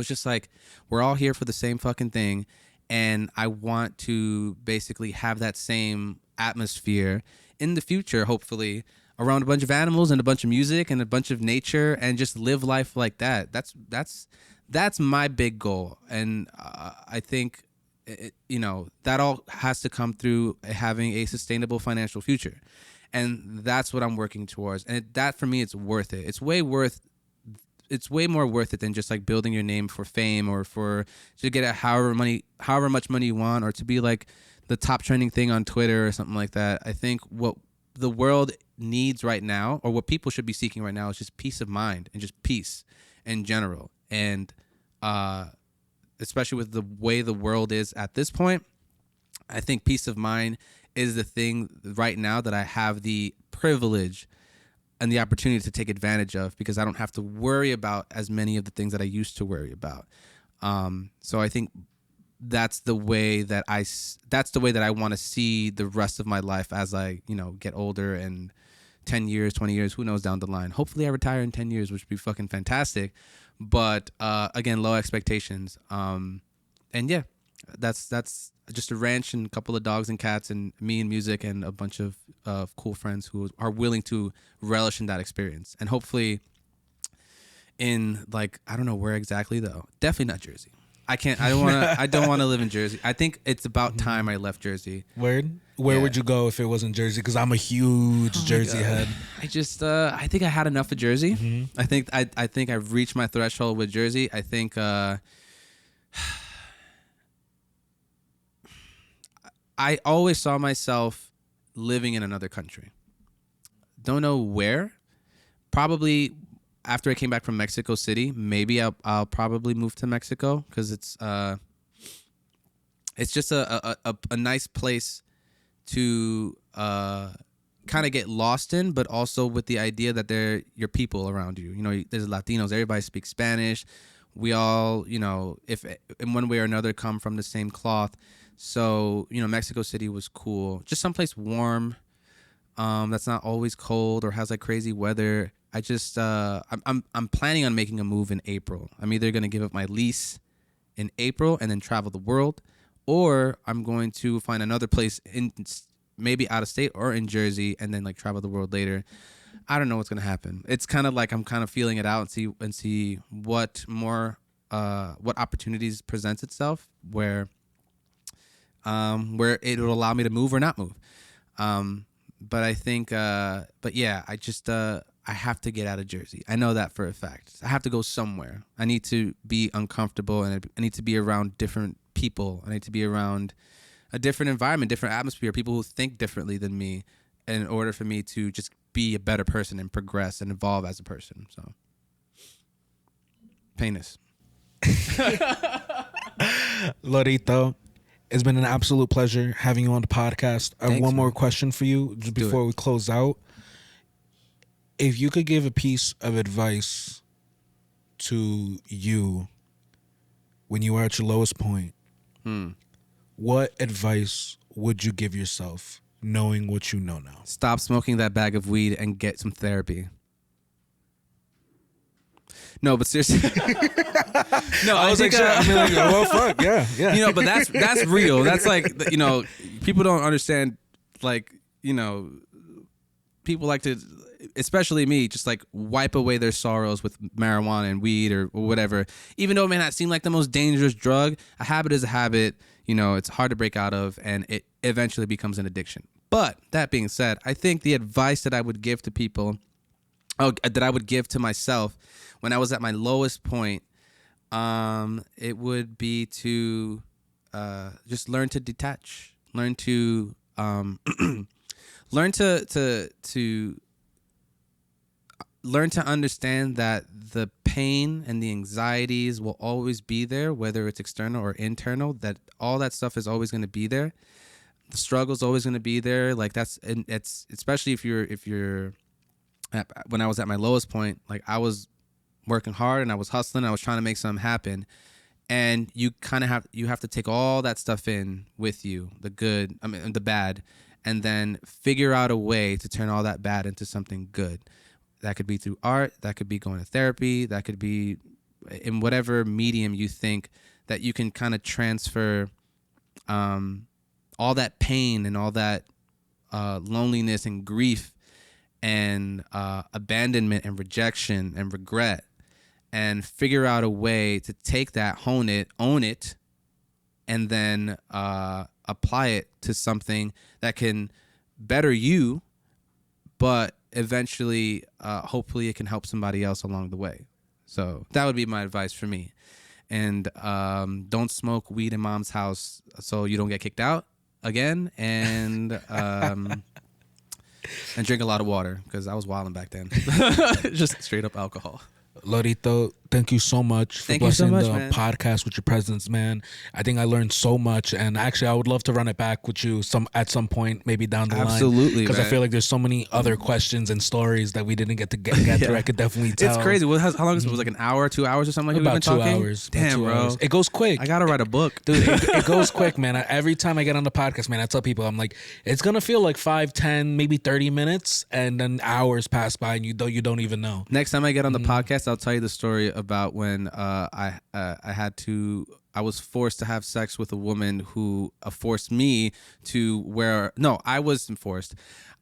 Speaker 2: just like, we're all here for the same fucking thing, and I want to basically have that same atmosphere in the future, hopefully, around a bunch of animals and a bunch of music and a bunch of nature, and just live life like that. That's my big goal, and I think that all has to come through having a sustainable financial future, and that's what I'm working towards. And that, for me, it's worth it. It's way more worth it than just like building your name for fame or to get however much money you want, or to be like the top trending thing on Twitter or something like that. I think what the world needs right now, or what people should be seeking right now, is just peace of mind and just peace in general. And especially with the way the world is at this point, I think peace of mind is the thing right now that I have the privilege and the opportunity to take advantage of, because I don't have to worry about as many of the things that I used to worry about. So I think that's the way that I want to see the rest of my life as I, get older, and 10 years, 20 years, who knows down the line. Hopefully I retire in 10 years, which would be fucking fantastic. But again, low expectations. And yeah, that's just a ranch and a couple of dogs and cats and me and music and a bunch of cool friends who are willing to relish in that experience. And hopefully in, like, I don't know where exactly though. Definitely not Jersey. I don't want to live in Jersey. I think it's about time I left Jersey.
Speaker 1: Where would you go if it wasn't Jersey? Because I'm a huge Jersey head.
Speaker 2: I just I think I had enough of Jersey. Mm-hmm. I think I've reached my threshold with Jersey. I think I always saw myself living in another country. Don't know where. Probably after I came back from Mexico City, maybe I'll probably move to Mexico, because it's just a nice place to kind of get lost in, but also with the idea that they're your people around you. You know, there's Latinos. Everybody speaks Spanish. We all, you know, if in one way or another come from the same cloth. So, you know, Mexico City was cool. Just someplace warm, that's not always cold or has like crazy weather. I just I'm planning on making a move in April. I'm either gonna give up my lease in April and then travel the world, or I'm going to find another place in maybe out of state or in Jersey and then like travel the world later. I don't know what's gonna happen. It's kind of like I'm kind of feeling it out and see what more what opportunities presents itself where it will allow me to move or not move. But I think but yeah, I just I have to get out of Jersey. I know that for a fact. I have to go somewhere. I need to be uncomfortable, and I need to be around different people. I need to be around a different environment, different atmosphere, people who think differently than me, in order for me to just be a better person and progress and evolve as a person. So, penis.
Speaker 1: Lorito, it's been an absolute pleasure having you on the podcast. I have one more question for you just before we close out. If you could give a piece of advice to you when you were at your lowest point, what advice would you give yourself knowing what you know now?
Speaker 2: Stop smoking that bag of weed and get some therapy. No, but seriously. No, I was like,
Speaker 1: well, fuck, yeah.
Speaker 2: You know, but that's real. That's like, you know, people don't understand, like, you know, people like to, especially me, just like wipe away their sorrows with marijuana and weed or whatever. Even though it may not seem like the most dangerous drug, a habit is a habit. You know, it's hard to break out of, and it eventually becomes an addiction. But that being said, I think the advice that I would give to people, that I would give to myself when I was at my lowest point, it would be to just learn to detach, learn to learn to understand that the pain and the anxieties will always be there, whether it's external or internal, that all that stuff is always going to be there. The struggle is always going to be there. Like it's especially if you're when I was at my lowest point, like I was working hard and I was hustling. I was trying to make something happen. And you kind of have to take all that stuff in with you, the good, the bad, and then figure out a way to turn all that bad into something good. That could be through art. That could be going to therapy. That could be in whatever medium you think that you can kind of transfer all that pain and all that loneliness and grief and abandonment and rejection and regret, and figure out a way to take that, hone it, own it, and then apply it to something that can better you, but eventually, hopefully it can help somebody else along the way. So that would be my advice for me. And don't smoke weed in mom's house so you don't get kicked out again. And and drink a lot of water, because I was wilding back then. Just straight up alcohol.
Speaker 1: Lorito, thank you so much for blessing the podcast with your presence, man. I think I learned so much, and actually I would love to run it back with you at some point, maybe down the line.
Speaker 2: Absolutely,
Speaker 1: because I feel like there's so many other questions and stories that we didn't get to get through. I could definitely tell.
Speaker 2: It's crazy. How long is it? Was like an hour, 2 hours or something? Like
Speaker 1: about
Speaker 2: we've been
Speaker 1: 2
Speaker 2: talking?
Speaker 1: hours.
Speaker 2: Damn, bro.
Speaker 1: Hours. It goes quick.
Speaker 2: I gotta write a book,
Speaker 1: dude. It goes quick, man. Every time I get on the podcast, man, I tell people, I'm like, it's gonna feel like 5, 10, maybe 30 minutes, and then hours pass by, and you don't even know.
Speaker 2: Next time I get on the podcast, I'll tell you the story about when I was forced to have sex with a woman who forced me to wear. No, I wasn't forced.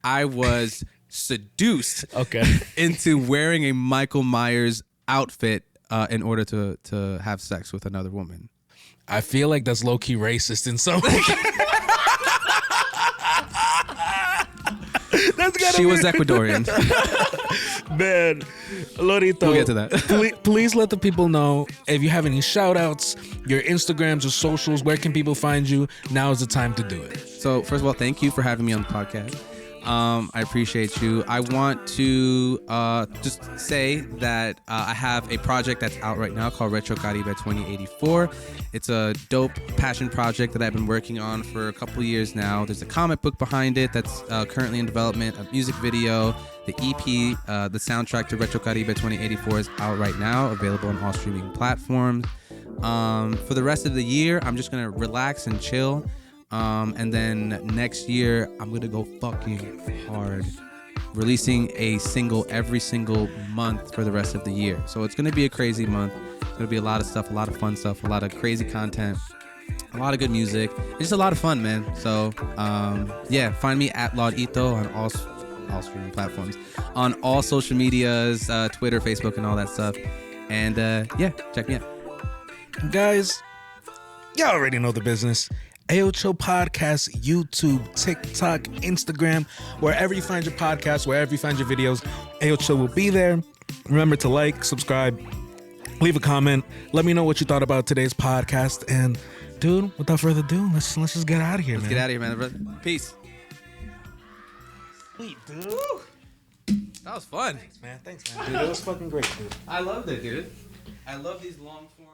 Speaker 2: I was seduced. Into wearing a Michael Myers outfit in order to have sex with another woman.
Speaker 1: I feel like that's low key racist in some way.
Speaker 2: She was Ecuadorian.
Speaker 1: Man, Lorito,
Speaker 2: we'll get to that.
Speaker 1: please let the people know if you have any shout outs, your Instagrams or socials. Where can people find you? Now is the time to do it.
Speaker 2: So first of all, thank you for having me on the podcast. I appreciate you. I want to just say that I have a project that's out right now called Retro Caribe 2084. It's a dope passion project that I've been working on for a couple years now. There's a comic book behind it that's currently in development, a music video, the EP, the soundtrack to Retro Caribe 2084 is out right now, available on all streaming platforms. For the rest of the year, I'm just going to relax and chill. And then next year, I'm going to go fucking hard, releasing a single every single month for the rest of the year. So it's going to be a crazy month. It's going to be a lot of stuff, a lot of fun stuff, a lot of crazy content, a lot of good music. It's just a lot of fun, man. So, yeah, find me at Laudito on all streaming platforms, on all social medias, Twitter, Facebook, and all that stuff. And, yeah, check me out.
Speaker 1: Guys, y'all already know the business. Ayoo Podcast, YouTube, TikTok, Instagram, wherever you find your podcasts, wherever you find your videos, Ayoo will be there. Remember to like, subscribe, leave a comment. Let me know what you thought about today's podcast. And dude, without further ado, let's just get out of here, man.
Speaker 2: Let's get out of here, man. Brother. Peace.
Speaker 1: Sweet, dude.
Speaker 2: That was fun.
Speaker 1: Thanks, man. Dude, it was fucking great, dude.
Speaker 2: I loved it, dude. I love these long form.